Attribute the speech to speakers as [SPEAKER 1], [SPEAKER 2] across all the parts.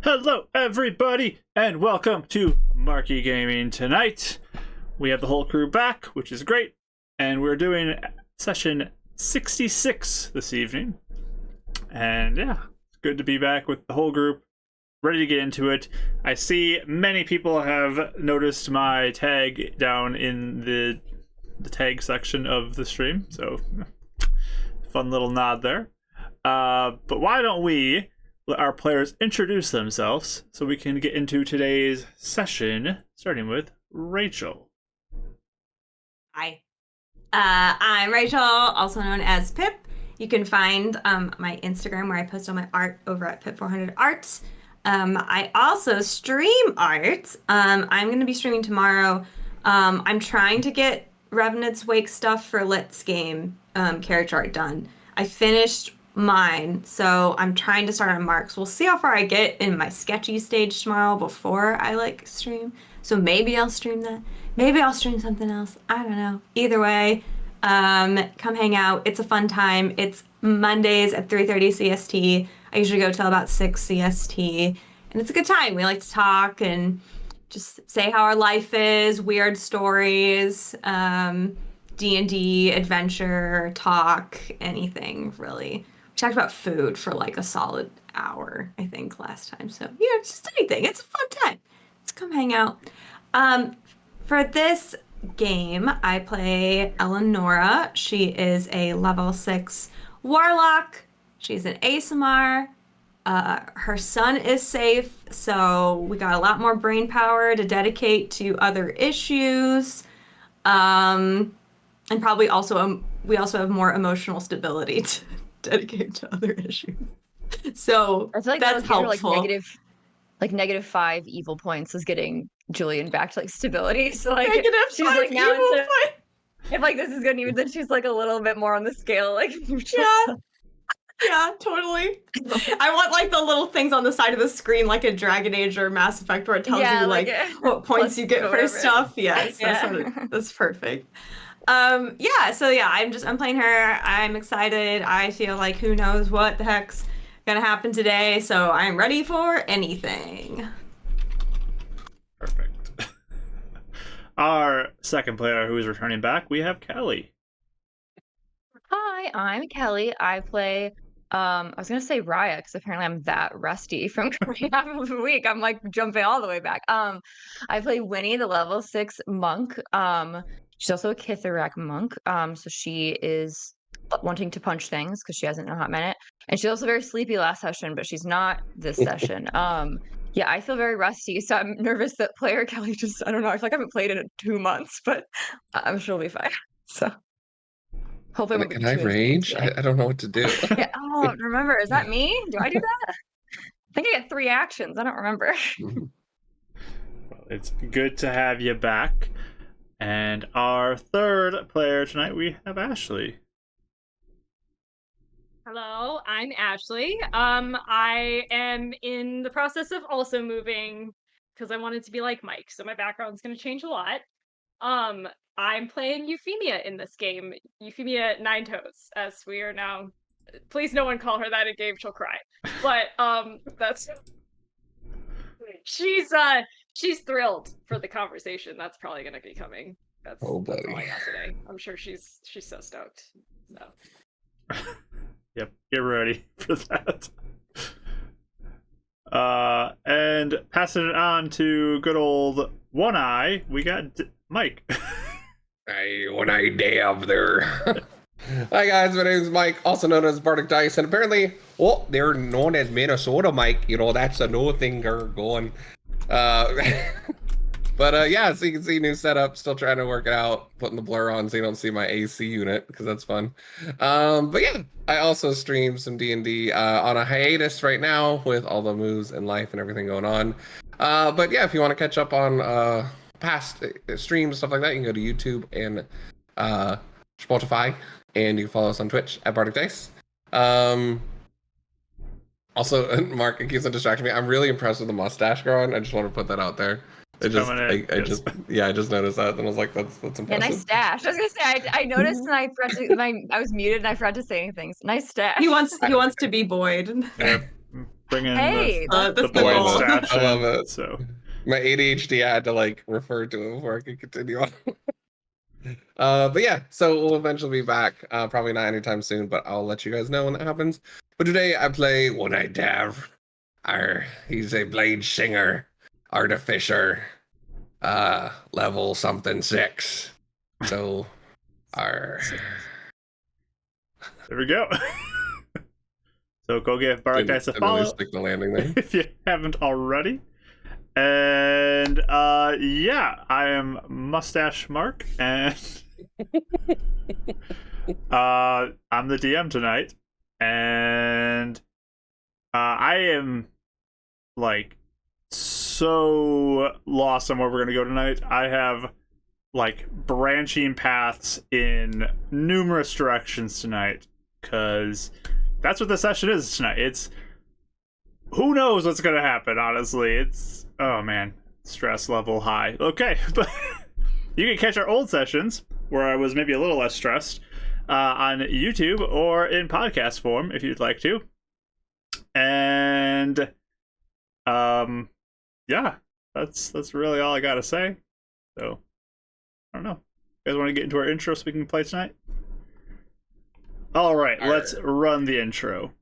[SPEAKER 1] Hello, everybody, and welcome to Marky Gaming. Tonight, we have the whole crew back, which is great, and we're doing session 66 this evening. And yeah, it's good to be back with the whole group, ready to get into it. I see many people have noticed my tag down in the tag section of the stream, so fun little nod there. But why don't we let our players introduce themselves so we can get into today's session, starting with Rachel.
[SPEAKER 2] Hi. I'm Rachel, also known as Pip. You can find my Instagram where I post all my art over at Pip400Arts. I also stream art. I'm going to be streaming tomorrow. I'm trying to get Revenant's Wake stuff for Lit's game character art done. I finished mine, so I'm trying to start on Mark's. We'll see how far I get in my sketchy stage tomorrow before I stream. So maybe I'll stream that. Maybe I'll stream something else. I don't know. Either way, come hang out. It's a fun time. It's Mondays at 3:30 CST. I usually go till about 6 CST, and it's a good time. We like to talk and just say how our life is, weird stories, D&D, adventure, talk, anything really. We talked about food for like a solid hour, I think, last time. So yeah, it's just anything. It's a fun time. Let's come hang out. For this game, I play Eleonora. She is a level 6 warlock. She's an ASMR. Her son is safe, so we got a lot more brain power to dedicate to other issues. And probably also we also have more emotional stability to dedicate to other issues. So
[SPEAKER 3] I feel like
[SPEAKER 2] that's helpful.
[SPEAKER 3] Like negative 5 evil points is getting Julian back to like stability. So like
[SPEAKER 2] Negative
[SPEAKER 3] she's
[SPEAKER 2] 5
[SPEAKER 3] like now
[SPEAKER 2] evil
[SPEAKER 3] instead,
[SPEAKER 2] point.
[SPEAKER 3] if like this is good news, then she's like a little bit more on the scale. Like
[SPEAKER 2] Yeah, totally. I want like the little things on the side of the screen, like a Dragon Age or Mass Effect, where it tells you like what points you get for stuff. Yes, that's perfect. I'm playing her. I'm excited. I feel like who knows what the heck's gonna happen today, so I'm ready for anything.
[SPEAKER 1] Perfect. Our second player who is returning back, we have Kelly.
[SPEAKER 3] Hi, I'm Kelly. I play I was gonna say Raya because apparently I'm that rusty from half of a week. I'm like jumping all the way back. I play Winnie, the level 6 monk. She's also a Kitharak monk. So she is wanting to punch things because she hasn't in a hot minute. And she's also very sleepy last session, but she's not this session. Yeah, I feel very rusty, so I'm nervous that player Kelly I don't know, I feel like I haven't played in 2 months, but I'm sure it'll be fine. So hopefully
[SPEAKER 4] can I rage? I don't know what to do.
[SPEAKER 3] Yeah, I don't remember. Is that me? Do I do that? I think I get 3 actions. I don't remember.
[SPEAKER 1] Well, it's good to have you back. And our third player tonight, we have Ashley.
[SPEAKER 5] Hello, I'm Ashley. I am in the process of also moving because I wanted to be like Mike, so my background's going to change a lot. I'm playing Euphemia in this game. Euphemia Nine Toes, as we are now. Please, no one call her that in game; she'll cry. But that's. She's thrilled for the conversation. That's probably going to be coming. That's all I got today. I'm sure she's so stoked. So.
[SPEAKER 1] Yep, get ready for that. And passing it on to good old One Eye, we got Mike.
[SPEAKER 4] Hey, One Eye Dave there. Hi guys, my name is Mike, also known as Bardic Dice, and apparently, they're known as Minnesota Mike. You know, that's a new thing they're going. But yeah, so you can see new setup, still trying to work it out, putting the blur on so you don't see my AC unit, because that's fun. But yeah, I also stream some D&D on a hiatus right now with all the moves and life and everything going on. But yeah, if you want to catch up on past streams, stuff like that, you can go to YouTube and Spotify, and you can follow us on Twitch at Bardic Dice. Also, Mark, it keeps on distracting me. I'm really impressed with the mustache growing. I just want to put that out there. I just noticed that, and I was like, that's impressive.
[SPEAKER 3] Yeah, nice stash. I was gonna say, I noticed, and I forgot to, I was muted, and I forgot to say anything. Nice stash.
[SPEAKER 2] He wants to be Boyd.
[SPEAKER 1] Yep. bring in
[SPEAKER 3] Hey,
[SPEAKER 1] the
[SPEAKER 2] that's
[SPEAKER 1] boy
[SPEAKER 2] cool.
[SPEAKER 1] stash.
[SPEAKER 4] I love
[SPEAKER 1] in,
[SPEAKER 4] it.
[SPEAKER 1] So
[SPEAKER 4] My ADHD, I had to like refer to it before I could continue on. But yeah, so we'll eventually be back. Probably not anytime soon, but I'll let you guys know when that happens. But today I play One-Eyed Dav. He's a blade singer, artificer, level something 6. So our
[SPEAKER 1] there we go. So go give Bardic Dice a
[SPEAKER 4] didn't really
[SPEAKER 1] follow
[SPEAKER 4] stick the landing there.
[SPEAKER 1] if you haven't already. And yeah, I am Mustache Mark, and I'm the DM tonight, and I am like so lost on where we're gonna go tonight. I have like branching paths in numerous directions tonight, because that's what the session is tonight. It's who knows what's gonna happen, honestly. It's oh man, stress level high. Okay, but you can catch our old sessions where I was maybe a little less stressed on YouTube or in podcast form if you'd like to. And yeah, that's really all I gotta say. So I don't know. You guys want to get into our intro so we can play tonight? All right, let's run the intro.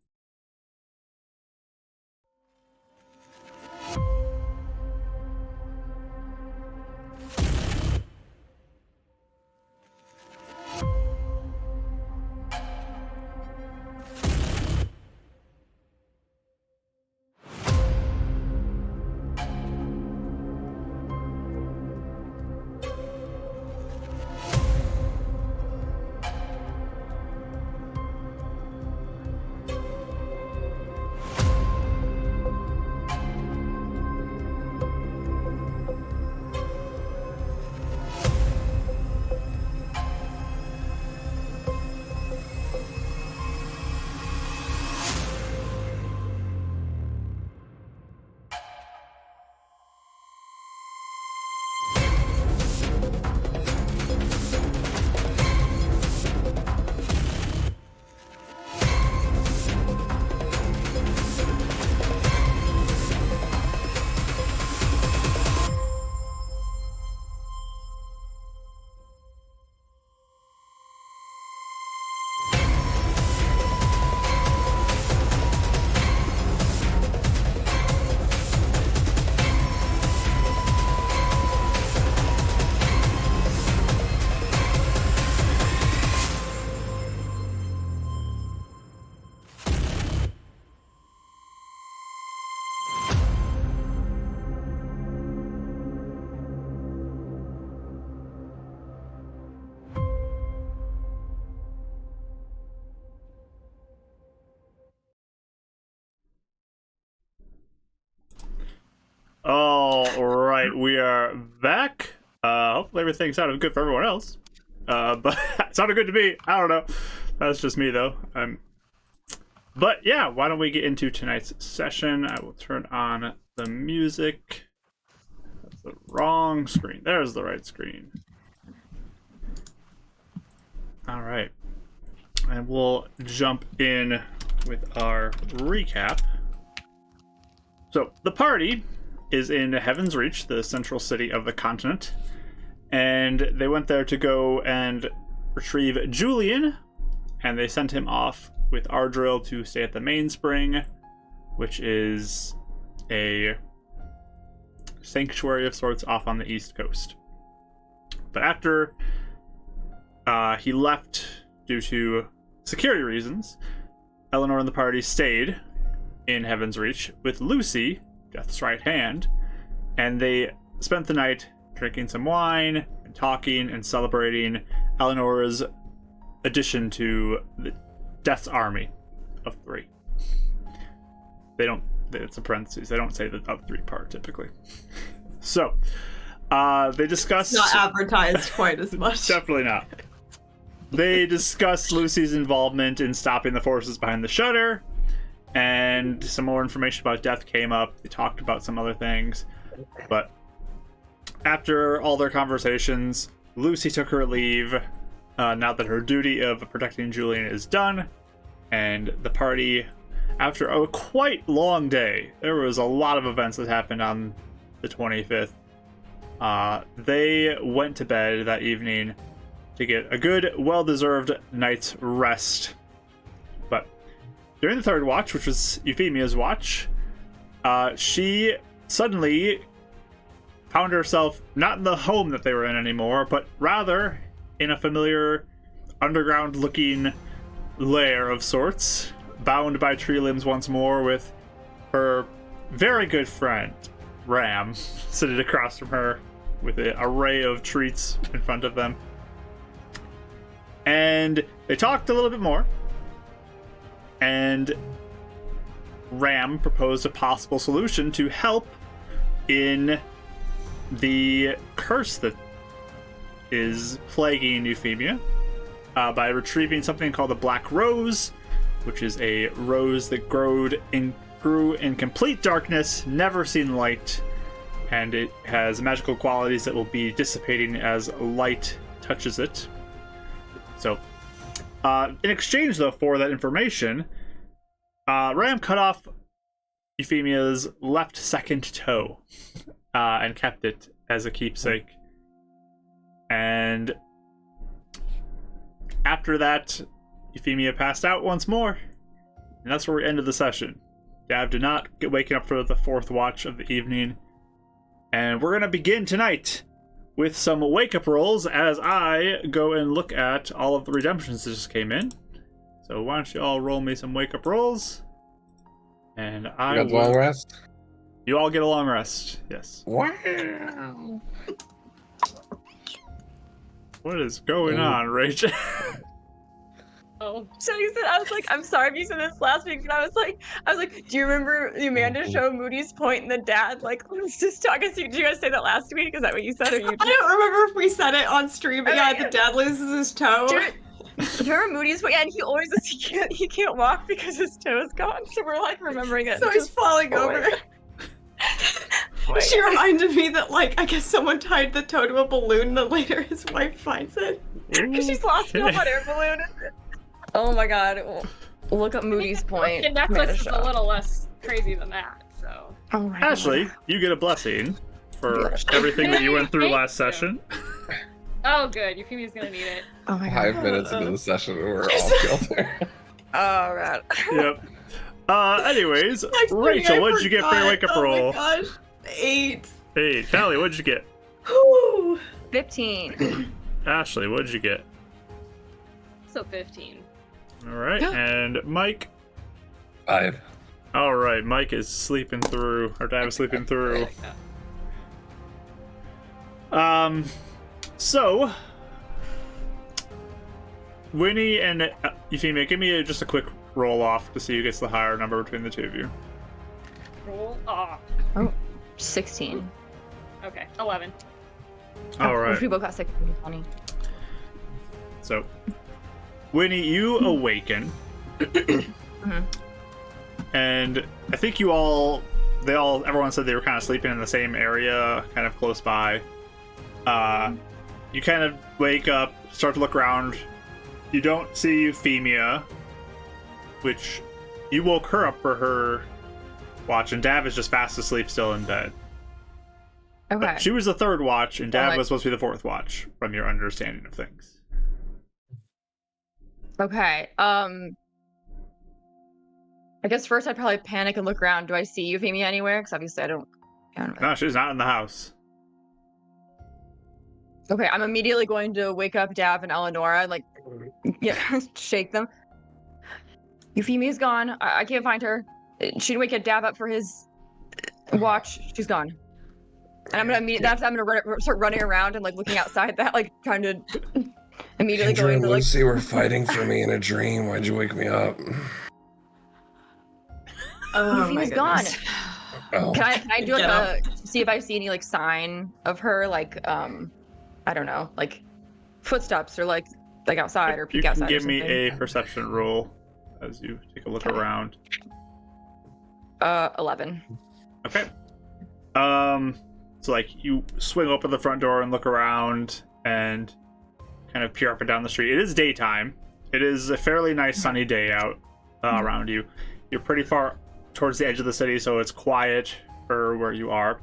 [SPEAKER 1] All right, we are back. Hopefully everything sounded good for everyone else. But it sounded good to me. I don't know. That's just me though. But yeah, why don't we get into tonight's session? I will turn on the music. That's the wrong screen. There's the right screen. All right. And we'll jump in with our recap. So, the party is in Heaven's Reach, the central city of the continent, and they went there to go and retrieve Julian, and they sent him off with Ardril to stay at the Mainspring, which is a sanctuary of sorts off on the east coast. But after he left due to security reasons, Eleanor and the party stayed in Heaven's Reach with Lucy, Death's right hand, and they spent the night drinking some wine and talking and celebrating Eleanor's addition to the Death's army of 3. It's a parentheses, they don't say the of 3 part typically. So they discussed,
[SPEAKER 2] Not advertised quite as much.
[SPEAKER 1] definitely not. They discussed Lucy's involvement in stopping the forces behind the shutter, and some more information about Death came up. They talked about some other things, but after all their conversations, Lucy took her leave now that her duty of protecting Julian is done, and the party, after a quite long day, there was a lot of events that happened on the 25th. They went to bed that evening to get a good, well-deserved night's rest. But during the third watch, which was Euphemia's watch, she suddenly found herself not in the home that they were in anymore, but rather in a familiar underground-looking lair of sorts, bound by tree limbs once more, with her very good friend, Ram, sitting across from her with an array of treats in front of them. And they talked a little bit more, and Ram proposed a possible solution to help in the curse that is plaguing Euphemia by retrieving something called the Black Rose, which is a rose that grew in complete darkness, never seen light, and it has magical qualities that will be dissipating as light touches it. So, in exchange, though, for that information, Ram cut off Euphemia's left second toe and kept it as a keepsake. And after that, Euphemia passed out once more, and that's where we ended the session. Dav did not get waken up for the fourth watch of the evening, and we're going to begin tonight with some wake-up rolls as I go and look at all of the redemptions that just came in. So why don't you all roll me some wake-up rolls, and I
[SPEAKER 4] You got long rest?
[SPEAKER 1] You all get a long rest, yes.
[SPEAKER 4] Wow.
[SPEAKER 1] What is going on, Rachel?
[SPEAKER 5] Oh,
[SPEAKER 3] So you said, I was like, I'm sorry if you said this last week, but I was like, do you remember the Amanda show Moody's Point and the dad was just talking to you? Did you guys say that last week? Is that what you said? Or you
[SPEAKER 2] I don't remember if we said it on stream, but yeah,
[SPEAKER 3] Okay.
[SPEAKER 2] the dad loses his toe.
[SPEAKER 3] Do you remember Moody's Point? Yeah, and he always he can't walk because his toe is gone. So we're like remembering it.
[SPEAKER 2] So he's falling
[SPEAKER 3] Oh my
[SPEAKER 2] over. She reminded me that, like, I guess someone tied the toe to a balloon, and then later his wife finds it.
[SPEAKER 3] Because she's lost a hot air balloon. Oh my god. Look up Moody's Point.
[SPEAKER 5] the necklace
[SPEAKER 3] Amanda
[SPEAKER 5] is
[SPEAKER 3] show.
[SPEAKER 5] a little less crazy than that. So
[SPEAKER 3] Oh my
[SPEAKER 1] Ashley,
[SPEAKER 3] god.
[SPEAKER 1] you get a blessing for everything that you went through
[SPEAKER 5] Thank
[SPEAKER 1] last
[SPEAKER 5] you.
[SPEAKER 1] session.
[SPEAKER 5] oh, good. Euphemia's gonna need it.
[SPEAKER 3] Oh my god.
[SPEAKER 4] 5 minutes into the session, and we're all killed there.
[SPEAKER 3] Oh god.
[SPEAKER 1] Yep. Anyways,
[SPEAKER 2] Next morning,
[SPEAKER 1] Rachel,
[SPEAKER 2] I
[SPEAKER 1] what'd you get for your
[SPEAKER 2] forgot.
[SPEAKER 1] wake-up
[SPEAKER 2] Oh
[SPEAKER 1] roll?
[SPEAKER 2] my gosh. 8.
[SPEAKER 1] Hey, Callie, what'd you get?
[SPEAKER 2] Whew.
[SPEAKER 3] 15.
[SPEAKER 1] Ashley, what'd you get?
[SPEAKER 5] So 15.
[SPEAKER 1] All right, and Mike.
[SPEAKER 4] 5.
[SPEAKER 1] All right, Mike is sleeping through, or Dad is sleeping
[SPEAKER 5] I
[SPEAKER 1] through.
[SPEAKER 5] like that.
[SPEAKER 1] So Winnie and Euphemia, give me just a quick roll off to see who gets the higher number between the two of you.
[SPEAKER 5] Roll off.
[SPEAKER 3] 16.
[SPEAKER 5] Okay, 11.
[SPEAKER 1] All right.
[SPEAKER 3] We both got 16. Funny.
[SPEAKER 1] So, Winnie, you awaken, and I think everyone said they were kind of sleeping in the same area, kind of close by. You kind of wake up, start to look around. You don't see Euphemia, which you woke her up for her watch, and Dav is just fast asleep still in bed.
[SPEAKER 3] Okay.
[SPEAKER 1] But she was the third watch, and Dav
[SPEAKER 3] like-
[SPEAKER 1] was supposed to be the fourth watch, from your understanding of things.
[SPEAKER 3] Okay. I guess first I'd probably panic and look around. Do I see Euphemia anywhere? Because obviously I don't.
[SPEAKER 1] No, she's not in the house.
[SPEAKER 3] Okay, I'm immediately going to wake up Dav and Eleonora, like, yeah, shake them. Euphemia's gone. I can't find her. She didn't wake up Dav up for his watch. She's gone. And I'm gonna start running around and like looking outside that, like trying to immediately go
[SPEAKER 4] Andrew and
[SPEAKER 3] into like.
[SPEAKER 4] Lucy were fighting for me in a dream. Why'd you wake me up?
[SPEAKER 2] Oh, my
[SPEAKER 3] Euphemia's gone.
[SPEAKER 2] goodness.
[SPEAKER 4] Oh.
[SPEAKER 3] Can I do
[SPEAKER 2] Get
[SPEAKER 3] like see if I see any like sign of her, like I don't know, like footsteps or like outside or
[SPEAKER 1] You
[SPEAKER 3] peek
[SPEAKER 1] can
[SPEAKER 3] outside.
[SPEAKER 1] give
[SPEAKER 3] or
[SPEAKER 1] me
[SPEAKER 3] something.
[SPEAKER 1] a perception roll as you take a look
[SPEAKER 3] Okay.
[SPEAKER 1] around.
[SPEAKER 3] 11.
[SPEAKER 1] Okay. So like you swing open the front door and look around and kind of peer up and down the street. It is daytime. It is a fairly nice sunny day out around you. You're pretty far towards the edge of the city, so it's quiet for where you are.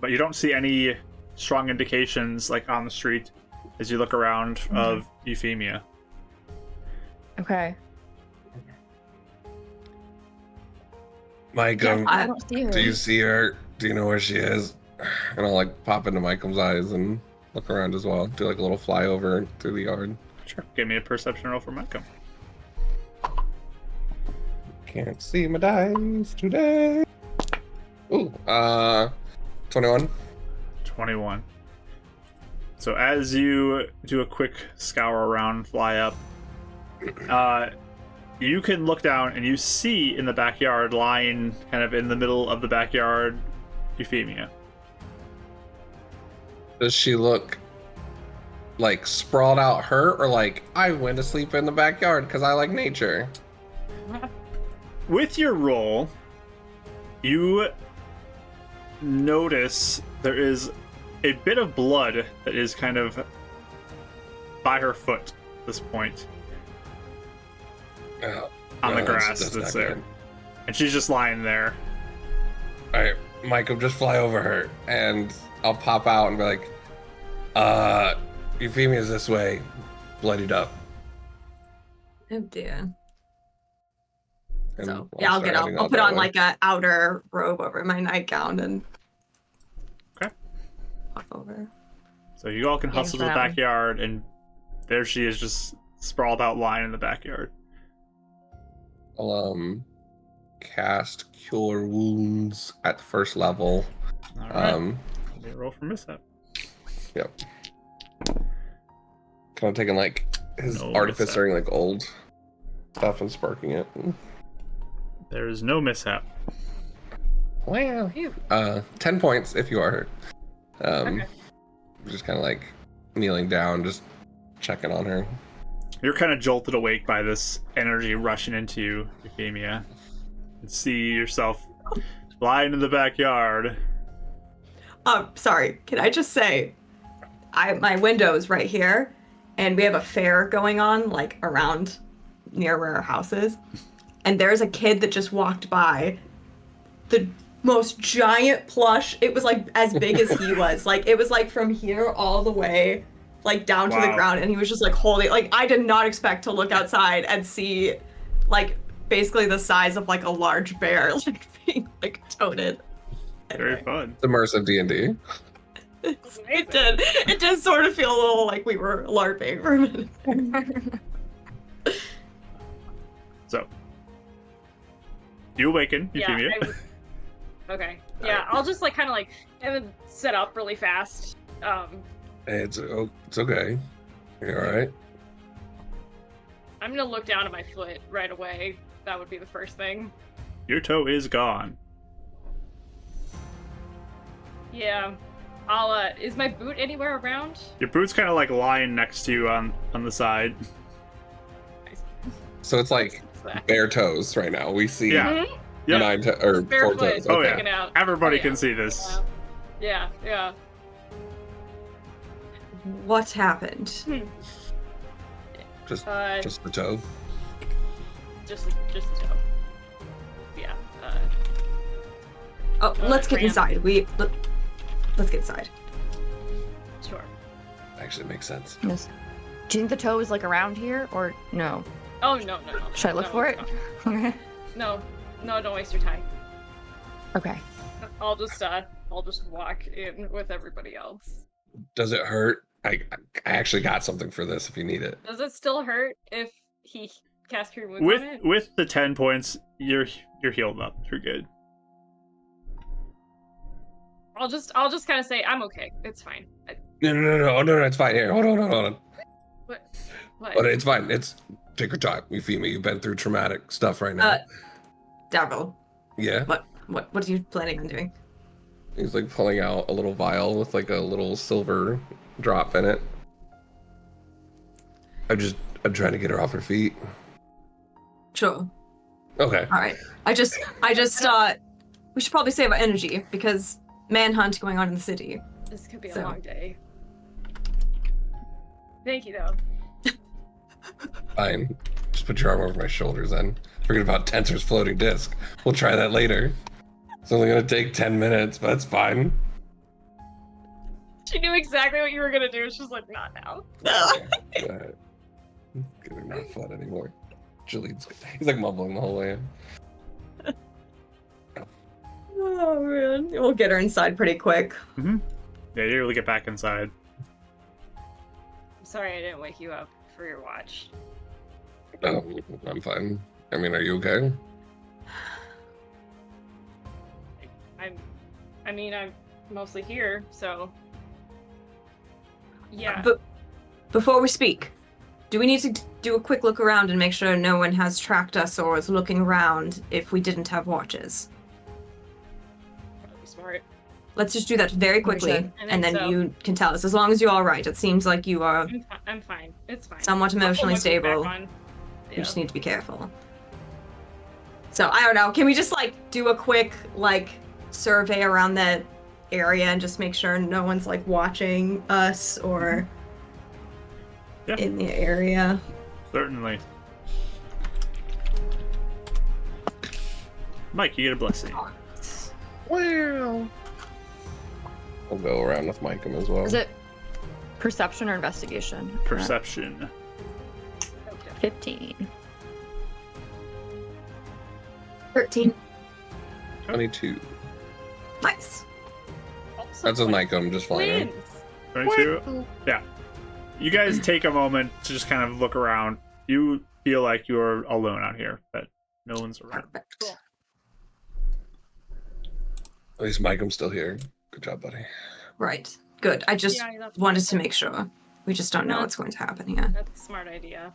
[SPEAKER 1] But you don't see any strong indications, like, on the street as you look around of Euphemia.
[SPEAKER 3] Okay.
[SPEAKER 4] Mike,
[SPEAKER 3] I don't see her.
[SPEAKER 4] do you see her? Do you know where she is? And I'll like pop into Michael's eyes and look around as well. Do like a little flyover through the yard.
[SPEAKER 1] Sure. Give me a perception roll for Micah.
[SPEAKER 4] Can't see my dice today. Ooh, 21.
[SPEAKER 1] 21. So as you do a quick scour around, fly up, you can look down and you see in the backyard, lying kind of in the middle of the backyard, Euphemia.
[SPEAKER 4] Does she look like sprawled out hurt, or like I went to sleep in the backyard because I like nature?
[SPEAKER 1] With your roll, you notice there is a bit of blood that is kind of by her foot at this point. On the grass that's there.
[SPEAKER 4] Good.
[SPEAKER 1] And she's just lying there.
[SPEAKER 4] Alright, Michael, just fly over her and I'll pop out and be like, Euphemia's this way, bloodied up.
[SPEAKER 2] Oh dear.
[SPEAKER 4] And
[SPEAKER 2] So yeah, I'll
[SPEAKER 4] start
[SPEAKER 2] get up.
[SPEAKER 4] heading
[SPEAKER 2] I'll
[SPEAKER 4] out
[SPEAKER 2] put
[SPEAKER 4] that
[SPEAKER 2] on
[SPEAKER 4] way.
[SPEAKER 2] like a outer robe over my nightgown and
[SPEAKER 1] Okay.
[SPEAKER 2] walk over.
[SPEAKER 1] So you all can
[SPEAKER 3] Yeah,
[SPEAKER 1] hustle to the
[SPEAKER 3] that one.
[SPEAKER 1] backyard, and there she is, just sprawled out lying in the backyard.
[SPEAKER 4] I'll cast Cure Wounds at the first level.
[SPEAKER 1] All right. Give me a roll for Mishap.
[SPEAKER 4] Yep. Kind of taking like his
[SPEAKER 1] No
[SPEAKER 4] artificering like old stuff and sparking it.
[SPEAKER 1] There is no mishap.
[SPEAKER 4] Wow.
[SPEAKER 5] Phew.
[SPEAKER 4] 10 points if you are hurt.
[SPEAKER 5] Okay.
[SPEAKER 4] Just kind of like kneeling down, just checking on her.
[SPEAKER 1] You're kind of jolted awake by this energy rushing into you, Euphemia. You see yourself lying in the backyard.
[SPEAKER 2] Sorry, can I just say, my window's right here, and we have a fair going on, like, around near where our house is. And there's a kid that just walked by. The most giant plush. It was, like, as big as he was. Like, it was, like, from here all the way, like, down to the
[SPEAKER 1] Wow.
[SPEAKER 2] ground. And he was just, like, holding... Like, I did not expect to look outside and see, like, basically the size of, like, a large bear, like, being, like, toted.
[SPEAKER 1] Very
[SPEAKER 2] Anyway.
[SPEAKER 1] fun.
[SPEAKER 4] It's immersive D&D.
[SPEAKER 2] It did sort of feel a little like we were LARPing for a minute.
[SPEAKER 1] So, you awaken, Euphemia.
[SPEAKER 5] Okay. Yeah, I'll just like kind of like set up really fast.
[SPEAKER 4] It's okay. You alright?
[SPEAKER 5] I'm gonna look down at my foot right away. That would be the first thing.
[SPEAKER 1] Your toe is gone.
[SPEAKER 5] Yeah. I'll is my boot anywhere around?
[SPEAKER 1] Your boot's kind of like lying next to you on the side.
[SPEAKER 4] So it's like bare toes right now. We see
[SPEAKER 1] Yeah. Yep.
[SPEAKER 4] 9 or 4
[SPEAKER 5] Barefoot.
[SPEAKER 4] toes.
[SPEAKER 1] Oh,
[SPEAKER 4] Okay.
[SPEAKER 1] yeah.
[SPEAKER 5] Taken out.
[SPEAKER 1] Everybody
[SPEAKER 5] Oh, yeah.
[SPEAKER 1] can see this.
[SPEAKER 5] Yeah. Yeah.
[SPEAKER 2] What happened?
[SPEAKER 4] Just
[SPEAKER 5] Just
[SPEAKER 4] the toe.
[SPEAKER 5] just the toe. Yeah.
[SPEAKER 2] Oh, let's get
[SPEAKER 5] Ram.
[SPEAKER 2] inside. Let's get inside.
[SPEAKER 5] Sure.
[SPEAKER 4] Actually makes sense.
[SPEAKER 3] Yes. Do you think the toe is like around here or no?
[SPEAKER 5] Oh no.
[SPEAKER 3] Should I look
[SPEAKER 5] No,
[SPEAKER 3] for
[SPEAKER 5] it's
[SPEAKER 3] it?
[SPEAKER 5] not.
[SPEAKER 3] Okay.
[SPEAKER 5] No, don't waste your time.
[SPEAKER 3] Okay.
[SPEAKER 5] I'll just walk in with everybody else.
[SPEAKER 4] Does it hurt? I actually got something for this if you need it.
[SPEAKER 5] Does it still hurt if he casts Cure Wounds on it?
[SPEAKER 1] With the 10 points, you're healed up. You're good.
[SPEAKER 5] I'll just kind of say I'm okay. It's fine.
[SPEAKER 4] No, it's fine. Here, hold on.
[SPEAKER 5] What?
[SPEAKER 4] But it's fine. Take your time, Euphemia. You've been through traumatic stuff right now.
[SPEAKER 2] Darvel,
[SPEAKER 4] Yeah.
[SPEAKER 2] what are you planning on doing?
[SPEAKER 4] He's like pulling out a little vial with like a little silver drop in it. I'm trying to get her off her feet.
[SPEAKER 2] Sure.
[SPEAKER 4] Okay.
[SPEAKER 2] All right. I just thought we should probably save our energy because manhunt going on in the city.
[SPEAKER 5] This could be a
[SPEAKER 2] So-
[SPEAKER 5] long day. Thank you, though.
[SPEAKER 4] Fine. Just put your arm over my shoulders then. Forget about Tensor's floating disc. We'll try that later. It's only gonna take 10 minutes, but that's fine.
[SPEAKER 5] She knew exactly what you were gonna do. She's like, not now.
[SPEAKER 4] Get her not fun anymore. Julian's he's like mumbling the whole way in.
[SPEAKER 2] Oh man, we'll get her inside pretty quick.
[SPEAKER 1] Yeah, you're able to get back inside.
[SPEAKER 5] I'm sorry I didn't wake you up for your watch.
[SPEAKER 4] Oh, I'm fine. I mean, are you okay?
[SPEAKER 5] I'm mostly here, so yeah.
[SPEAKER 2] But before we speak, do we need to do a quick look around and make sure no one has tracked us or is looking around if we didn't have watches?
[SPEAKER 5] Probably smart.
[SPEAKER 2] Let's just do that very quickly,
[SPEAKER 3] Understood.
[SPEAKER 2] and then
[SPEAKER 5] So.
[SPEAKER 2] you can tell us. As long as you're all right. It seems like you are
[SPEAKER 5] I'm fine. It's fine.
[SPEAKER 2] somewhat
[SPEAKER 5] I'll pull
[SPEAKER 2] emotionally
[SPEAKER 5] my book back
[SPEAKER 2] stable.
[SPEAKER 5] on.
[SPEAKER 2] You
[SPEAKER 5] Yeah.
[SPEAKER 2] just need to be careful. So, I don't know. Can we just, like, do a quick, like, survey around that area and just make sure no one's, like, watching us or
[SPEAKER 1] Yeah.
[SPEAKER 2] in the area?
[SPEAKER 1] Certainly. Mike, you get a blessing.
[SPEAKER 4] Wow. We'll go around with Micah as well.
[SPEAKER 3] Is it perception or investigation?
[SPEAKER 1] Perception.
[SPEAKER 5] Okay.
[SPEAKER 3] 15.
[SPEAKER 2] 13.
[SPEAKER 4] 22.
[SPEAKER 2] Nice.
[SPEAKER 5] Also,
[SPEAKER 4] That's with Micah. I'm just flying in.
[SPEAKER 5] twins.
[SPEAKER 1] 22? Yeah. You guys take a moment to just kind of look around. You feel like you're alone out here, that no one's around.
[SPEAKER 2] Perfect.
[SPEAKER 5] Cool.
[SPEAKER 4] At least Micah's still here. Good job, buddy.
[SPEAKER 2] Right. Good. I just
[SPEAKER 5] Yeah, that's
[SPEAKER 2] wanted to
[SPEAKER 5] fine.
[SPEAKER 2] make sure. We just don't know what's going to happen here.
[SPEAKER 5] That's a smart idea.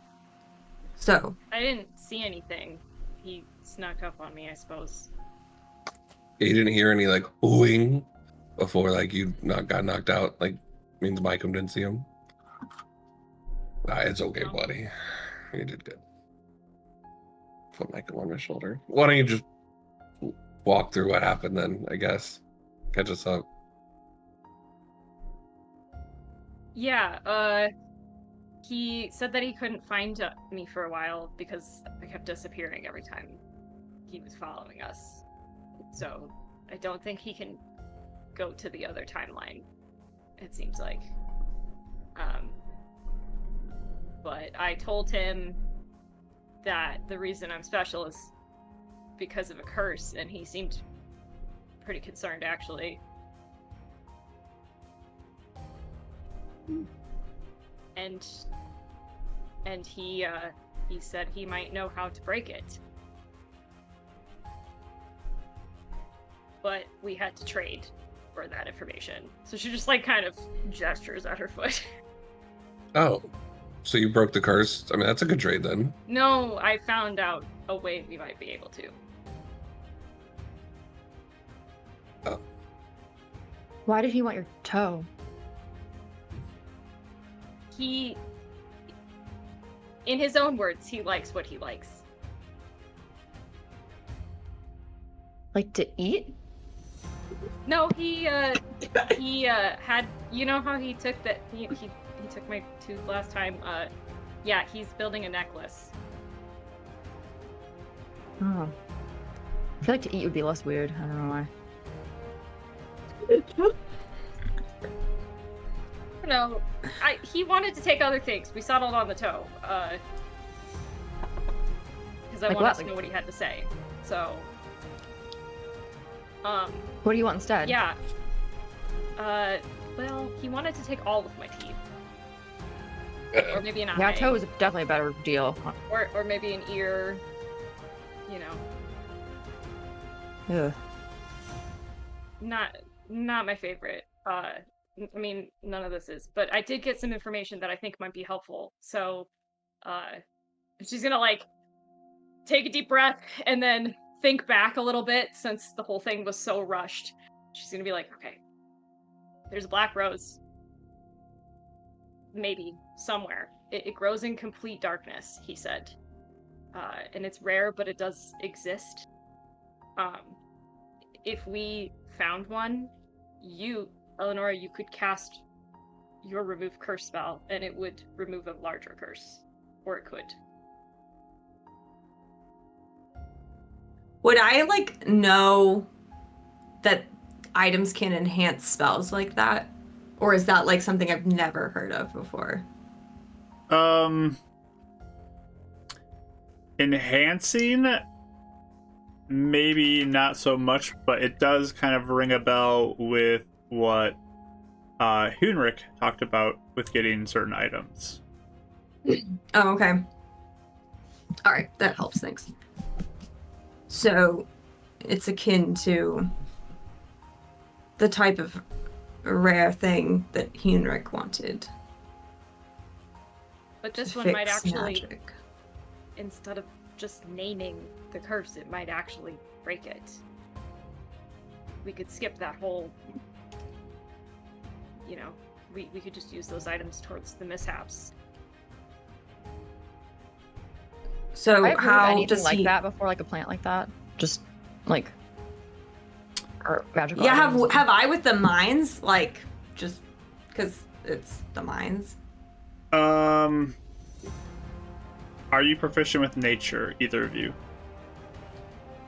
[SPEAKER 2] So,
[SPEAKER 5] I didn't see anything. He snuck up on me, I suppose.
[SPEAKER 4] You didn't hear any like oohing before like you got knocked out. Like means Micah didn't see him. Nah, it's okay,
[SPEAKER 5] No.
[SPEAKER 4] buddy. You did good. Put Micah on my shoulder. Why don't you just walk through what happened then? I guess catch us up.
[SPEAKER 5] Yeah, he said that he couldn't find me for a while because I kept disappearing every time he was following us. So I don't think he can go to the other timeline, it seems like. But I told him that the reason I'm special is because of a curse, and he seemed pretty concerned, actually. And he said he might know how to break it. But we had to trade for that information. So she just like kind of gestures at her foot.
[SPEAKER 4] Oh, so you broke the curse? I mean, that's a good trade then.
[SPEAKER 5] No, I found out a way we might be able to.
[SPEAKER 4] Oh,
[SPEAKER 3] Why did he want your toe?
[SPEAKER 5] He, in his own words, he likes what he likes.
[SPEAKER 3] Like to eat?
[SPEAKER 5] No, he had, you know how he took that, he took my tooth last time? Yeah, he's building a necklace.
[SPEAKER 3] Oh. I feel like to eat would be less weird. I don't know why.
[SPEAKER 5] No, he wanted to take other things. We settled on the toe, because I
[SPEAKER 3] Like
[SPEAKER 5] wanted
[SPEAKER 3] what?
[SPEAKER 5] to know what he had to say. So,
[SPEAKER 3] What do you want instead?
[SPEAKER 5] yeah. Well, he wanted to take all of my teeth, or maybe an eye,
[SPEAKER 3] Yeah, toe is definitely a better deal.
[SPEAKER 5] or maybe an ear. You know,
[SPEAKER 3] Ugh.
[SPEAKER 5] not my favorite. I mean, none of this is, but I did get some information that I think might be helpful. So, she's gonna like take a deep breath and then think back a little bit since the whole thing was so rushed. She's gonna be like, okay, there's a black rose. Maybe somewhere. It grows in complete darkness, he said. And it's rare, but it does exist. If we found one, you, Eleonora, you could cast your remove curse spell, and it would remove a larger curse. Or it could.
[SPEAKER 2] Would I like know that items can enhance spells like that? Or is that like something I've never heard of before?
[SPEAKER 1] Enhancing, maybe not so much, but it does kind of ring a bell with what Hunrik talked about with getting certain items.
[SPEAKER 2] Oh, okay. All right, that helps. Thanks. So, it's akin to the type of rare thing that Hunrik wanted.
[SPEAKER 5] But this
[SPEAKER 2] to
[SPEAKER 5] one might
[SPEAKER 2] fix
[SPEAKER 5] actually,
[SPEAKER 2] magic.
[SPEAKER 5] instead of just naming the curse, it might actually break it. We could skip that whole, you know, we could just use those items towards the mishaps.
[SPEAKER 2] So
[SPEAKER 3] I've heard of
[SPEAKER 2] how
[SPEAKER 3] anything
[SPEAKER 2] does
[SPEAKER 3] like
[SPEAKER 2] he?
[SPEAKER 3] that before, like a plant like that? Just like or magical
[SPEAKER 2] Yeah,
[SPEAKER 3] items?
[SPEAKER 2] have I with the mines? Like, just because it's the mines.
[SPEAKER 1] Are you proficient with nature, either of you?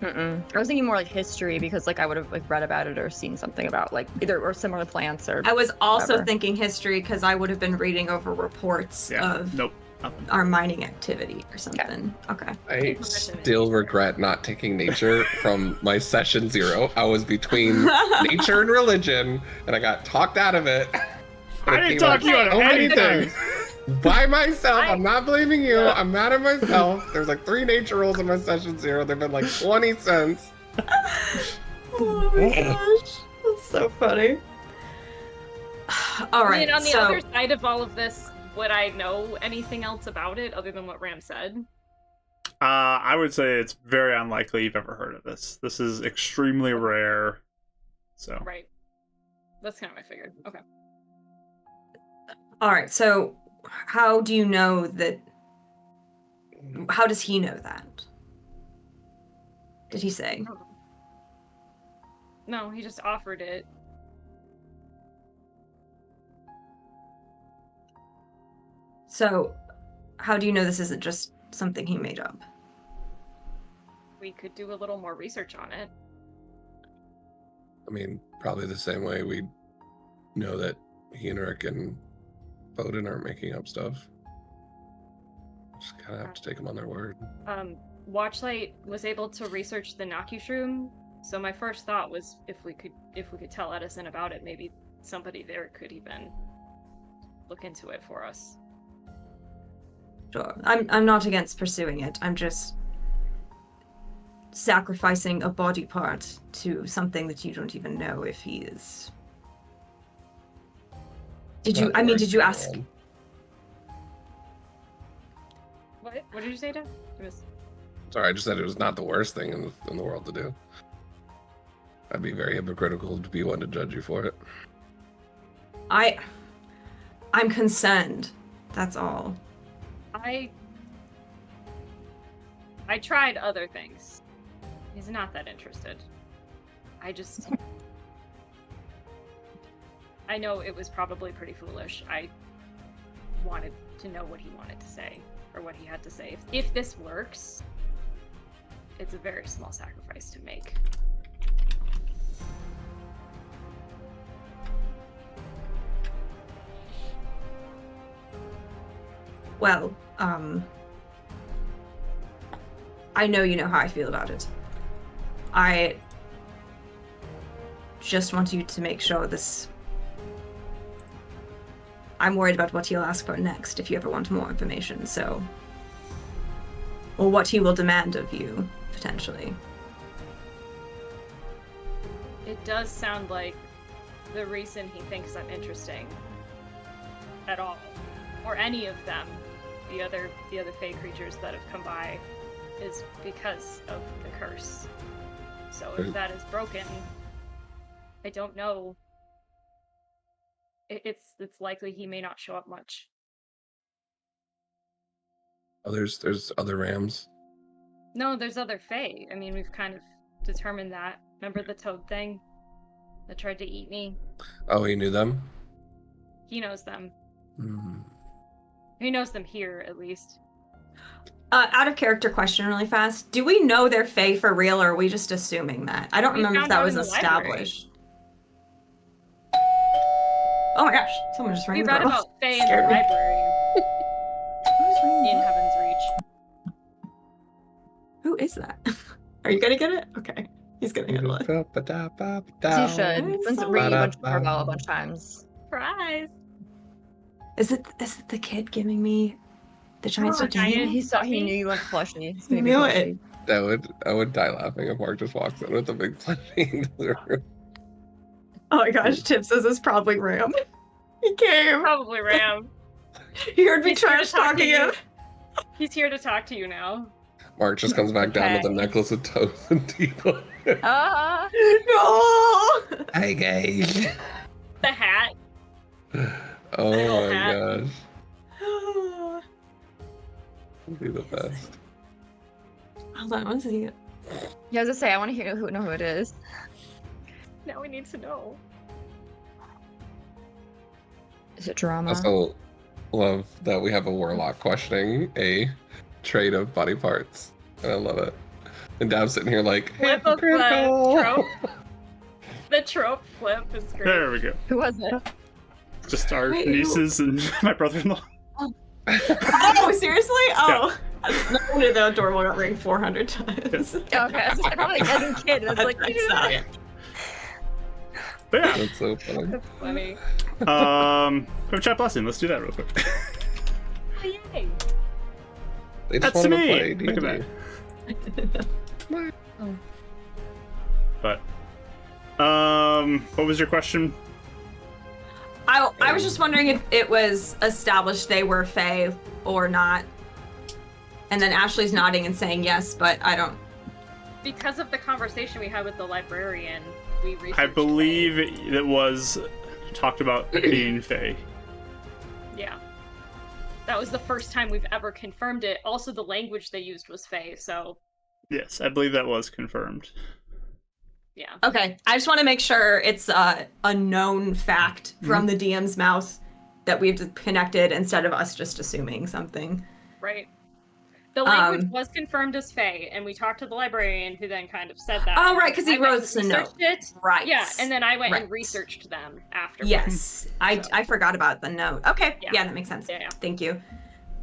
[SPEAKER 3] I was thinking more like history because like I would have like read about it or seen something about like either or similar plants or.
[SPEAKER 2] I was also
[SPEAKER 3] whatever.
[SPEAKER 2] thinking history because I would have been reading over reports
[SPEAKER 1] Yeah.
[SPEAKER 2] of
[SPEAKER 1] Nope. Nothing.
[SPEAKER 2] our mining activity or something. Okay.
[SPEAKER 4] I still regret not taking nature from my session 0. I was between nature and religion, and I got talked out of it. And
[SPEAKER 1] I
[SPEAKER 4] it
[SPEAKER 1] didn't
[SPEAKER 4] came
[SPEAKER 1] talk
[SPEAKER 4] up
[SPEAKER 1] you out of
[SPEAKER 4] so many
[SPEAKER 1] anything.
[SPEAKER 4] times. By myself. I'm not blaming you. I'm mad at myself. There's like 3 nature rolls in my session 0. They've been like 20 cents.
[SPEAKER 2] Oh my gosh, that's so funny. All right.
[SPEAKER 5] I mean, on the
[SPEAKER 2] so
[SPEAKER 5] other side of all of this, would I know anything else about it other than what Ram said?
[SPEAKER 1] I would say it's very unlikely you've ever heard of this. This is extremely rare. So
[SPEAKER 5] Right. That's kind of what I figured. Okay.
[SPEAKER 2] all right. So how do you know that? How does he know that? Did he say?
[SPEAKER 5] No, he just offered it.
[SPEAKER 2] So, how do you know this isn't just something he made up?
[SPEAKER 5] We could do a little more research on it.
[SPEAKER 4] I mean, probably the same way we know that Henrik and Bowden aren't making up stuff. Just kind of have to take them on their word.
[SPEAKER 5] Watchlight was able to research the Nakushroom, so my first thought was if we could tell Edison about it, maybe somebody there could even look into it for us.
[SPEAKER 2] Sure. I'm not against pursuing it. I'm just sacrificing a body part to something that you don't even know if he is. Did you ask?
[SPEAKER 5] What did you say, Dad?
[SPEAKER 4] Sorry, I just said it was not the worst thing in the world to do. I'd be very hypocritical to be one to judge you for it.
[SPEAKER 2] I'm concerned. That's all.
[SPEAKER 5] I tried other things. He's not that interested. I know it was probably pretty foolish. I wanted to know what he wanted to say, or what he had to say. If this works, it's a very small sacrifice to make.
[SPEAKER 2] Well, I know you know how I feel about it. I just want you to make sure this. I'm worried about what he'll ask for next if you ever want more information, so. Or what he will demand of you, potentially.
[SPEAKER 5] It does sound like the reason he thinks I'm interesting at all, or any of them, the other fey creatures that have come by, is because of the curse. So if that is broken, I don't know. It's likely he may not show up much.
[SPEAKER 4] Oh, there's other rams.
[SPEAKER 5] No, there's other fey. I mean, we've kind of determined that. Remember the toad thing that tried to eat me?
[SPEAKER 4] Oh, he knew them?
[SPEAKER 5] He knows them.
[SPEAKER 4] Hmm.
[SPEAKER 5] He knows them here, at least.
[SPEAKER 2] Out of character question really fast. Do we know they're Fae for real, or are we just assuming that? I don't
[SPEAKER 5] We
[SPEAKER 2] remember if
[SPEAKER 5] found
[SPEAKER 2] that
[SPEAKER 5] out
[SPEAKER 2] was
[SPEAKER 5] in the library.
[SPEAKER 2] established. Oh my gosh, someone just rang
[SPEAKER 5] We
[SPEAKER 2] the
[SPEAKER 5] read
[SPEAKER 2] doorbell.
[SPEAKER 5] about Fae in the
[SPEAKER 2] Scared me.
[SPEAKER 5] library
[SPEAKER 2] Who's ringing the
[SPEAKER 5] in
[SPEAKER 2] doorbell?
[SPEAKER 5] Heaven's Reach.
[SPEAKER 2] Who is that? Are you gonna get it? Okay. He's gonna handle it.
[SPEAKER 3] You should.
[SPEAKER 2] It's
[SPEAKER 3] Once
[SPEAKER 2] so
[SPEAKER 3] ring
[SPEAKER 2] weird.
[SPEAKER 3] doorbell a bunch of times.
[SPEAKER 5] Surprise!
[SPEAKER 2] Is it the kid giving me the giant
[SPEAKER 5] Oh,
[SPEAKER 2] stuffed
[SPEAKER 5] giant.
[SPEAKER 2] animal?
[SPEAKER 3] He saw. He
[SPEAKER 5] Fluffy?
[SPEAKER 3] knew you went plushie. It's
[SPEAKER 2] He
[SPEAKER 3] baby
[SPEAKER 2] knew
[SPEAKER 3] plushie.
[SPEAKER 2] it.
[SPEAKER 4] I would die laughing if Mark just walks in with a big plushie into the room.
[SPEAKER 2] Oh my gosh, Tip says it's probably Ram. He came.
[SPEAKER 5] Probably Ram.
[SPEAKER 2] He heard me
[SPEAKER 5] He's here to
[SPEAKER 2] trash
[SPEAKER 5] talk to
[SPEAKER 2] talking
[SPEAKER 5] you.
[SPEAKER 2] him.
[SPEAKER 5] He's here to talk to you now.
[SPEAKER 4] Mark just comes back down with a
[SPEAKER 3] Okay.
[SPEAKER 4] necklace of toes and teeth on it.
[SPEAKER 3] Ah.
[SPEAKER 2] No.
[SPEAKER 4] Hi guys.
[SPEAKER 5] The hat.
[SPEAKER 4] Oh
[SPEAKER 5] Little
[SPEAKER 4] my
[SPEAKER 5] hat.
[SPEAKER 4] gosh. It'd be the best.
[SPEAKER 2] Hold on, I want to see it.
[SPEAKER 3] Yeah, I was gonna say I want to know who it is.
[SPEAKER 5] Now we need to know.
[SPEAKER 3] Is it drama?
[SPEAKER 4] I also love that we have a warlock questioning a trade of body parts. And I love it. And Dab's sitting here like,
[SPEAKER 5] Flip of the
[SPEAKER 4] hypocritical.
[SPEAKER 5] trope. The trope flip is great.
[SPEAKER 1] There we go.
[SPEAKER 3] Who was it?
[SPEAKER 1] Just our
[SPEAKER 2] Wait, who-
[SPEAKER 1] nieces and my brother-in-law.
[SPEAKER 2] Oh, seriously? Oh. No wonder the doorbell got ring 400 times.
[SPEAKER 3] Okay, that's probably like as a kid. That's like
[SPEAKER 2] I saw it.
[SPEAKER 1] But yeah,
[SPEAKER 4] That's so funny.
[SPEAKER 5] That's funny.
[SPEAKER 1] we have a chat blessing. Let's do that real quick.
[SPEAKER 5] Oh, yay.
[SPEAKER 4] They just
[SPEAKER 1] That's
[SPEAKER 4] wanted
[SPEAKER 1] me.
[SPEAKER 4] to play
[SPEAKER 1] Look at
[SPEAKER 4] D&D.
[SPEAKER 1] that. But what was your question?
[SPEAKER 2] I was just wondering if it was established they were Fae or not. And then Ashley's nodding and saying yes, but I don't.
[SPEAKER 5] Because of the conversation we had with the librarian, we researched
[SPEAKER 1] I believe
[SPEAKER 5] Fae.
[SPEAKER 1] it was talked about being Fae.
[SPEAKER 5] Yeah. That was the first time we've ever confirmed it. Also, the language they used was Fae, so
[SPEAKER 1] Yes, I believe that was confirmed.
[SPEAKER 5] yeah.
[SPEAKER 2] Okay, I just want to make sure it's a known fact from the DM's mouth that we've connected instead of us just assuming something.
[SPEAKER 5] Right. The language was confirmed as Fae, and we talked to the librarian who then kind of said that.
[SPEAKER 2] Oh, right, 'cause he
[SPEAKER 5] I went
[SPEAKER 2] wrote
[SPEAKER 5] and
[SPEAKER 2] us a note.
[SPEAKER 5] researched it.
[SPEAKER 2] Right.
[SPEAKER 5] Yeah, and then I went
[SPEAKER 2] Right.
[SPEAKER 5] and researched them afterwards.
[SPEAKER 2] Yes, I forgot about the note. Okay,
[SPEAKER 5] Yeah.
[SPEAKER 2] yeah, that makes sense.
[SPEAKER 5] Yeah.
[SPEAKER 2] Thank you.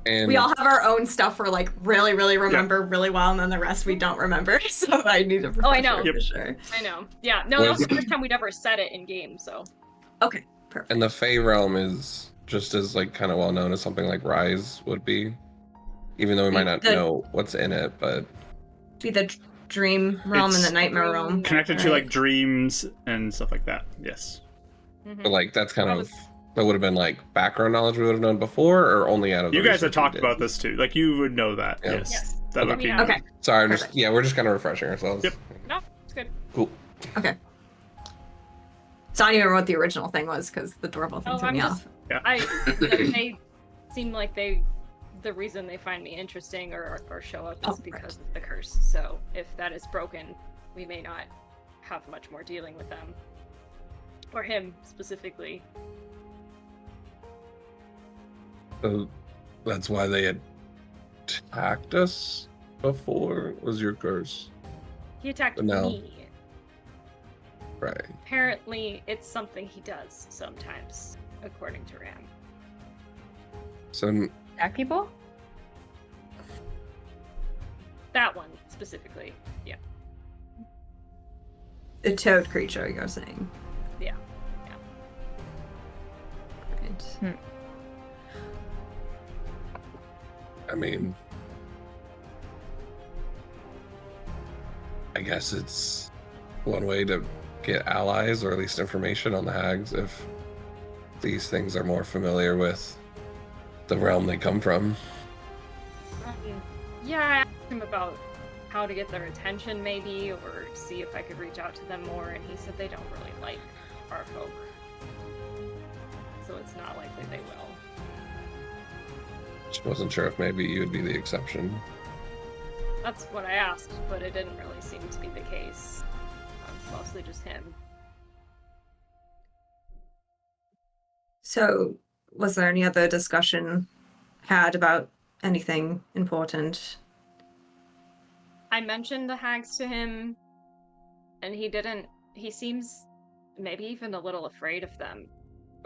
[SPEAKER 4] And
[SPEAKER 2] We all have our own stuff we're like really remember really well, and then the rest we don't remember. So I need a
[SPEAKER 5] Oh, I know.
[SPEAKER 2] refresher for sure.
[SPEAKER 5] I know. Yeah, no, that was the first time we'd ever said it in game, so.
[SPEAKER 2] Okay, perfect.
[SPEAKER 4] and the Fey realm is just as like kind of well known as something like Rise would be. Even though we might not
[SPEAKER 2] The-
[SPEAKER 4] know what's in it, but
[SPEAKER 2] Be the dream realm and
[SPEAKER 1] It's
[SPEAKER 2] the nightmare realm.
[SPEAKER 1] Connected to
[SPEAKER 2] Right.
[SPEAKER 1] like dreams and stuff like that. Yes.
[SPEAKER 5] Mhm.
[SPEAKER 4] but like that's kind
[SPEAKER 5] That
[SPEAKER 4] of
[SPEAKER 5] was-
[SPEAKER 4] that would have been like background knowledge we would have known before, or only out of the
[SPEAKER 1] You guys have
[SPEAKER 4] research we
[SPEAKER 1] talked
[SPEAKER 4] did?
[SPEAKER 1] about this too. Like you would know that.
[SPEAKER 4] Yeah.
[SPEAKER 1] Yes.
[SPEAKER 5] Yes.
[SPEAKER 1] That would
[SPEAKER 4] Okay.
[SPEAKER 1] be
[SPEAKER 5] Yeah.
[SPEAKER 2] Okay,
[SPEAKER 4] Sorry, I'm just
[SPEAKER 2] Perfect.
[SPEAKER 4] yeah, we're just kind of refreshing ourselves.
[SPEAKER 1] Yep.
[SPEAKER 5] No, it's good.
[SPEAKER 4] Cool.
[SPEAKER 2] okay. So I don't even remember what the original thing was because the doorbell thing
[SPEAKER 5] Oh,
[SPEAKER 2] threw
[SPEAKER 5] I'm
[SPEAKER 2] me
[SPEAKER 5] just-
[SPEAKER 2] off.
[SPEAKER 5] They seem like the reason they find me interesting or show up is
[SPEAKER 2] Oh, right.
[SPEAKER 5] because of the curse. So if that is broken, we may not have much more dealing with them. Or him specifically.
[SPEAKER 4] So that's why they attacked us before. Was your curse
[SPEAKER 5] He attacked
[SPEAKER 4] No.
[SPEAKER 5] me.
[SPEAKER 4] right?
[SPEAKER 5] Apparently, it's something he does sometimes, according to Ram.
[SPEAKER 4] So
[SPEAKER 3] Attack people?
[SPEAKER 5] That one specifically. Yeah.
[SPEAKER 2] The toad creature, you're saying.
[SPEAKER 5] Yeah.
[SPEAKER 2] Right.
[SPEAKER 4] I mean, I guess it's one way to get allies or at least information on the hags if these things are more familiar with the realm they come from.
[SPEAKER 5] Yeah, I asked him about how to get their attention, maybe, or see if I could reach out to them more, and he said they don't really like our folk. So it's not likely they will.
[SPEAKER 4] Just wasn't sure if maybe you would be the exception.
[SPEAKER 5] That's what I asked, but it didn't really seem to be the case. Mostly just him.
[SPEAKER 2] So, was there any other discussion had about anything important?
[SPEAKER 5] I mentioned the hags to him, and he didn't. He seems maybe even a little afraid of them,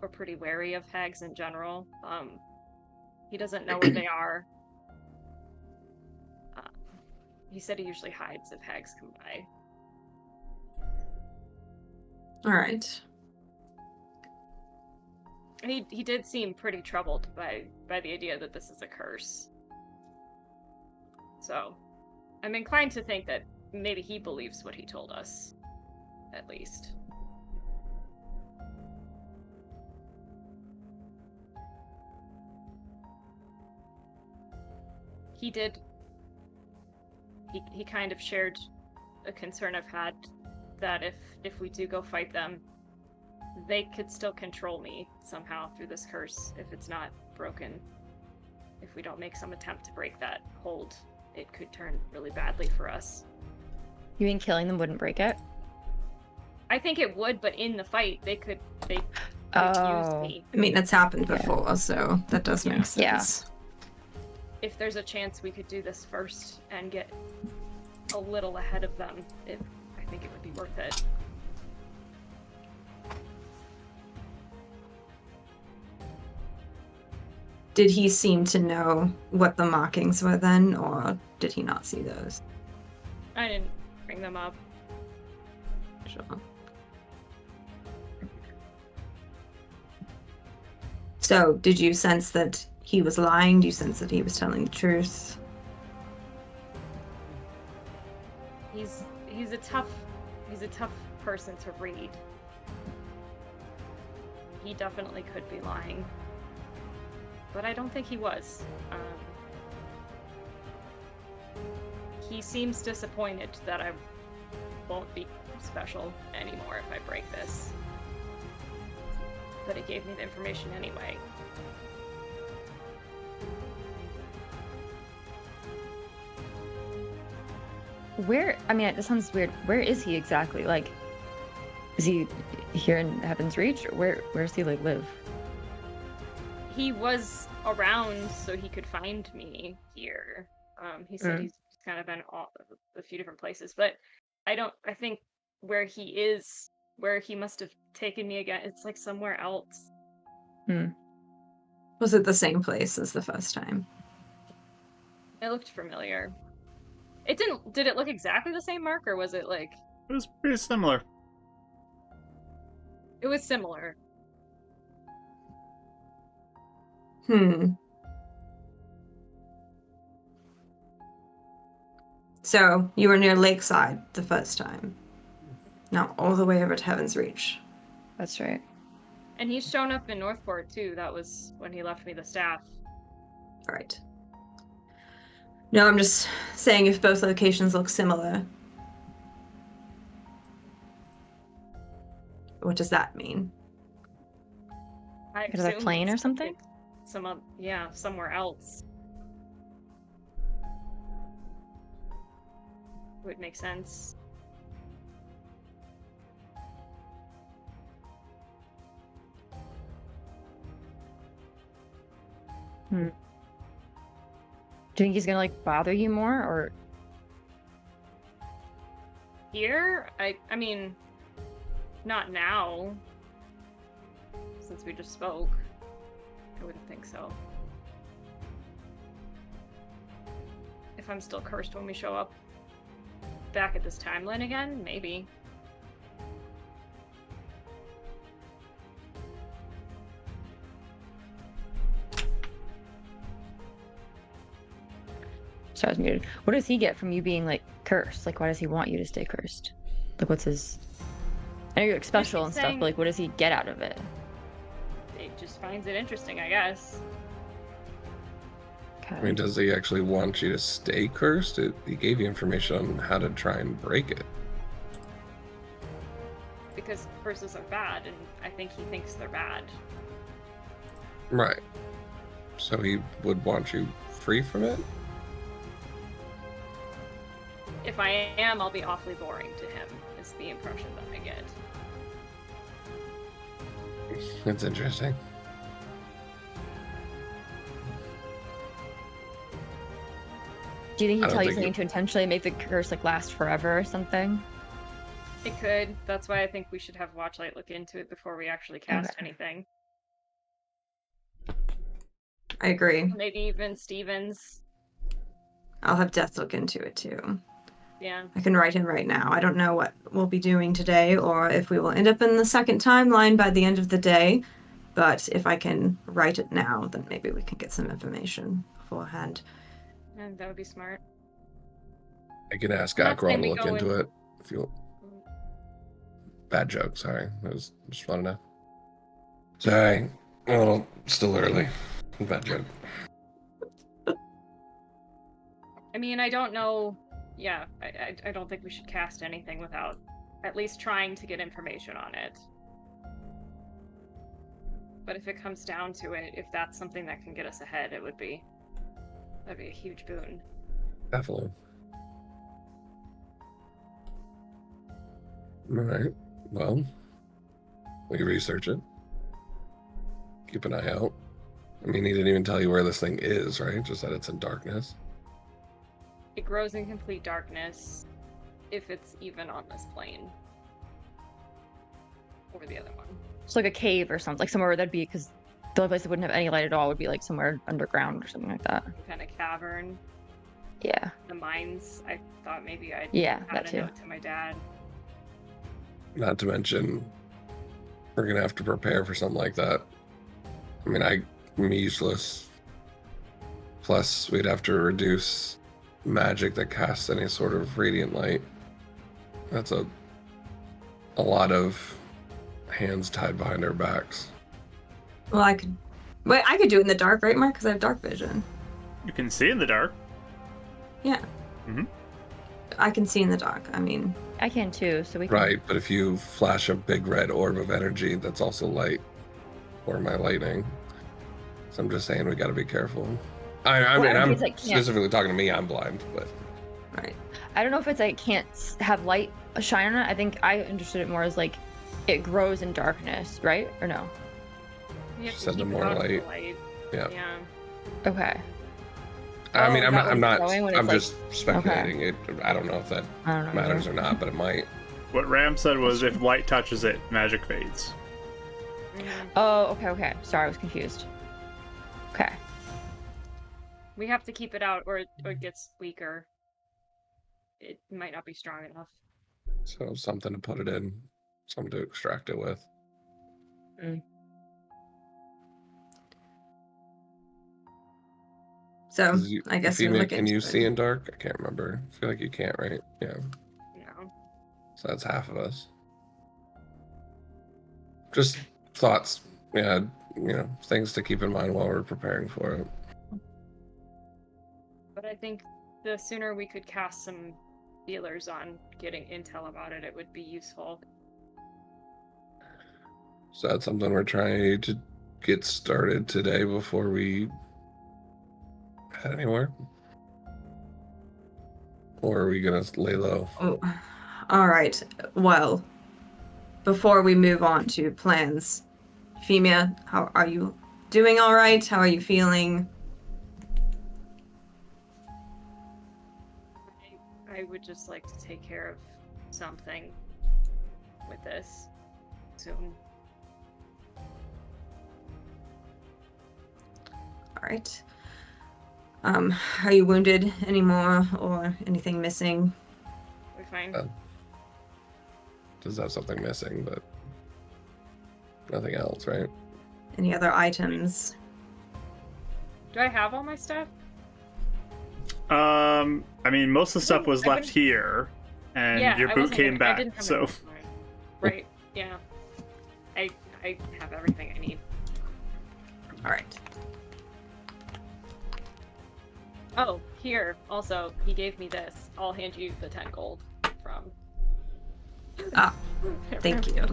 [SPEAKER 5] or pretty wary of hags in general. He doesn't know where they are. He said he usually hides if hags come by.
[SPEAKER 2] All right.
[SPEAKER 5] He did seem pretty troubled by the idea that this is a curse. So, I'm inclined to think that maybe he believes what he told us, at least. He did. He kind of shared a concern I've had that if we do go fight them, they could still control me somehow through this curse if it's not broken. If we don't make some attempt to break that hold, it could turn really badly for us.
[SPEAKER 3] You mean killing them wouldn't break it?
[SPEAKER 5] I think it would, but in the fight, they could use me.
[SPEAKER 2] I mean, that's happened
[SPEAKER 3] Yeah.
[SPEAKER 2] before, so that does make
[SPEAKER 3] Yeah.
[SPEAKER 2] sense.
[SPEAKER 5] If there's a chance we could do this first and get a little ahead of them, I think it would be worth it.
[SPEAKER 2] Did he seem to know what the markings were then, or did he not see those?
[SPEAKER 5] I didn't bring them up.
[SPEAKER 2] Sure. So, did you sense that he was lying? Do you sense that he was telling the truth?
[SPEAKER 5] He's a tough person to read. He definitely could be lying, but I don't think he was. He seems disappointed that I won't be special anymore if I break this. But he gave me the information anyway.
[SPEAKER 3] Where, I mean, it sounds weird. Where is he exactly? Like, is he here in Heaven's Reach? Or where does he, like, live?
[SPEAKER 5] He was around so he could find me here. He said he's kind of been a few different places, but I think where he must have taken me again, it's like somewhere else.
[SPEAKER 2] Was it the same place as the first time?
[SPEAKER 5] It looked familiar. It didn't. Did it look exactly the same, Mark, or was it like?
[SPEAKER 1] It was pretty similar.
[SPEAKER 5] It was similar.
[SPEAKER 2] So, you were near Lakeside the first time. Now all the way over to Heaven's Reach.
[SPEAKER 3] That's right.
[SPEAKER 5] And he's shown up in Northport too. That was when he left me the staff.
[SPEAKER 2] Right. No, I'm just saying if both locations look similar. What does that mean?
[SPEAKER 5] I
[SPEAKER 3] Is that a
[SPEAKER 5] assumed
[SPEAKER 3] plane or
[SPEAKER 5] it's
[SPEAKER 3] something?
[SPEAKER 5] Somewhere else. Would make sense.
[SPEAKER 3] Do you think he's gonna, like, bother you more, or?
[SPEAKER 5] Here, I mean, not now. Since we just spoke, I wouldn't think so. If I'm still cursed when we show up back at this timeline again, maybe.
[SPEAKER 3] Sorry, I was muted. What does he get from you being, like, cursed? Like, why does he want you to stay cursed? Like, what's his... I know you're, like, special and stuff, but, like, what does he get out of it?
[SPEAKER 5] He just finds it interesting, I guess.
[SPEAKER 3] Okay.
[SPEAKER 4] I mean, does he actually want you to stay cursed? He gave you information on how to try and break it.
[SPEAKER 5] Because curses are bad, and I think he thinks they're bad.
[SPEAKER 4] Right. So he would want you free from it?
[SPEAKER 5] If I am, I'll be awfully boring to him, is the impression that I get.
[SPEAKER 4] That's interesting.
[SPEAKER 3] Do you think
[SPEAKER 4] I
[SPEAKER 3] he
[SPEAKER 4] don't
[SPEAKER 3] tell you
[SPEAKER 4] think
[SPEAKER 3] something to intentionally make the curse like last forever or something?
[SPEAKER 5] It could. That's why I think we should have Watchlight look into it before we actually cast
[SPEAKER 3] Okay.
[SPEAKER 5] anything.
[SPEAKER 2] I agree.
[SPEAKER 5] Maybe even Stevens.
[SPEAKER 2] I'll have Death look into it too.
[SPEAKER 5] Yeah.
[SPEAKER 2] I can write him right now. I don't know what we'll be doing today or if we will end up in the second timeline by the end of the day. But if I can write it now, then maybe we can get some information beforehand.
[SPEAKER 5] And that would be smart.
[SPEAKER 4] I can ask
[SPEAKER 5] I'm not
[SPEAKER 4] Ackroll
[SPEAKER 5] saying
[SPEAKER 4] to
[SPEAKER 5] we
[SPEAKER 4] look
[SPEAKER 5] go
[SPEAKER 4] into
[SPEAKER 5] in-
[SPEAKER 4] it if you. Bad joke. Sorry. I was just wanted to. Sorry. A little still early. Bad joke.
[SPEAKER 5] I mean, I don't know. Yeah, I don't think we should cast anything without at least trying to get information on it. But if it comes down to it, if that's something that can get us ahead, that'd be a huge boon.
[SPEAKER 4] Definitely. All right. Well, we research it. Keep an eye out. I mean, he didn't even tell you where this thing is, right? Just that it's in darkness.
[SPEAKER 5] It grows in complete darkness if it's even on this plane. Or the other one.
[SPEAKER 3] It's like a cave or something, like somewhere where that'd be, because the only place that wouldn't have any light at all would be like somewhere underground or something like that.
[SPEAKER 5] Some kind of cavern.
[SPEAKER 3] Yeah.
[SPEAKER 5] The mines, I thought maybe I'd
[SPEAKER 3] Yeah,
[SPEAKER 5] add
[SPEAKER 3] that
[SPEAKER 5] a
[SPEAKER 3] too.
[SPEAKER 5] note to my dad.
[SPEAKER 4] Not to mention, we're gonna have to prepare for something like that. I mean, I'm useless. Plus, we'd have to reduce magic that casts any sort of radiant light. That's a lot of hands tied behind our backs.
[SPEAKER 2] Well, I could do it in the dark, right, Mark? Because I have dark vision.
[SPEAKER 1] You can see in the dark.
[SPEAKER 2] Yeah.
[SPEAKER 1] Mhm.
[SPEAKER 2] I can see in the dark. I mean,
[SPEAKER 3] I can too, so we can.
[SPEAKER 4] Right, but if you flash a big red orb of energy, that's also light, or my lightning. So I'm just saying we got to be careful. I
[SPEAKER 3] Well,
[SPEAKER 4] mean, I'm
[SPEAKER 3] it's like, yeah.
[SPEAKER 4] specifically talking to me. I'm blind, but
[SPEAKER 2] right.
[SPEAKER 3] I don't know if it's like can't have light shine on it. I think I understood it more as like it grows in darkness, right? Or no?
[SPEAKER 5] We have to
[SPEAKER 4] Said the
[SPEAKER 5] keep it
[SPEAKER 4] more
[SPEAKER 5] out of the
[SPEAKER 4] light.
[SPEAKER 5] light.
[SPEAKER 4] Yeah.
[SPEAKER 5] Yeah.
[SPEAKER 3] Okay.
[SPEAKER 4] I mean,
[SPEAKER 3] Oh,
[SPEAKER 4] I'm
[SPEAKER 3] that
[SPEAKER 4] not. I'm
[SPEAKER 3] one's
[SPEAKER 4] not.
[SPEAKER 3] growing when
[SPEAKER 4] I'm
[SPEAKER 3] it's,
[SPEAKER 4] just speculating. It. I don't know if that
[SPEAKER 3] I don't know.
[SPEAKER 4] matters
[SPEAKER 3] either.
[SPEAKER 4] or not, but it might.
[SPEAKER 1] What Ram said was if light touches it, magic fades.
[SPEAKER 5] Mhm.
[SPEAKER 3] Oh, okay. Sorry, I was confused. Okay.
[SPEAKER 5] We have to keep it out or it gets weaker. It might not be strong enough.
[SPEAKER 4] So something to put it in, something to extract it with.
[SPEAKER 2] So
[SPEAKER 4] You,
[SPEAKER 2] I guess we
[SPEAKER 4] Euphemia,
[SPEAKER 2] look
[SPEAKER 4] can
[SPEAKER 2] into
[SPEAKER 4] you
[SPEAKER 2] it.
[SPEAKER 4] see in dark? I can't remember. I feel like you can't, right? Yeah.
[SPEAKER 5] No.
[SPEAKER 4] So that's half of us. Just thoughts. Yeah, things to keep in mind while we're preparing for it.
[SPEAKER 5] But I think the sooner we could cast some feelers on getting intel about it, it would be useful.
[SPEAKER 4] So that's something we're trying to get started today before we head anywhere. Or are we gonna lay low?
[SPEAKER 2] Oh, all right. Well, before we move on to plans, Femia, how are you doing? All right. How are you feeling?
[SPEAKER 5] I would just like to take care of something with this soon.
[SPEAKER 2] All right. Are you wounded anymore or anything missing?
[SPEAKER 5] We're fine.
[SPEAKER 4] Does have something missing, but nothing else, right?
[SPEAKER 2] Any other items?
[SPEAKER 5] Do I have all my stuff?
[SPEAKER 1] I mean, most of the stuff was
[SPEAKER 5] I
[SPEAKER 1] left
[SPEAKER 5] wouldn't-
[SPEAKER 1] here, and
[SPEAKER 5] Yeah,
[SPEAKER 1] your
[SPEAKER 5] I
[SPEAKER 1] boot
[SPEAKER 5] wasn't
[SPEAKER 1] came
[SPEAKER 5] gonna- I
[SPEAKER 1] back.
[SPEAKER 5] didn't come
[SPEAKER 1] So
[SPEAKER 5] in. Right. Yeah. I have everything I need.
[SPEAKER 2] All right.
[SPEAKER 5] Oh, here. Also, he gave me this. I'll hand you the 10 gold from.
[SPEAKER 2] Ah, thank you.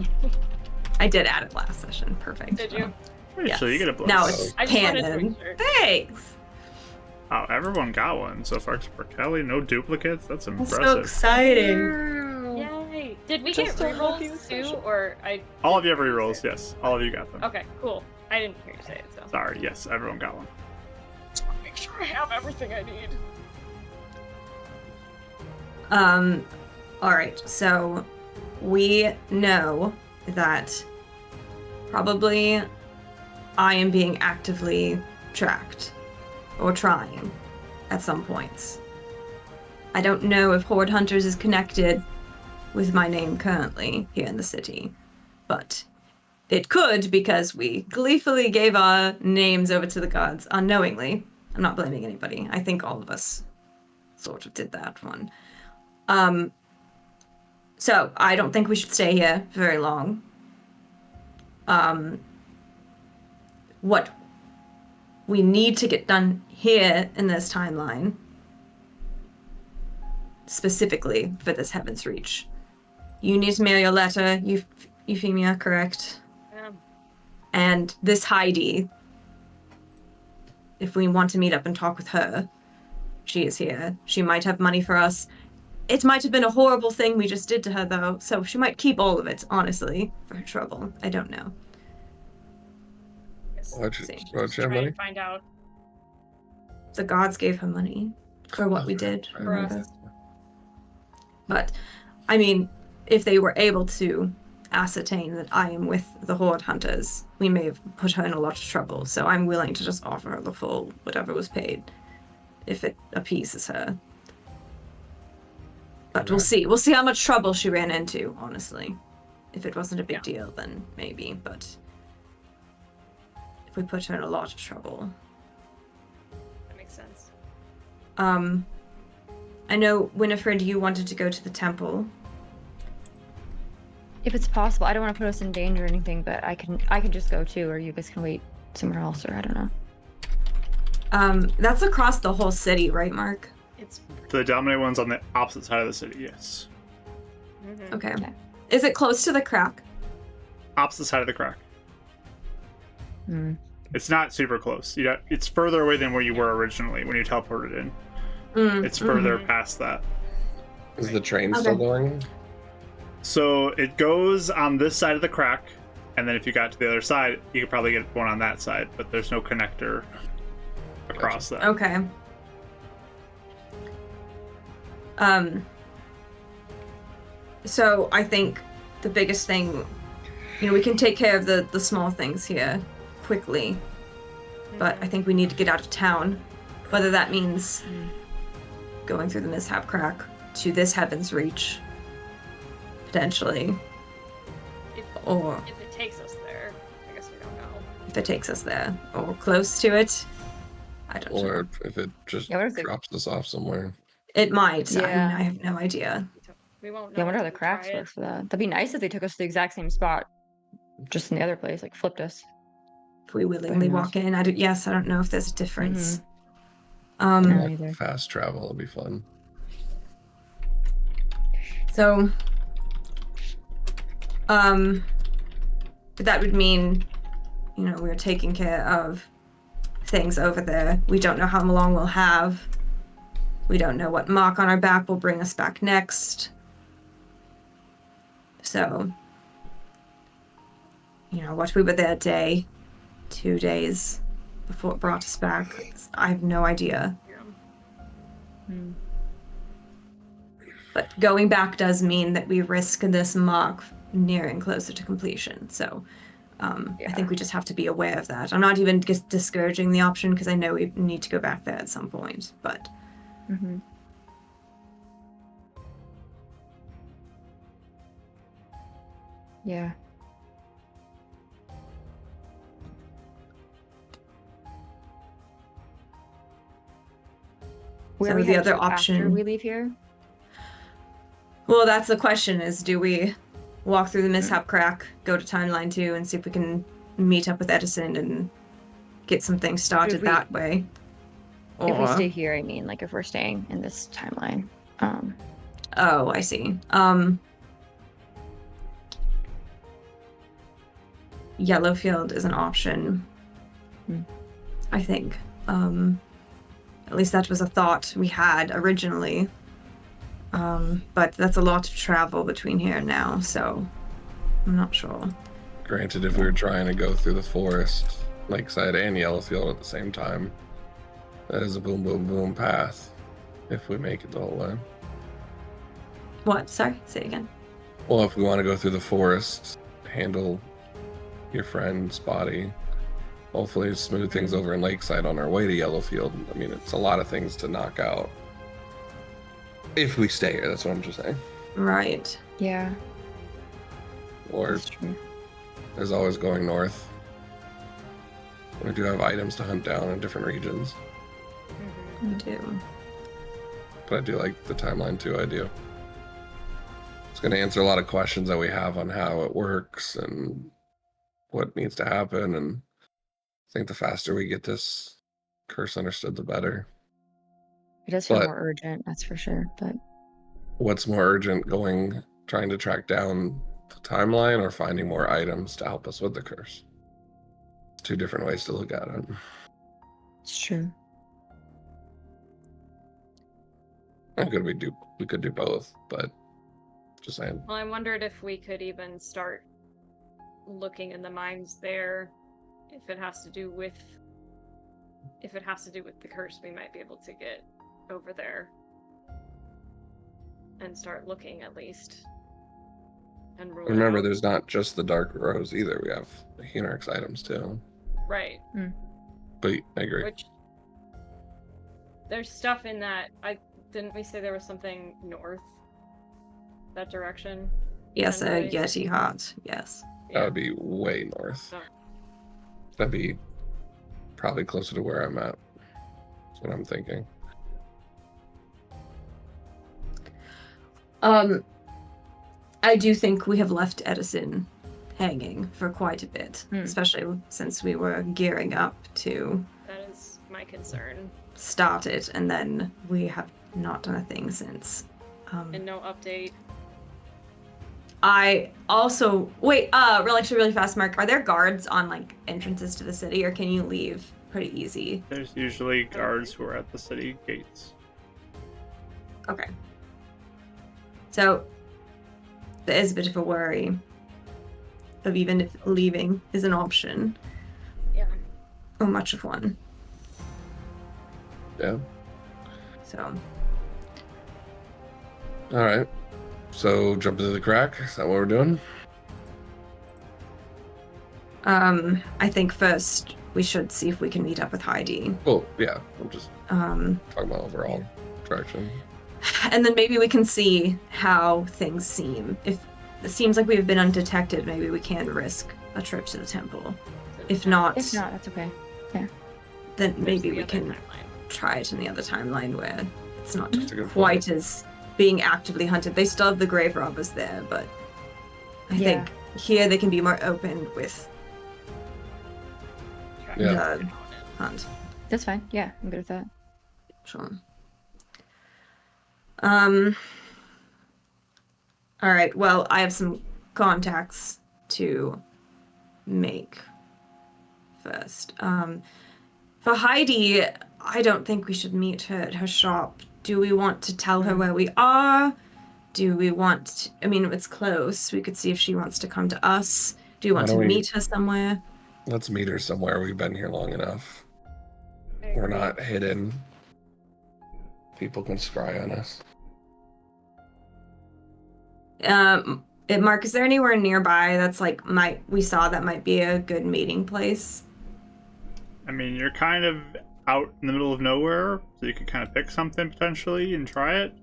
[SPEAKER 2] I did add it last session. Perfect.
[SPEAKER 5] Did you?
[SPEAKER 1] so you get a bonus.
[SPEAKER 2] Now it's
[SPEAKER 5] I just wanted to
[SPEAKER 2] canon.
[SPEAKER 5] make sure.
[SPEAKER 2] Thanks.
[SPEAKER 1] Oh, everyone got one so far except for Kelly. No duplicates. That's
[SPEAKER 2] That's
[SPEAKER 1] impressive.
[SPEAKER 2] so exciting.
[SPEAKER 5] Yay! Did we
[SPEAKER 3] Just
[SPEAKER 5] get
[SPEAKER 3] a lucky
[SPEAKER 5] rerolls too,
[SPEAKER 3] session.
[SPEAKER 5] or I?
[SPEAKER 1] All of you have rerolls. Yes, all of you got them.
[SPEAKER 5] Okay, cool. I didn't hear you say it, so.
[SPEAKER 1] Sorry. Yes, everyone got one.
[SPEAKER 5] Make sure I have everything I need.
[SPEAKER 2] All right. So we know that probably I am being actively tracked or trying at some points. I don't know if Horde Hunters is connected with my name currently here in the city, but it could because we gleefully gave our names over to the gods unknowingly. I'm not blaming anybody. I think all of us sort of did that one. So I don't think we should stay here very long. What we need to get done here in this timeline, specifically for this Heaven's Reach. You need to mail your letter, Euphemia, correct?
[SPEAKER 5] Yeah.
[SPEAKER 2] And this Heidi, if we want to meet up and talk with her, she is here. She might have money for us. It might have been a horrible thing we just did to her, though, so she might keep all of it, honestly, for her trouble. I don't know.
[SPEAKER 4] Why'd you have
[SPEAKER 5] Try
[SPEAKER 4] money?
[SPEAKER 5] and find out
[SPEAKER 2] The gods gave her money for what we did.
[SPEAKER 5] for
[SPEAKER 2] remember?
[SPEAKER 5] us.
[SPEAKER 2] But, I mean, if they were able to ascertain that I am with the Horde Hunters, we may have put her in a lot of trouble, so I'm willing to just offer her the full whatever was paid, if it appeases her. But we'll see. We'll see how much trouble she ran into, honestly. If it wasn't a big deal, then maybe, but if we put her in a lot of trouble.
[SPEAKER 5] That makes sense.
[SPEAKER 2] I know, Winifred, you wanted to go to the temple.
[SPEAKER 3] If it's possible, I don't want to put us in danger or anything, but I can just go too, or you guys can wait somewhere else, or I don't know.
[SPEAKER 2] That's across the whole city, right, Mark?
[SPEAKER 5] It's
[SPEAKER 1] The dominant one's on the opposite side of the city, yes.
[SPEAKER 2] Okay.
[SPEAKER 3] Okay.
[SPEAKER 2] Is it close to the crack?
[SPEAKER 1] Opposite side of the crack.
[SPEAKER 3] Hmm.
[SPEAKER 1] It's not super close. It's further away than where you were originally when you teleported in. It's further past that.
[SPEAKER 4] Is the train still going?
[SPEAKER 1] So it goes on this side of the crack, and then if you got to the other side, you could probably get one on that side, but there's no connector across that.
[SPEAKER 2] Okay. So I think the biggest thing, we can take care of the small things here quickly, but I think we need to get out of town, whether that means going through the mishap crack to this Heaven's Reach, potentially, or
[SPEAKER 5] if it takes us there. I guess we don't know.
[SPEAKER 2] if it takes us there, or close to it. I don't know.
[SPEAKER 4] Or if it just
[SPEAKER 3] Yeah, what if they-
[SPEAKER 4] drops us off somewhere?
[SPEAKER 2] It might. I mean,
[SPEAKER 3] Yeah.
[SPEAKER 2] I have no idea.
[SPEAKER 5] We won't know.
[SPEAKER 3] Yeah, I wonder how the
[SPEAKER 5] until we
[SPEAKER 3] cracks
[SPEAKER 5] try
[SPEAKER 3] work
[SPEAKER 5] it.
[SPEAKER 3] for that. That'd be nice if they took us to the exact same spot, just in the other place, like flipped us.
[SPEAKER 2] If we willingly
[SPEAKER 3] knows?
[SPEAKER 2] walk in, I don't know if there's a difference.
[SPEAKER 3] I don't know
[SPEAKER 2] Um,
[SPEAKER 3] either.
[SPEAKER 4] Fast travel will be fun.
[SPEAKER 2] so, that would mean, we're taking care of things over there. We don't know how long we'll have. We don't know what mark on our back will bring us back next. So, what we were there a day, 2 days before it brought us back. I have no idea.
[SPEAKER 3] Hmm.
[SPEAKER 2] But going back does mean that we risk this mark nearing closer to completion. So I think we just have to be aware of that. I'm not even discouraging the option because I know we need to go back there at some point. But
[SPEAKER 3] Mm-hmm. Yeah. Where
[SPEAKER 2] So
[SPEAKER 3] we
[SPEAKER 2] the
[SPEAKER 3] head
[SPEAKER 2] other
[SPEAKER 3] to after
[SPEAKER 2] option-
[SPEAKER 3] we leave here?
[SPEAKER 2] well, that's the question: is do we walk through the mishap crack, go to timeline 2, and see if we can meet up with Edison and get some things started
[SPEAKER 3] If we-
[SPEAKER 2] that way?
[SPEAKER 3] If we
[SPEAKER 2] Or-
[SPEAKER 3] stay here, I mean, like if we're staying in this timeline.
[SPEAKER 2] Oh, I see. Yellowfield is an option.
[SPEAKER 3] Hmm.
[SPEAKER 2] I think. At least that was a thought we had originally. But that's a lot of travel between here and now, so I'm not sure.
[SPEAKER 4] Granted, if we were trying to go through the forest, Lakeside and Yellowfield at the same time, that is a boom, boom, boom path. If we make it the whole way.
[SPEAKER 2] What? Sorry, say it again.
[SPEAKER 4] Well, if we want to go through the forest, handle your friend's body, hopefully smooth things over in Lakeside on our way to Yellowfield. I mean, it's a lot of things to knock out. If we stay here, that's what I'm just saying.
[SPEAKER 2] Right.
[SPEAKER 3] Yeah,
[SPEAKER 4] Or
[SPEAKER 3] that's true.
[SPEAKER 4] there's always going north. We do have items to hunt down in different regions.
[SPEAKER 2] We do.
[SPEAKER 4] But I do like the timeline too, I do. It's going to answer a lot of questions that we have on how it works and what needs to happen. And I think the faster we get this curse understood, the better.
[SPEAKER 3] It does feel
[SPEAKER 4] But-
[SPEAKER 3] more urgent, that's for sure. But
[SPEAKER 4] What's more urgent, trying to track down the timeline or finding more items to help us with the curse? Two different ways to look at it.
[SPEAKER 3] it's true.
[SPEAKER 4] We could do both, but just saying.
[SPEAKER 5] Well, I wondered if we could even start looking in the mines there. If it has to do with the curse, we might be able to get over there and start looking at least. And rule it
[SPEAKER 4] Remember,
[SPEAKER 5] out.
[SPEAKER 4] there's not just the Dark Rose either. We have the Hunarix items too.
[SPEAKER 5] Right.
[SPEAKER 4] But I agree.
[SPEAKER 5] Which there's stuff in that. Didn't we say there was something north that direction?
[SPEAKER 2] Yes, a
[SPEAKER 5] Right.
[SPEAKER 2] Yeti heart. Yes.
[SPEAKER 4] That would be way north.
[SPEAKER 5] Oh.
[SPEAKER 4] That'd be probably closer to where I'm at. That's what I'm thinking.
[SPEAKER 2] I do think we have left Edison hanging for quite a bit,
[SPEAKER 3] Hmm.
[SPEAKER 2] especially since we were gearing up to
[SPEAKER 5] That is my concern.
[SPEAKER 2] start it, and then we have not done a thing since.
[SPEAKER 5] And no update.
[SPEAKER 2] I also really fast, Mark. Are there guards on like entrances to the city, or can you leave pretty easy?
[SPEAKER 1] There's usually guards who are at the city gates.
[SPEAKER 2] Okay. So there is a bit of a worry of even if leaving is an option,
[SPEAKER 5] Yeah.
[SPEAKER 2] or much of one.
[SPEAKER 4] Yeah.
[SPEAKER 2] So
[SPEAKER 4] All right. So jump into the crack. Is that what we're doing?
[SPEAKER 2] I think first we should see if we can meet up with Heidi.
[SPEAKER 4] Well, yeah. I'm just
[SPEAKER 2] Um,
[SPEAKER 4] talking about overall direction.
[SPEAKER 2] and then maybe we can see how things seem. If it seems like we've been undetected, maybe we can risk a trip to the temple. If not,
[SPEAKER 3] If not, that's okay.
[SPEAKER 2] then
[SPEAKER 5] There's
[SPEAKER 2] maybe
[SPEAKER 5] the
[SPEAKER 2] we
[SPEAKER 5] other
[SPEAKER 2] can
[SPEAKER 5] timeline.
[SPEAKER 2] try it in the other timeline where it's not
[SPEAKER 4] That's a good
[SPEAKER 2] quite
[SPEAKER 4] point.
[SPEAKER 2] as being actively hunted. They still have the grave robbers there, but I
[SPEAKER 3] Yeah.
[SPEAKER 2] think here they can be more open with
[SPEAKER 4] Yeah.
[SPEAKER 2] the hunt.
[SPEAKER 3] That's fine. Yeah, I'm good with that.
[SPEAKER 2] Sure. All right. Well, I have some contacts to make first. For Heidi, I don't think we should meet her at her shop. Do we want to tell her where we are? Do we want? I mean, it's close. We could see if she wants to come to us. Do you want
[SPEAKER 4] Why
[SPEAKER 2] to
[SPEAKER 4] don't we-
[SPEAKER 2] meet her somewhere?
[SPEAKER 4] Let's meet her somewhere. We've been here long enough.
[SPEAKER 5] I
[SPEAKER 4] We're
[SPEAKER 5] agree.
[SPEAKER 4] not hidden. People can scry on us.
[SPEAKER 2] Mark, is there anywhere nearby that's like we saw that might be a good meeting place?
[SPEAKER 1] I mean, you're kind of out in the middle of nowhere, so you could kind of pick something potentially and try it.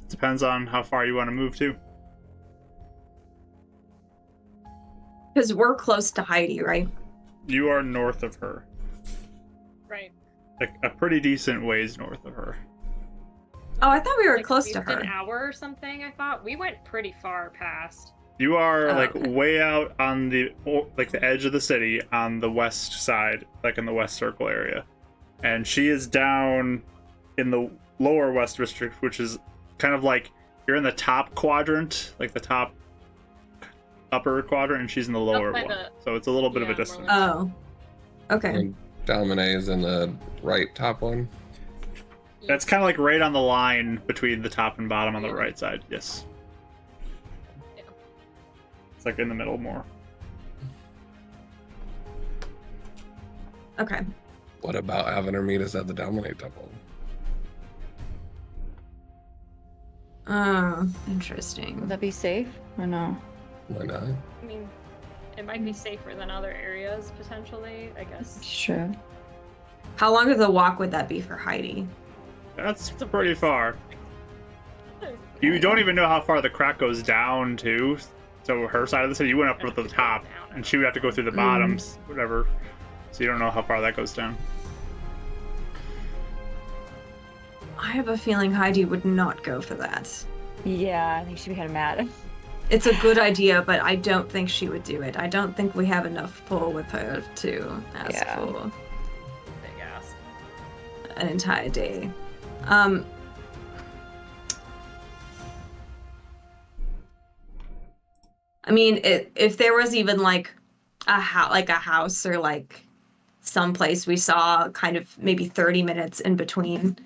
[SPEAKER 1] Depends on how far you want to move to.
[SPEAKER 2] Because we're close to Heidi, right?
[SPEAKER 1] You are north of her,
[SPEAKER 5] Right.
[SPEAKER 1] like a pretty decent ways north of her.
[SPEAKER 2] Oh, I thought we were
[SPEAKER 5] Like,
[SPEAKER 2] close
[SPEAKER 5] at
[SPEAKER 2] to
[SPEAKER 5] least an
[SPEAKER 2] her.
[SPEAKER 5] hour or something. I thought we went pretty far past.
[SPEAKER 1] You are
[SPEAKER 2] Oh,
[SPEAKER 1] like
[SPEAKER 2] okay.
[SPEAKER 1] way out on the edge of the city on the west side, like in the West Circle area, and she is down in the lower West District, which is kind of like you're in the top quadrant, like the top upper quadrant, and she's in the lower
[SPEAKER 5] by
[SPEAKER 1] one.
[SPEAKER 5] the-
[SPEAKER 1] So it's a little bit of a
[SPEAKER 5] yeah, more
[SPEAKER 1] distance.
[SPEAKER 5] like-
[SPEAKER 2] Oh, okay.
[SPEAKER 4] And Dalmanet is in the right top one.
[SPEAKER 1] That's kind of like right on the line between the top and bottom on the
[SPEAKER 5] Yeah.
[SPEAKER 1] right side. Yes.
[SPEAKER 5] Yeah.
[SPEAKER 1] It's like in the middle more.
[SPEAKER 2] Okay.
[SPEAKER 4] What about having her meet us at the Dalmanet Temple?
[SPEAKER 2] Oh,
[SPEAKER 3] Would
[SPEAKER 2] interesting.
[SPEAKER 3] that be safe or no?
[SPEAKER 4] Why not?
[SPEAKER 5] I mean, it might be safer than other areas potentially. I guess.
[SPEAKER 3] Sure.
[SPEAKER 2] How long of the walk would that be for Heidi?
[SPEAKER 1] That's
[SPEAKER 5] It's a
[SPEAKER 1] pretty
[SPEAKER 5] ways.
[SPEAKER 1] far. You don't even know how far the crack goes down to. So her side of the city, you went up to the top, and she would have to go through the bottoms, whatever. So you don't know how far that goes down.
[SPEAKER 2] I have a feeling Heidi would not go for that.
[SPEAKER 3] Yeah, I think she'd be kind of mad.
[SPEAKER 2] It's a good idea, but I don't think she would do it. I don't think we have enough pull with her to ask
[SPEAKER 3] Yeah.
[SPEAKER 2] for
[SPEAKER 5] Big ass.
[SPEAKER 2] an entire day. I mean, if there was even like a house or like someplace we saw kind of maybe 30 minutes in between,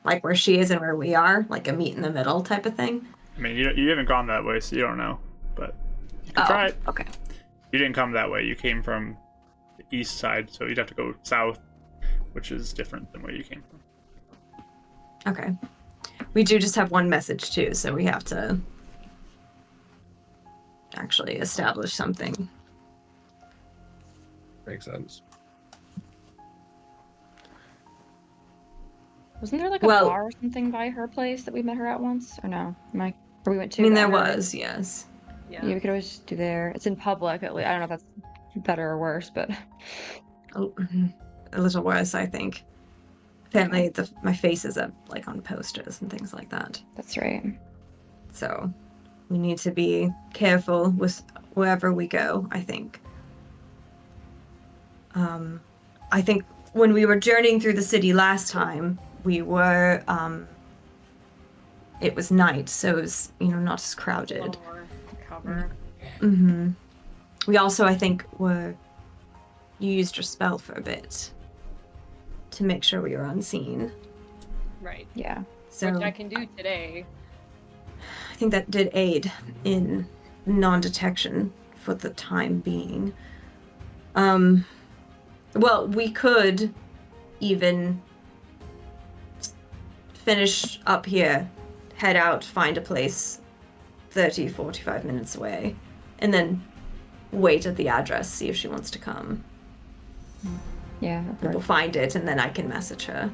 [SPEAKER 2] like where she is and where we are, like a meet in the middle type of thing.
[SPEAKER 1] I mean, you haven't gone that way, so you don't know. But you can try it.
[SPEAKER 2] Okay.
[SPEAKER 1] You didn't come that way. You came from the east side, so you'd have to go south, which is different than where you came from.
[SPEAKER 2] Okay. We do just have one message too, so we have to actually establish something.
[SPEAKER 4] Makes sense.
[SPEAKER 3] Wasn't there like a
[SPEAKER 2] Well-
[SPEAKER 3] bar or something by her place that we met her at once? Or no? Or we went to?
[SPEAKER 2] I mean, there
[SPEAKER 3] at her?
[SPEAKER 2] was, yes.
[SPEAKER 5] Yeah.
[SPEAKER 3] Yeah, we could always do there. It's in public at least. I don't know if that's better or worse, but
[SPEAKER 2] A little worse, I think. Apparently, my face is up like on posters and things like that.
[SPEAKER 3] that's right.
[SPEAKER 2] So we need to be careful with wherever we go, I think. I think when we were journeying through the city last time, we were, it was night, so it was, not as crowded.
[SPEAKER 5] More cover.
[SPEAKER 2] We also, I think, you used your spell for a bit to make sure we were unseen.
[SPEAKER 5] Right.
[SPEAKER 3] Yeah.
[SPEAKER 2] So
[SPEAKER 5] Which I can do today.
[SPEAKER 2] I think that did aid in non-detection for the time being. Well, we could even finish up here, head out, find a place 30, 45 minutes away, and then wait at the address, see if she wants to come.
[SPEAKER 3] Yeah.
[SPEAKER 2] We'll find it, and then I can message her.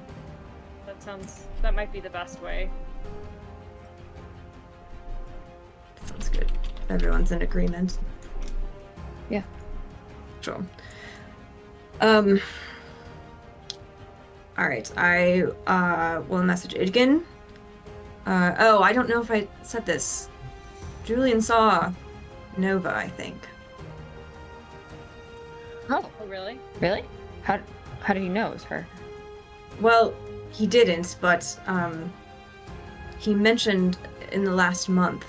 [SPEAKER 5] That might be the best way.
[SPEAKER 2] Sounds good. Everyone's in agreement.
[SPEAKER 3] Yeah.
[SPEAKER 2] Sure. Alright, I will message Idgin. I don't know if I said this. Julian saw Nova, I think.
[SPEAKER 3] Oh,
[SPEAKER 5] Oh, really?
[SPEAKER 3] really? How did he know it was her?
[SPEAKER 2] Well, he didn't, but he mentioned in the last month,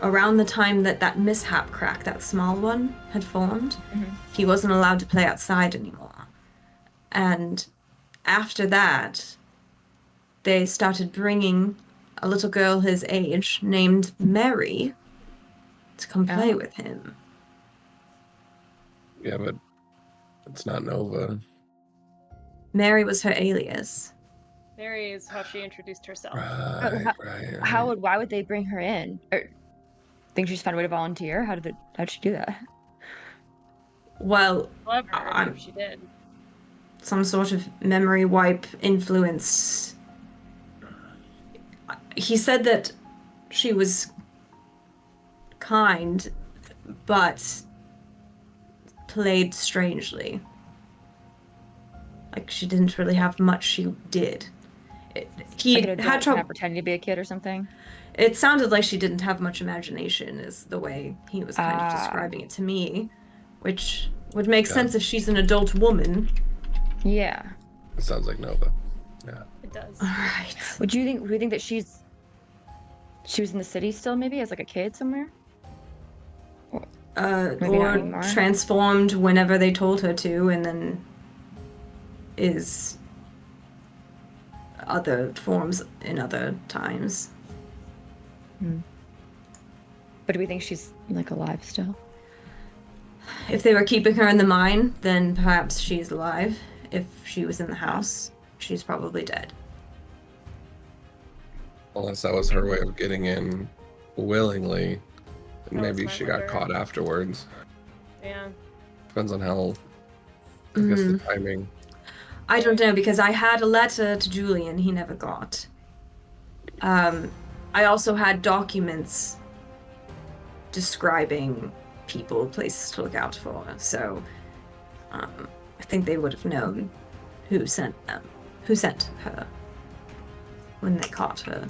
[SPEAKER 2] around the time that mishap crack, that small one, had formed, he wasn't allowed to play outside anymore. And after that, they started bringing a little girl his age named Mary to come play with him.
[SPEAKER 4] Yeah, but it's not Nova.
[SPEAKER 2] Mary was her alias.
[SPEAKER 5] Mary is how she introduced herself.
[SPEAKER 4] Right.
[SPEAKER 3] Why would they bring her in? Or think she just found a way to volunteer? How'd she do that?
[SPEAKER 2] Well,
[SPEAKER 5] However,
[SPEAKER 2] I'm-
[SPEAKER 5] if she did.
[SPEAKER 2] some sort of memory wipe influence. He said that she was kind, but played strangely. Like she didn't really have much she did. He
[SPEAKER 3] Like an adult
[SPEAKER 2] had
[SPEAKER 3] kind
[SPEAKER 2] trouble.
[SPEAKER 3] of pretending to be a kid or something?
[SPEAKER 2] It sounded like she didn't have much imagination, is the way he was kind of
[SPEAKER 3] Ah.
[SPEAKER 2] describing it to me, which would make sense if she's an adult woman.
[SPEAKER 3] Yeah.
[SPEAKER 4] It sounds like Nova. Yeah.
[SPEAKER 5] It does.
[SPEAKER 2] All right.
[SPEAKER 3] Would you think that she was in the city still, maybe as like a kid somewhere? Maybe not
[SPEAKER 2] Or
[SPEAKER 3] anymore.
[SPEAKER 2] transformed whenever they told her to, and then is other forms in other times.
[SPEAKER 3] But do we think she's like alive still?
[SPEAKER 2] If they were keeping her in the mine, then perhaps she's alive. If she was in the house, she's probably dead.
[SPEAKER 4] Unless that was her way of getting in willingly. And
[SPEAKER 5] Oh,
[SPEAKER 4] maybe
[SPEAKER 5] it's my
[SPEAKER 4] she got
[SPEAKER 5] wonder.
[SPEAKER 4] caught afterwards.
[SPEAKER 5] Yeah.
[SPEAKER 4] Depends on how, I guess, the
[SPEAKER 2] Mm,
[SPEAKER 4] timing.
[SPEAKER 2] I don't know because I had a letter to Julian he never got. I also had documents describing people, places to look out for. So I think they would have known who sent her when they caught her.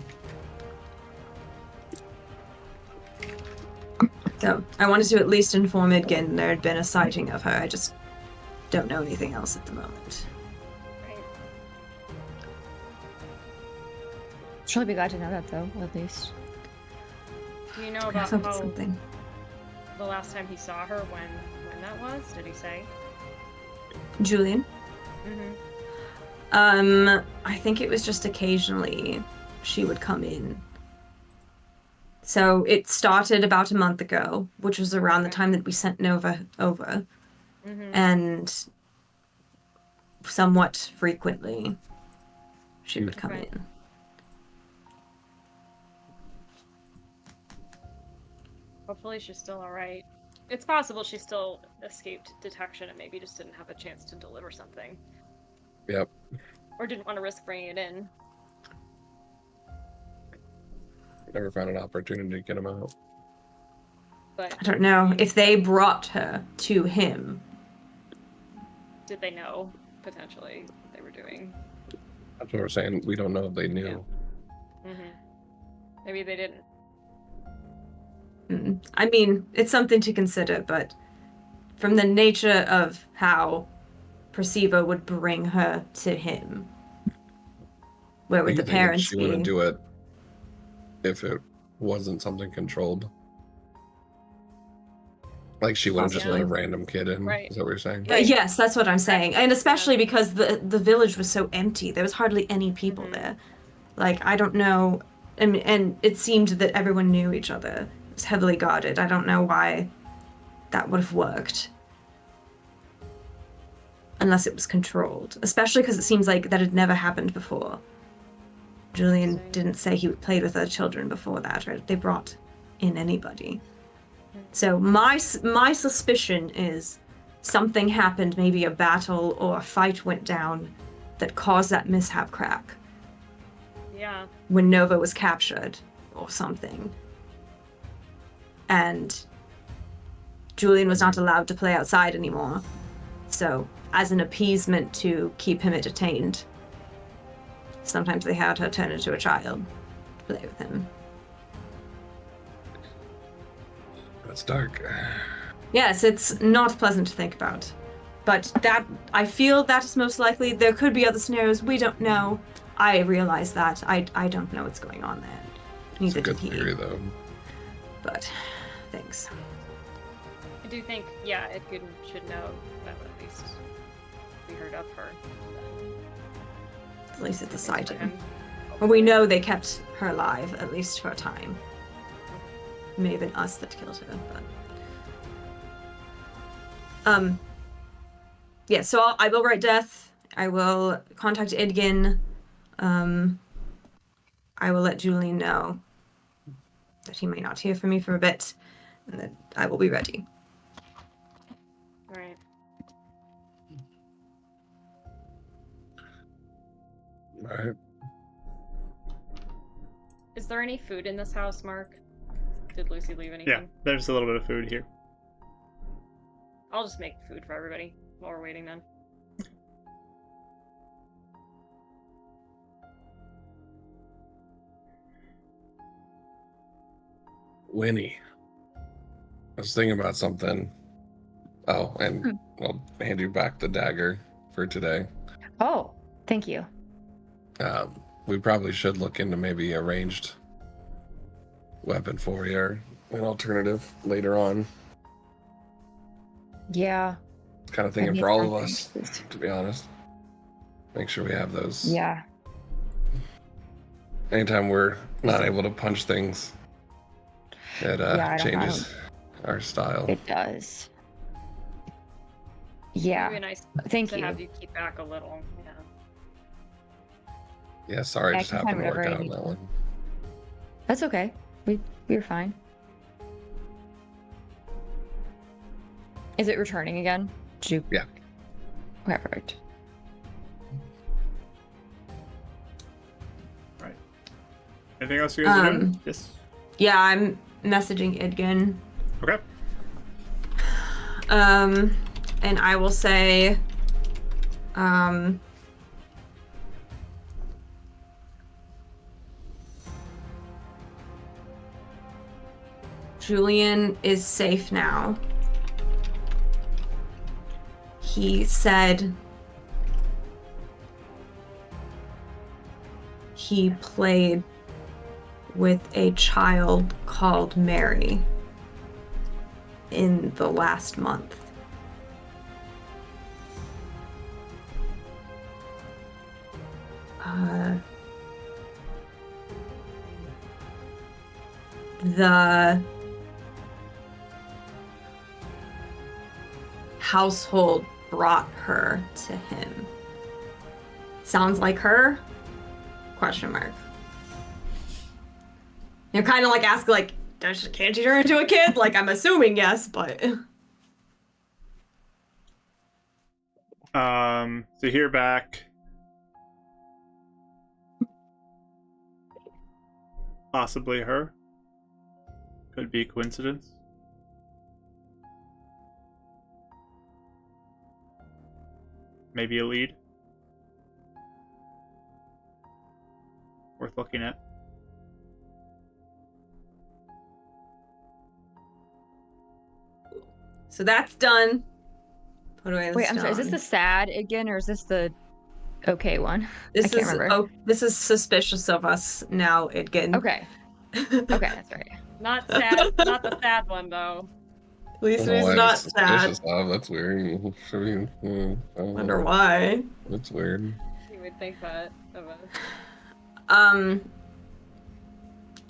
[SPEAKER 2] So I wanted to at least inform Idgin there had been a sighting of her. I just don't know anything else at the moment.
[SPEAKER 5] Right.
[SPEAKER 3] She'll be glad to know that, though, at least.
[SPEAKER 5] Do you know
[SPEAKER 2] I
[SPEAKER 5] about
[SPEAKER 2] hope it's
[SPEAKER 5] how
[SPEAKER 2] something.
[SPEAKER 5] the last time he saw her, when that was? Did he say?
[SPEAKER 2] Julian?
[SPEAKER 5] Mm-hmm.
[SPEAKER 2] I think it was just occasionally she would come in. So it started about a month ago, which was around the
[SPEAKER 5] Okay.
[SPEAKER 2] time that we sent Nova over,
[SPEAKER 5] Mm-hmm.
[SPEAKER 2] and somewhat frequently she would come
[SPEAKER 5] Okay.
[SPEAKER 2] in.
[SPEAKER 5] Hopefully she's still alright. It's possible she still escaped detection and maybe just didn't have a chance to deliver something.
[SPEAKER 4] Yep.
[SPEAKER 5] Or didn't want to risk bringing it in.
[SPEAKER 4] Never found an opportunity to get him out.
[SPEAKER 5] But
[SPEAKER 2] I don't know if they brought her to him.
[SPEAKER 5] did they know, potentially, what they were doing?
[SPEAKER 4] That's what we're saying. We don't know if they knew.
[SPEAKER 5] Mm-hmm. Maybe they didn't.
[SPEAKER 2] I mean, it's something to consider, but from the nature of how Perceiver would bring her to him, where would
[SPEAKER 4] You
[SPEAKER 2] the
[SPEAKER 4] think that
[SPEAKER 2] parents
[SPEAKER 4] she
[SPEAKER 2] be?
[SPEAKER 4] wouldn't do it if it wasn't something controlled? Like she wouldn't just let a
[SPEAKER 2] Possibly.
[SPEAKER 4] random kid in?
[SPEAKER 5] Right.
[SPEAKER 4] Is that what you're saying?
[SPEAKER 5] Right.
[SPEAKER 2] Yes, that's what I'm saying. And especially because the village was so empty. There was hardly any people
[SPEAKER 5] Mhm.
[SPEAKER 2] there. Like, I don't know. And it seemed that everyone knew each other. It was heavily guarded. I don't know why that would have worked. Unless it was controlled. Especially because it seems like that had never happened before. Julian
[SPEAKER 5] Same.
[SPEAKER 2] didn't say he played with other children before that, or they brought in anybody. So my suspicion is something happened, maybe a battle or a fight went down that caused that mishap crack
[SPEAKER 5] Yeah.
[SPEAKER 2] when Nova was captured or something. And Julian was not allowed to play outside anymore. So as an appeasement to keep him detained, sometimes they had her turn into a child to play with him.
[SPEAKER 4] That's dark.
[SPEAKER 2] Yes, it's not pleasant to think about. But that, I feel that is most likely. There could be other scenarios we don't know. I realize that. I don't know what's going on there.
[SPEAKER 4] It's a
[SPEAKER 2] Neither
[SPEAKER 4] good
[SPEAKER 2] did he.
[SPEAKER 4] theory, though.
[SPEAKER 2] But, thanks.
[SPEAKER 5] I do think, yeah, Edgin should know that at least we heard of her.
[SPEAKER 2] At least it's a
[SPEAKER 5] For
[SPEAKER 2] sighting.
[SPEAKER 5] him.
[SPEAKER 2] Well, we know they kept her alive, at least for a time. It may have been us that killed her, but... Yeah, so I will write death. I will contact Idgin. I will let Julian know that he may not hear from me for a bit, and that I will be ready.
[SPEAKER 5] Alright.
[SPEAKER 4] All right.
[SPEAKER 5] Is there any food in this house, Mark? Did Lucy leave anything?
[SPEAKER 1] Yeah, there's a little bit of food here.
[SPEAKER 5] I'll just make food for everybody while we're waiting then.
[SPEAKER 4] Winnie. I was thinking about something. Oh, and I'll hand you back the dagger for today.
[SPEAKER 3] Oh, thank you.
[SPEAKER 4] We probably should look into maybe a ranged weapon for you or an alternative later on.
[SPEAKER 3] Yeah.
[SPEAKER 4] Kind of thinking
[SPEAKER 3] need
[SPEAKER 4] for all of
[SPEAKER 3] something.
[SPEAKER 4] us, to be honest. Make sure we have those.
[SPEAKER 3] Yeah.
[SPEAKER 4] Anytime we're not able to punch things, it
[SPEAKER 3] I don't-
[SPEAKER 4] changes our style.
[SPEAKER 3] It does.
[SPEAKER 5] It
[SPEAKER 3] Yeah.
[SPEAKER 5] would be nice
[SPEAKER 3] Thank
[SPEAKER 5] to
[SPEAKER 3] you.
[SPEAKER 5] have you keep back a little. Yeah.
[SPEAKER 4] Yeah, sorry,
[SPEAKER 3] I
[SPEAKER 4] just
[SPEAKER 3] can
[SPEAKER 4] happened
[SPEAKER 3] find
[SPEAKER 4] to work
[SPEAKER 3] whatever I
[SPEAKER 4] out on
[SPEAKER 3] need.
[SPEAKER 4] that one.
[SPEAKER 3] That's okay. We're fine. Is it returning again? Did you?
[SPEAKER 4] Yeah.
[SPEAKER 3] Okay, perfect.
[SPEAKER 1] All right. Anything else you guys are doing? Yes.
[SPEAKER 2] Yeah, I'm messaging Idgen.
[SPEAKER 1] Okay.
[SPEAKER 2] And I will say, Julian is safe now. He said he played with a child called Mary in the last month. The household brought her to him. Sounds like her? Question mark. You're kind of like asking, like, can't you turn into a kid? Like, I'm assuming yes, but.
[SPEAKER 1] So hear back. Possibly her. Could be coincidence. Maybe a lead. Worth looking at.
[SPEAKER 2] So that's done. Put away the
[SPEAKER 3] Wait, I'm sorry. Is this the sad again, or is this the okay one?
[SPEAKER 2] This
[SPEAKER 3] I can't
[SPEAKER 2] is
[SPEAKER 3] remember.
[SPEAKER 2] oh, this is suspicious of us now, Idgen.
[SPEAKER 3] Okay. Okay, that's right.
[SPEAKER 5] Not sad, not the sad one though.
[SPEAKER 2] At least
[SPEAKER 4] Oh,
[SPEAKER 2] he's
[SPEAKER 4] I
[SPEAKER 2] not
[SPEAKER 4] was
[SPEAKER 2] sad.
[SPEAKER 4] suspicious of. That's weird. I mean, I don't
[SPEAKER 2] Wonder
[SPEAKER 4] know.
[SPEAKER 2] why.
[SPEAKER 4] That's weird.
[SPEAKER 5] You would think that of us.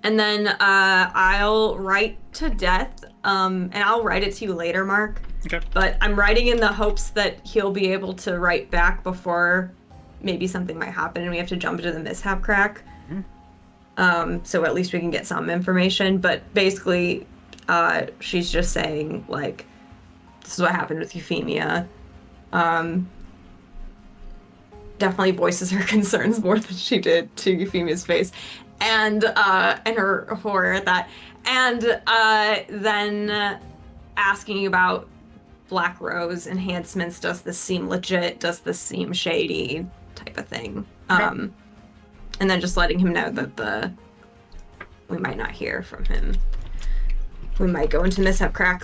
[SPEAKER 2] And then I'll write to Death, and I'll write it to you later, Mark.
[SPEAKER 1] Okay.
[SPEAKER 2] But I'm writing in the hopes that he'll be able to write back before maybe something might happen and we have to jump into the mishap crack. So at least we can get some information. But basically, she's just saying, like, this is what happened with Euphemia. Definitely voices her concerns more than she did to Euphemia's face. And her horror at that. And then asking about Black Rose enhancements. Does this seem legit? Does this seem shady? Type of thing. And then just letting him know that we might not hear from him. We might go into mishap crack.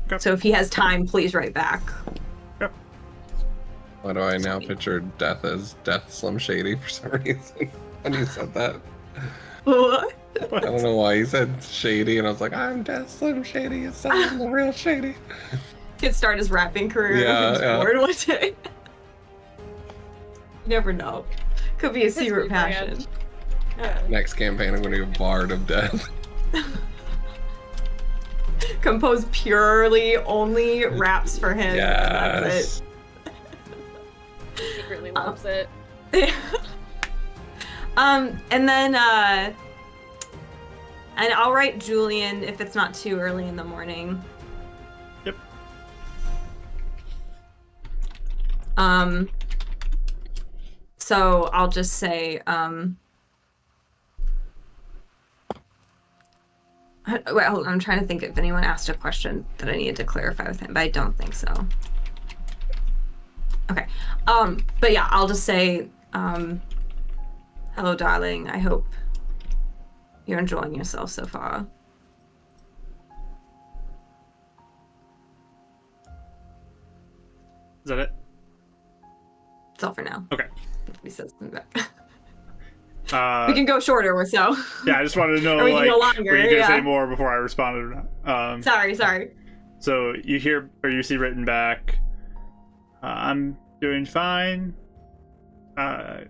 [SPEAKER 1] Okay.
[SPEAKER 2] So if he has time, please write back.
[SPEAKER 4] Why do I now picture Death as Death Slim Shady for some reason? When you said that.
[SPEAKER 2] What?
[SPEAKER 4] I don't know why you said shady, and I was like, I'm Death Slim Shady. It sounds real shady.
[SPEAKER 2] Could start his rapping career
[SPEAKER 4] Yeah,
[SPEAKER 2] when he's
[SPEAKER 4] yeah.
[SPEAKER 2] bored one day. You never know. Could be a secret
[SPEAKER 5] His
[SPEAKER 2] passion.
[SPEAKER 5] brand. Yeah.
[SPEAKER 4] Next campaign, I'm going to be a Bard of Death.
[SPEAKER 2] Compose purely only raps for him. And that's
[SPEAKER 4] Yes.
[SPEAKER 5] Secretly loves it.
[SPEAKER 2] it. And then and I'll write Julian if it's not too early in the morning.
[SPEAKER 1] Yep.
[SPEAKER 2] So I'll just say wait, hold on, I'm trying to think if anyone asked a question that I needed to clarify with him, but I don't think so. Okay. But yeah, I'll just say, hello, darling. I hope you're enjoying yourself so far.
[SPEAKER 1] Is that it?
[SPEAKER 2] That's all for now.
[SPEAKER 1] Okay.
[SPEAKER 2] If he says something back. We can go shorter or so.
[SPEAKER 1] Yeah, I just wanted to know,
[SPEAKER 2] Or we can
[SPEAKER 1] like,
[SPEAKER 2] go longer,
[SPEAKER 1] were you gonna
[SPEAKER 2] yeah.
[SPEAKER 1] say more before I responded?
[SPEAKER 2] Sorry.
[SPEAKER 1] So you hear, or you see written back, I'm doing fine. Mr.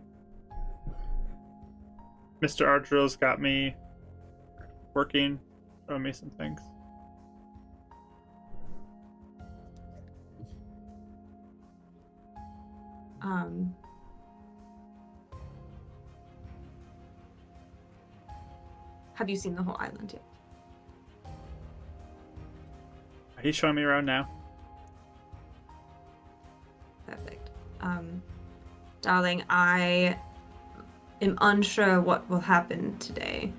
[SPEAKER 1] Archer's got me working, showing me some things.
[SPEAKER 2] have you seen the whole island yet?
[SPEAKER 1] He's showing me around now.
[SPEAKER 2] Perfect. Darling, I am unsure what will happen today,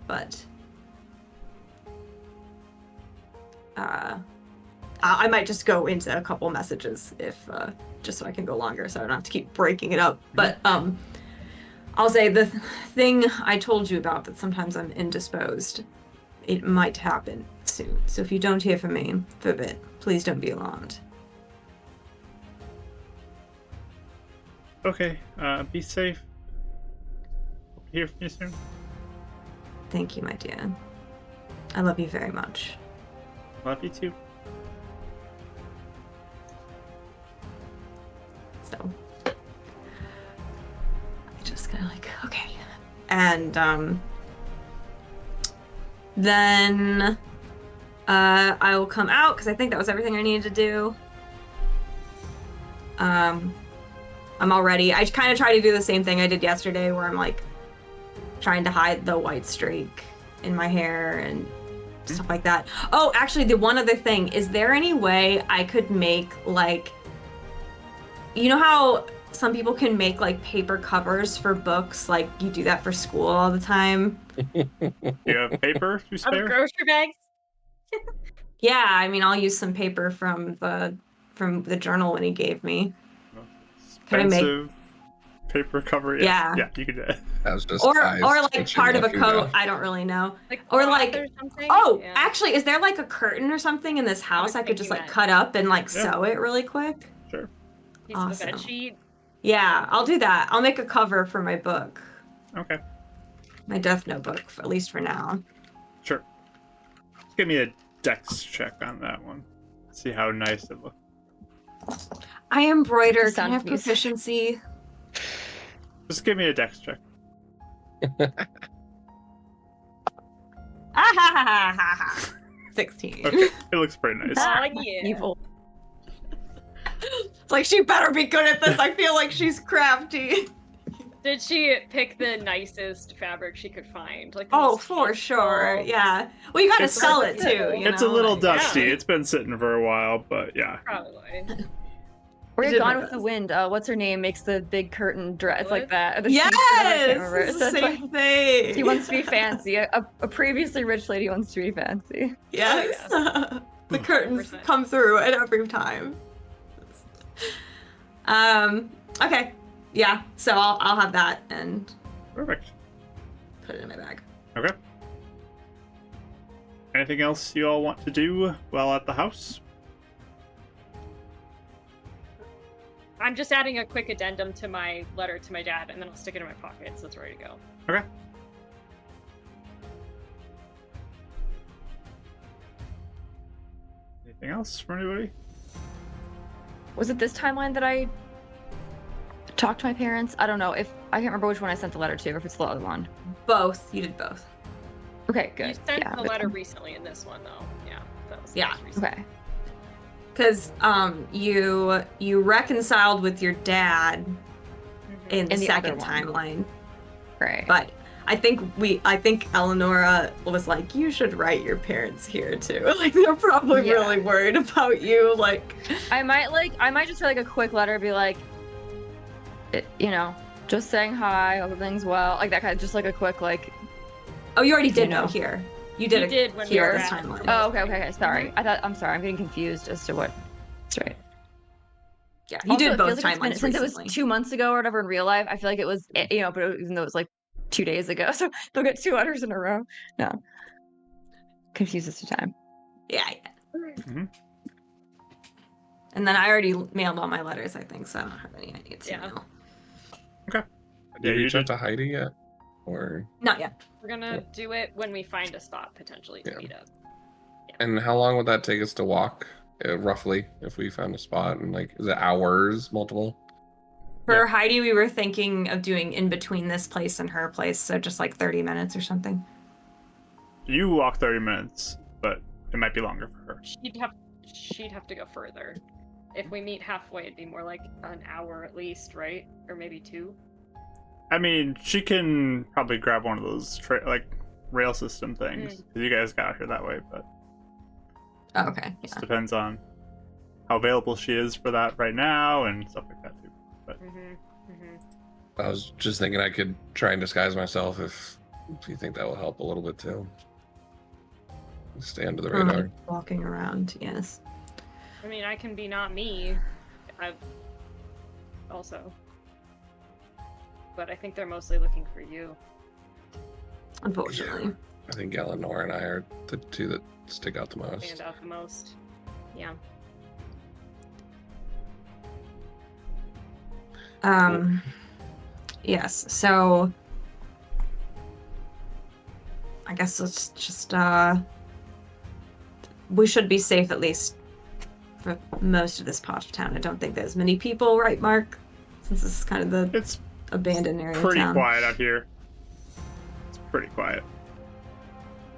[SPEAKER 2] but I might just go into a couple messages if just so I can go longer, so I don't have to keep breaking it up. But I'll say the thing I told you about, that sometimes I'm indisposed, it might happen soon. So if you don't hear from me for a bit, please don't be alarmed.
[SPEAKER 1] Okay, be safe. Hope to hear from you soon.
[SPEAKER 2] Thank you, my dear. I love you very much.
[SPEAKER 1] Love you too.
[SPEAKER 2] So I just kind of like, okay. And then I will come out because I think that was everything I needed to do. I'm all ready. I kind of try to do the same thing I did yesterday where I'm like trying to hide the white streak in my hair and stuff like that. Oh, actually, the one other thing, is there any way I could make like, you know how some people can make like paper covers for books, like you do that for school all the time?
[SPEAKER 1] You have paper to
[SPEAKER 5] Out of
[SPEAKER 1] spare?
[SPEAKER 5] grocery bags.
[SPEAKER 2] Yeah, I mean, I'll use some paper from the journal when he gave me. Could I make-
[SPEAKER 1] Expensive paper cover.
[SPEAKER 2] Yeah.
[SPEAKER 1] Yeah, you could do it.
[SPEAKER 4] That was just
[SPEAKER 2] or
[SPEAKER 4] eyes
[SPEAKER 2] like
[SPEAKER 4] twitching
[SPEAKER 2] part of a
[SPEAKER 4] up your
[SPEAKER 2] coat,
[SPEAKER 4] mouth.
[SPEAKER 2] I don't really know.
[SPEAKER 5] Like
[SPEAKER 2] Or
[SPEAKER 5] cloth
[SPEAKER 2] like-
[SPEAKER 5] or something.
[SPEAKER 2] Oh,
[SPEAKER 5] Yeah.
[SPEAKER 2] actually, is there like a curtain or something in this house I could just like
[SPEAKER 5] thinking that.
[SPEAKER 2] cut up and like
[SPEAKER 1] Yeah.
[SPEAKER 2] sew it really quick?
[SPEAKER 1] Sure.
[SPEAKER 5] Piece of a
[SPEAKER 2] Awesome.
[SPEAKER 5] bed sheet.
[SPEAKER 2] Yeah, I'll do that. I'll make a cover for my book,
[SPEAKER 1] Okay.
[SPEAKER 2] my Death Note book, at least for now.
[SPEAKER 1] Sure. Give me a dex check on that one. See how nice it looks.
[SPEAKER 2] I embroider. Can I
[SPEAKER 3] Sound
[SPEAKER 2] have
[SPEAKER 3] music.
[SPEAKER 2] proficiency?
[SPEAKER 1] Just give me a dex check.
[SPEAKER 2] Ah, ha, ha, ha, ha, ha. 16.
[SPEAKER 1] Okay. It looks pretty nice.
[SPEAKER 5] Oh yeah.
[SPEAKER 3] Evil.
[SPEAKER 2] It's like, she better be good at this. I feel like she's crafty.
[SPEAKER 5] Did she pick the nicest fabric she could find? Like the
[SPEAKER 2] Oh,
[SPEAKER 5] most
[SPEAKER 2] for sure.
[SPEAKER 5] tasteful-
[SPEAKER 2] Yeah. Well, you gotta
[SPEAKER 1] It's-
[SPEAKER 2] sell it too. You
[SPEAKER 1] It's a
[SPEAKER 2] know,
[SPEAKER 1] little
[SPEAKER 2] like-
[SPEAKER 1] dusty.
[SPEAKER 5] Yeah.
[SPEAKER 1] It's been sitting for a while, but yeah.
[SPEAKER 5] Probably.
[SPEAKER 3] Or
[SPEAKER 2] You
[SPEAKER 3] you're
[SPEAKER 2] did my
[SPEAKER 3] Gone with the
[SPEAKER 2] best.
[SPEAKER 3] Wind. What's her name? Makes the big curtain dress
[SPEAKER 5] What?
[SPEAKER 3] like that. The
[SPEAKER 2] Yes,
[SPEAKER 3] I can't remember.
[SPEAKER 2] it's the
[SPEAKER 3] So it's like-
[SPEAKER 2] same thing.
[SPEAKER 3] She wants to be fancy. A previously rich lady wants to be fancy.
[SPEAKER 2] Yes. The curtains
[SPEAKER 5] 100%.
[SPEAKER 2] come through at every time. Okay. Yeah. So I'll have that and
[SPEAKER 1] Perfect.
[SPEAKER 2] put it in my bag.
[SPEAKER 1] Okay. Anything else you all want to do while at the house?
[SPEAKER 5] I'm just adding a quick addendum to my letter to my dad, and then I'll stick it in my pocket, so it's ready to go.
[SPEAKER 1] Okay. Anything else from anybody?
[SPEAKER 3] Was it this timeline that I talked to my parents? I don't know. If I can't remember which one I sent the letter to, or if it's the other one.
[SPEAKER 2] Both. You did both.
[SPEAKER 3] Okay, good.
[SPEAKER 5] You sent
[SPEAKER 3] yeah,
[SPEAKER 5] the
[SPEAKER 3] but-
[SPEAKER 5] letter recently in this one, though. Yeah, that was
[SPEAKER 2] Yeah.
[SPEAKER 5] most recent.
[SPEAKER 3] Okay.
[SPEAKER 2] Because you reconciled with your dad
[SPEAKER 5] Mhm.
[SPEAKER 2] in the
[SPEAKER 3] In the other
[SPEAKER 2] second
[SPEAKER 3] one.
[SPEAKER 2] timeline,
[SPEAKER 3] Right.
[SPEAKER 2] but I think Eleonora was like, you should write your parents here too. Like they're probably
[SPEAKER 3] Yeah.
[SPEAKER 2] really worried about you. Like,
[SPEAKER 3] I might just write like a quick letter, be like, just saying hi, hope everything's well, like that kind of, just like a quick like.
[SPEAKER 2] oh, you already did
[SPEAKER 3] You know.
[SPEAKER 2] know here. You
[SPEAKER 5] You
[SPEAKER 2] did it
[SPEAKER 5] did when we
[SPEAKER 2] here
[SPEAKER 5] were
[SPEAKER 2] this
[SPEAKER 5] at-
[SPEAKER 2] timeline.
[SPEAKER 3] Oh, okay. Sorry. I'm sorry. I'm getting confused as to what. That's right.
[SPEAKER 2] Yeah, you
[SPEAKER 3] Also,
[SPEAKER 2] did
[SPEAKER 3] it
[SPEAKER 2] both
[SPEAKER 3] feels like it's been-
[SPEAKER 2] timelines
[SPEAKER 3] since
[SPEAKER 2] recently.
[SPEAKER 3] it was 2 months ago or whatever in real life. I feel like it was, but even though it was like 2 days ago, so they'll get 2 letters in a row. No, confuses the time.
[SPEAKER 2] Yeah.
[SPEAKER 1] Mhm.
[SPEAKER 2] And then I already mailed all my letters, I think, so I don't have any I need to
[SPEAKER 5] Yeah.
[SPEAKER 2] mail.
[SPEAKER 1] Yeah,
[SPEAKER 4] Did you
[SPEAKER 1] you
[SPEAKER 4] reach out
[SPEAKER 1] did.
[SPEAKER 4] to Heidi yet? Or
[SPEAKER 2] Not yet.
[SPEAKER 5] We're gonna do it when we find a spot potentially to
[SPEAKER 4] Yeah.
[SPEAKER 5] meet up.
[SPEAKER 4] and how long would that take us to walk, roughly, if we found a spot? And like, is it hours, multiple?
[SPEAKER 2] For Heidi, we were thinking of doing in between this place and her place, so just like 30 minutes or something.
[SPEAKER 1] You walk 30 minutes, but it might be longer for her.
[SPEAKER 5] She'd have to go further. If we meet halfway, it'd be more like an hour at least, right? Or maybe 2.
[SPEAKER 1] I mean, she can probably grab one of those rail system things. 'Cause you guys got her that way, but
[SPEAKER 2] Oh, okay.
[SPEAKER 1] it
[SPEAKER 2] Yeah.
[SPEAKER 1] depends on how available she is for that right now and stuff like that too. But
[SPEAKER 4] I was just thinking I could try and disguise myself if you think that will help a little bit too. Stay under the
[SPEAKER 2] Or, like,
[SPEAKER 4] radar.
[SPEAKER 2] walking around, yes.
[SPEAKER 5] I mean, I can be not me. I've also. But I think they're mostly looking for you.
[SPEAKER 2] Unfortunately.
[SPEAKER 4] I think Eleanor and I are the two that stick out the most.
[SPEAKER 5] Stand out the most. Yeah.
[SPEAKER 2] Yes, so I guess let's just we should be safe at least for most of this part of town. I don't think there's many people, right, Mark? Since this is kind of the
[SPEAKER 1] it's
[SPEAKER 2] abandoned area of
[SPEAKER 1] pretty
[SPEAKER 2] town.
[SPEAKER 1] quiet out here. It's pretty quiet.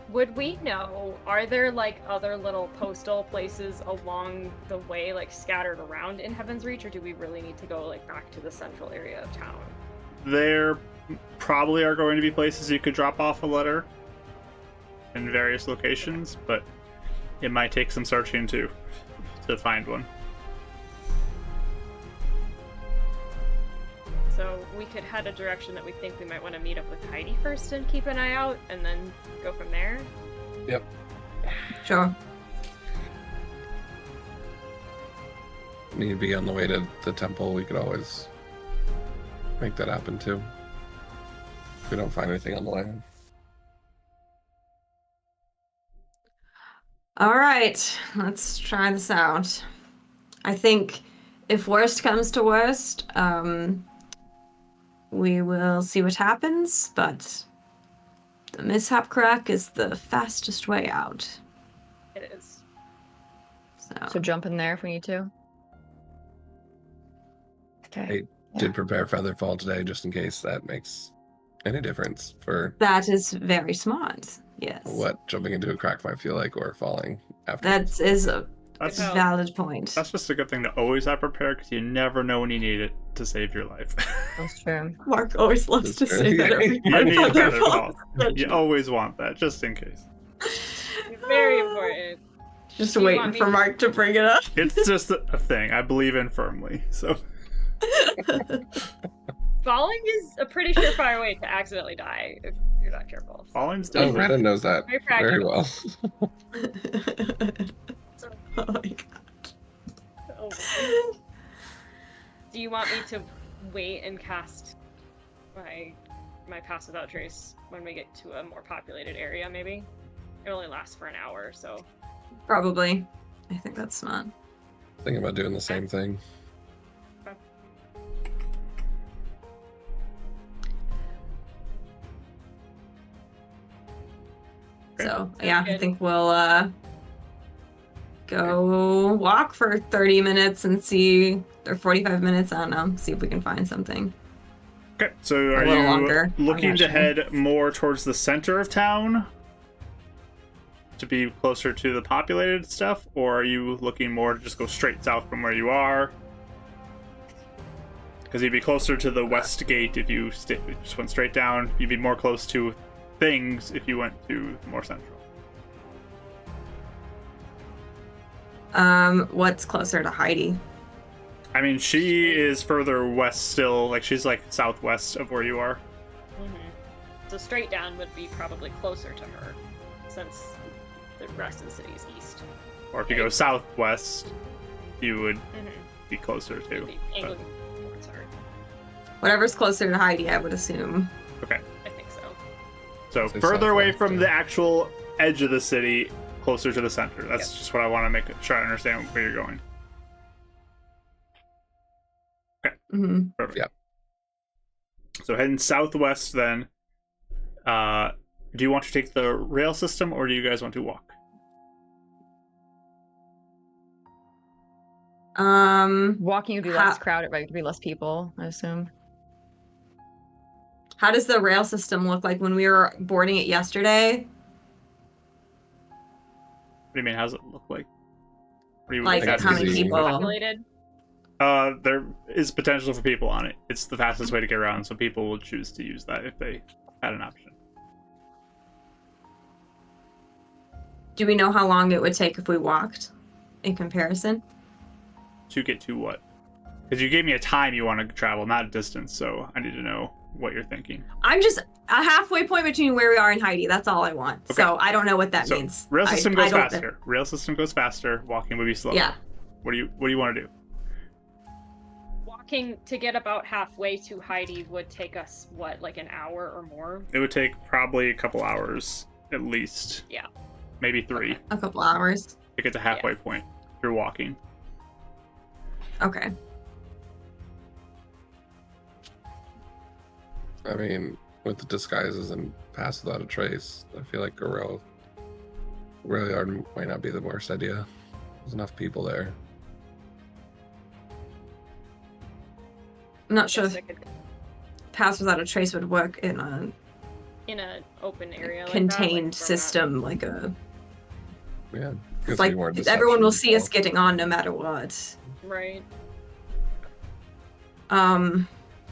[SPEAKER 5] Would we know, are there like other little postal places along the way, like scattered around in Heaven's Reach, or do we really need to go like back to the central area of town?
[SPEAKER 1] There probably are going to be places you could drop off a letter in various locations, but it might take some searching to find one.
[SPEAKER 5] So we could head a direction that we think we might want to meet up with Heidi first and keep an eye out, and then go from there.
[SPEAKER 4] Yep.
[SPEAKER 2] Sure.
[SPEAKER 4] Need to be on the way to the temple. We could always make that happen too. If we don't find anything on the way.
[SPEAKER 2] All right, let's try this out. I think if worst comes to worst, we will see what happens, but the mishap crack is the fastest way out.
[SPEAKER 5] It is.
[SPEAKER 3] So jump in there if we need to. Okay.
[SPEAKER 4] Hey, did prepare Featherfall today just in case that makes any difference for
[SPEAKER 2] That is very smart. Yes.
[SPEAKER 4] what jumping into a crack might feel like or falling after.
[SPEAKER 2] That is a
[SPEAKER 1] That's
[SPEAKER 5] Good
[SPEAKER 2] valid point.
[SPEAKER 1] that's just a good thing to always have prepared because you never know when you need it to save your life.
[SPEAKER 3] That's true.
[SPEAKER 2] Mark always loves to
[SPEAKER 4] That's
[SPEAKER 2] say
[SPEAKER 4] true.
[SPEAKER 2] that every
[SPEAKER 1] You
[SPEAKER 2] time
[SPEAKER 1] need
[SPEAKER 2] Featherfall
[SPEAKER 1] Featherfall.
[SPEAKER 2] is
[SPEAKER 1] You always want that just in case.
[SPEAKER 5] Very important.
[SPEAKER 2] Just
[SPEAKER 5] Do you
[SPEAKER 2] waiting
[SPEAKER 5] want
[SPEAKER 2] for
[SPEAKER 5] me-
[SPEAKER 2] Mark to bring it up.
[SPEAKER 1] It's just a thing I believe in firmly. So
[SPEAKER 5] Falling is a pretty surefire way to accidentally die if you're not careful.
[SPEAKER 1] falling's
[SPEAKER 4] Oh,
[SPEAKER 1] definitely.
[SPEAKER 4] Renan knows that
[SPEAKER 5] Very
[SPEAKER 4] very
[SPEAKER 5] practical.
[SPEAKER 4] well.
[SPEAKER 2] Oh my god.
[SPEAKER 5] Oh. Do you want me to wait and cast my Pass Without Trace when we get to a more populated area, maybe? It only lasts for an hour, so...
[SPEAKER 2] Probably. I think that's smart.
[SPEAKER 4] Thinking about doing the same thing.
[SPEAKER 2] So
[SPEAKER 5] Sounds
[SPEAKER 2] yeah, I
[SPEAKER 5] good.
[SPEAKER 2] think we'll go walk for 30 minutes and see, or 45 minutes, I don't know, see if we can find something.
[SPEAKER 1] Okay, so are
[SPEAKER 2] little
[SPEAKER 1] you
[SPEAKER 2] longer,
[SPEAKER 1] looking
[SPEAKER 2] I'm
[SPEAKER 1] to
[SPEAKER 2] not sure.
[SPEAKER 1] head more towards the center of town to be closer to the populated stuff, or are you looking more to just go straight south from where you are? Because you'd be closer to the west gate if you just went straight down. You'd be more close to things if you went to more central.
[SPEAKER 2] What's closer to Heidi?
[SPEAKER 1] I mean, she is further west still. Like, she's like southwest of where you are.
[SPEAKER 5] So straight down would be probably closer to her, since the rest of the city is east.
[SPEAKER 1] Or if you go southwest, you would
[SPEAKER 5] Mm-hmm.
[SPEAKER 1] be closer to.
[SPEAKER 5] Be angling towards her.
[SPEAKER 2] Whatever's closer to Heidi, I would assume.
[SPEAKER 1] Okay.
[SPEAKER 5] I think so.
[SPEAKER 1] So
[SPEAKER 4] Say
[SPEAKER 1] further away
[SPEAKER 4] southwest,
[SPEAKER 1] from
[SPEAKER 4] yeah.
[SPEAKER 1] the actual edge of the city, closer to the center. That's just what I want to make sure I understand where you're going.
[SPEAKER 2] Hmm.
[SPEAKER 1] Perfect.
[SPEAKER 4] Yep.
[SPEAKER 1] So heading southwest then. Do you want to take the rail system or do you guys want to walk?
[SPEAKER 3] Walking would be less crowded, right? Would be less people, I assume.
[SPEAKER 2] How does the rail system look like when we were boarding it yesterday?
[SPEAKER 1] What do you mean? How does it look like? What do you
[SPEAKER 2] Like,
[SPEAKER 1] guys
[SPEAKER 2] how many
[SPEAKER 4] easy.
[SPEAKER 2] people?
[SPEAKER 5] Populated.
[SPEAKER 1] There is potential for people on it. It's the fastest way to get around, so people will choose to use that if they had an option.
[SPEAKER 2] Do we know how long it would take if we walked in comparison?
[SPEAKER 1] To get to what? Because you gave me a time you want to travel, not a distance, so I need to know what you're thinking.
[SPEAKER 2] I'm just a halfway point between where we are and Heidi. That's all I want.
[SPEAKER 1] Okay.
[SPEAKER 2] So I don't know what that means.
[SPEAKER 1] Rail system goes
[SPEAKER 2] I don't-
[SPEAKER 1] faster. Rail system goes faster. Walking would be slower.
[SPEAKER 2] Yeah.
[SPEAKER 1] What do you want to do?
[SPEAKER 5] Walking to get about halfway to Heidi would take us, what, like an hour or more?
[SPEAKER 1] It would take probably a couple hours at least.
[SPEAKER 5] Yeah.
[SPEAKER 1] Maybe 3
[SPEAKER 2] A couple hours.
[SPEAKER 1] to get to halfway point if you're walking.
[SPEAKER 2] Okay.
[SPEAKER 4] I mean, with the disguises and pass without a trace, I feel like a rail yard might not be the worst idea. There's enough people there.
[SPEAKER 2] I'm not sure
[SPEAKER 5] Guess
[SPEAKER 2] if
[SPEAKER 5] I could-
[SPEAKER 2] pass without a trace would work in a
[SPEAKER 5] in an open area like
[SPEAKER 2] contained
[SPEAKER 5] that, like, where we're not-
[SPEAKER 2] system, like a.
[SPEAKER 4] Yeah.
[SPEAKER 2] It's like everyone will see us getting on no matter what.
[SPEAKER 5] Right.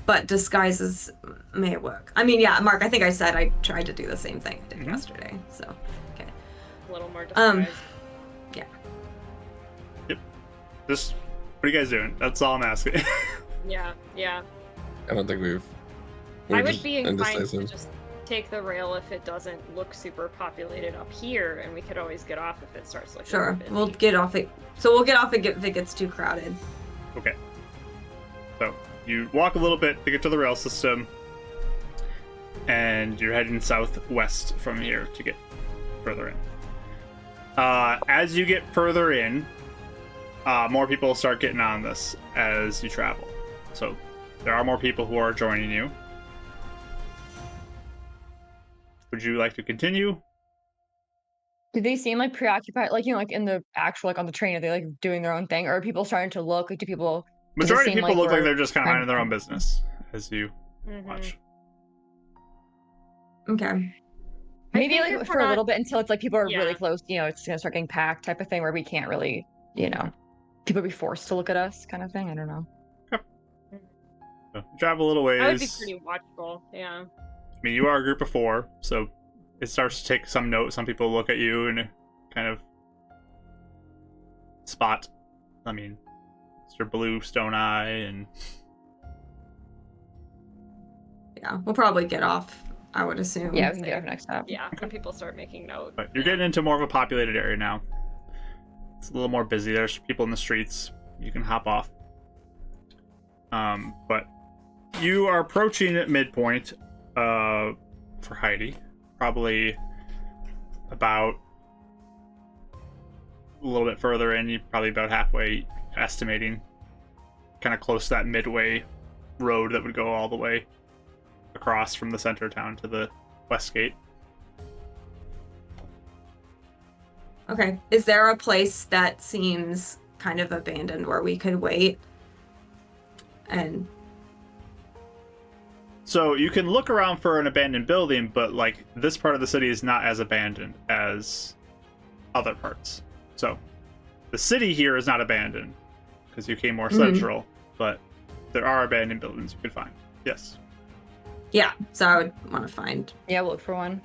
[SPEAKER 2] But disguises may work. I mean, yeah, Mark. I think I said I tried to do the same thing I did
[SPEAKER 1] Mhm.
[SPEAKER 2] yesterday. So, okay.
[SPEAKER 5] A little more
[SPEAKER 2] Um,
[SPEAKER 5] disguised.
[SPEAKER 1] Just, what are you guys doing? That's all I'm asking.
[SPEAKER 5] Yeah.
[SPEAKER 4] I don't think we're
[SPEAKER 5] I would
[SPEAKER 4] just
[SPEAKER 5] be inclined to
[SPEAKER 4] indecisive.
[SPEAKER 5] just take the rail if it doesn't look super populated up here, and we could always get off if it starts looking
[SPEAKER 2] Sure,
[SPEAKER 5] busy.
[SPEAKER 2] we'll get off it. So we'll get off it if it gets too crowded.
[SPEAKER 1] Okay. So you walk a little bit to get to the rail system, and you're heading southwest from here to get further in. As you get further in, more people start getting on this as you travel. So there are more people who are joining you. Would you like to continue?
[SPEAKER 3] Do they seem like preoccupied, like, you know, like in the actual, like on the train, are they like doing their own thing? Or are people starting to look? Like, do people, does it
[SPEAKER 1] Majority of
[SPEAKER 3] seem
[SPEAKER 1] people
[SPEAKER 3] like
[SPEAKER 1] look like
[SPEAKER 3] we're
[SPEAKER 1] they're just kind of
[SPEAKER 3] trying
[SPEAKER 1] minding their own
[SPEAKER 3] to-
[SPEAKER 1] business as you
[SPEAKER 5] Mhm.
[SPEAKER 1] watch.
[SPEAKER 2] Okay.
[SPEAKER 5] I
[SPEAKER 3] Maybe
[SPEAKER 5] think
[SPEAKER 3] like
[SPEAKER 5] if
[SPEAKER 3] for
[SPEAKER 5] we're
[SPEAKER 3] a little
[SPEAKER 5] not-
[SPEAKER 3] bit until it's like people are
[SPEAKER 5] Yeah.
[SPEAKER 3] really close, you know, it's gonna start getting packed type of thing where we can't really, you know, people be forced to look at us kind of thing. I don't know.
[SPEAKER 1] So, travel a little ways.
[SPEAKER 5] I would be pretty watchful. Yeah.
[SPEAKER 1] I mean, you are a group of 4, so it starts to take some note. Some people look at you and kind of spot, I mean, Mr. Blue Stone Eye, and
[SPEAKER 2] Yeah, we'll probably get off. I would assume.
[SPEAKER 3] Yeah, we can get off next stop.
[SPEAKER 5] Yeah. Some people start making note.
[SPEAKER 1] but you're getting into more of a populated area now. It's a little more busy. There's people in the streets. You can hop off. But you are approaching at midpoint for Heidi. Probably about a little bit further in. You're probably about halfway, estimating. Kind of close to that midway road that would go all the way across from the center of town to the west gate.
[SPEAKER 2] Okay. Is there a place that seems kind of abandoned where we could wait? And
[SPEAKER 1] So you can look around for an abandoned building, but like this part of the city is not as abandoned as other parts. So the city here is not abandoned because you came more central, but there are abandoned buildings you could find. Yes.
[SPEAKER 2] yeah, so I would want to find
[SPEAKER 3] Yeah, we'll look for one.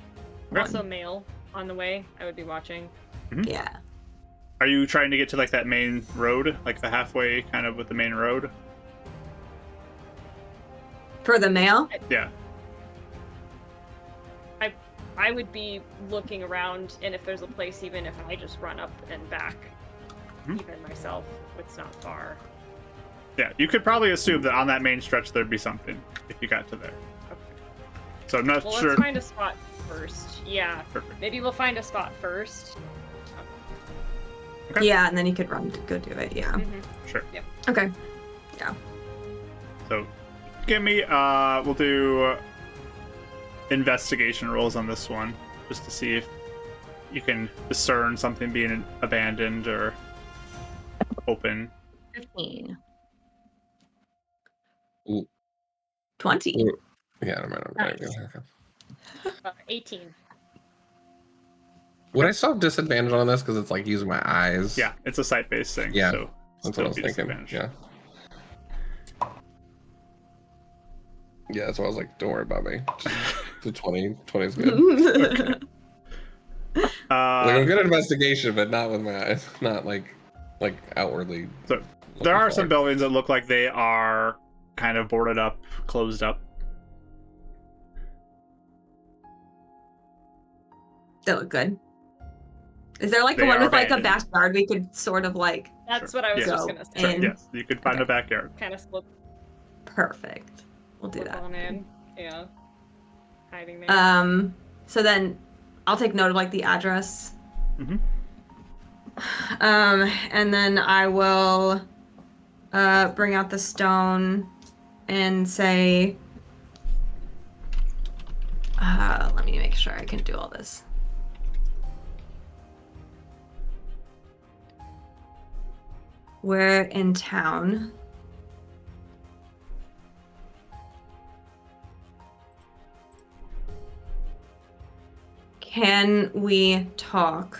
[SPEAKER 5] Also, mail on the way. I would be watching.
[SPEAKER 2] yeah.
[SPEAKER 1] Are you trying to get to like that main road, like the halfway kind of with the main road?
[SPEAKER 2] For the mail?
[SPEAKER 1] Yeah.
[SPEAKER 5] I would be looking around, and if there's a place, even if I just run up and back, even myself, it's not far.
[SPEAKER 1] Yeah. You could probably assume that on that main stretch there'd be something if you got to there. So I'm not
[SPEAKER 5] Well,
[SPEAKER 1] sure.
[SPEAKER 5] let's find a spot first. Yeah.
[SPEAKER 1] Perfect.
[SPEAKER 5] Maybe we'll find a spot first.
[SPEAKER 1] Okay.
[SPEAKER 2] Yeah, and then you could run to go do it. Yeah.
[SPEAKER 1] Sure.
[SPEAKER 2] Okay.
[SPEAKER 1] So give me we'll do investigation rolls on this one just to see if you can discern something being abandoned or open.
[SPEAKER 3] 15.
[SPEAKER 2] 20.
[SPEAKER 4] Yeah, never mind.
[SPEAKER 5] Nice.
[SPEAKER 4] Okay.
[SPEAKER 5] 18.
[SPEAKER 4] Would I still have disadvantage on this because it's like using my eyes?
[SPEAKER 1] Yeah, it's a site-based thing.
[SPEAKER 4] Yeah,
[SPEAKER 1] So
[SPEAKER 4] that's
[SPEAKER 1] still
[SPEAKER 4] what I was
[SPEAKER 1] be
[SPEAKER 4] thinking.
[SPEAKER 1] disadvantaged.
[SPEAKER 4] Yeah. Yeah, that's why I was like, don't worry about me. Just the 20 is good. Like I'm good at investigation, but not with my eyes. Not like outwardly.
[SPEAKER 1] So there are some buildings that look like they are kind of boarded up, closed up.
[SPEAKER 2] They look good. Is there like
[SPEAKER 1] They
[SPEAKER 2] one
[SPEAKER 1] are
[SPEAKER 2] with like a
[SPEAKER 1] abandoned.
[SPEAKER 2] backyard we could sort of like
[SPEAKER 5] That's what I was
[SPEAKER 1] Yeah.
[SPEAKER 5] just gonna say.
[SPEAKER 2] Sure. And-
[SPEAKER 1] Yes, you could find
[SPEAKER 2] Okay.
[SPEAKER 1] a backyard.
[SPEAKER 5] Kind of slip
[SPEAKER 2] perfect? We'll do that.
[SPEAKER 5] on in. Yeah. Hiding there.
[SPEAKER 2] So then I'll take note of like the address.
[SPEAKER 1] Mhm.
[SPEAKER 2] And then I will bring out the stone and say, let me make sure I can do all this. We're in town. Can we talk?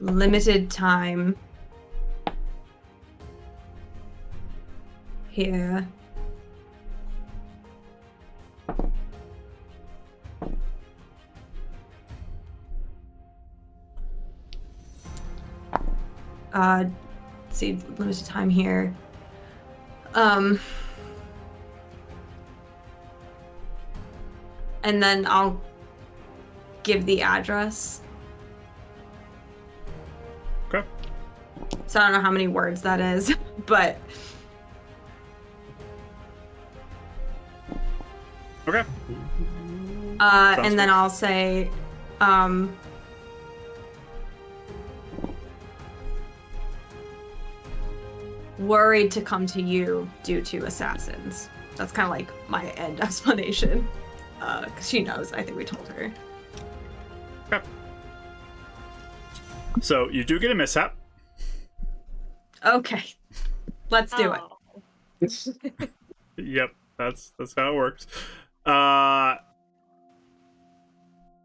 [SPEAKER 2] Limited time here. See, limited time here. And then I'll give the address.
[SPEAKER 1] Okay.
[SPEAKER 2] So I don't know how many words that is, but
[SPEAKER 1] Okay.
[SPEAKER 2] and then
[SPEAKER 1] good.
[SPEAKER 2] I'll say, worried to come to you due to assassins. That's kind of like my end explanation. Because she knows. I think we told her.
[SPEAKER 1] Okay. So you do get a mishap.
[SPEAKER 2] Okay. Let's do it.
[SPEAKER 5] Oh.
[SPEAKER 1] Yep, that's how it works.
[SPEAKER 4] The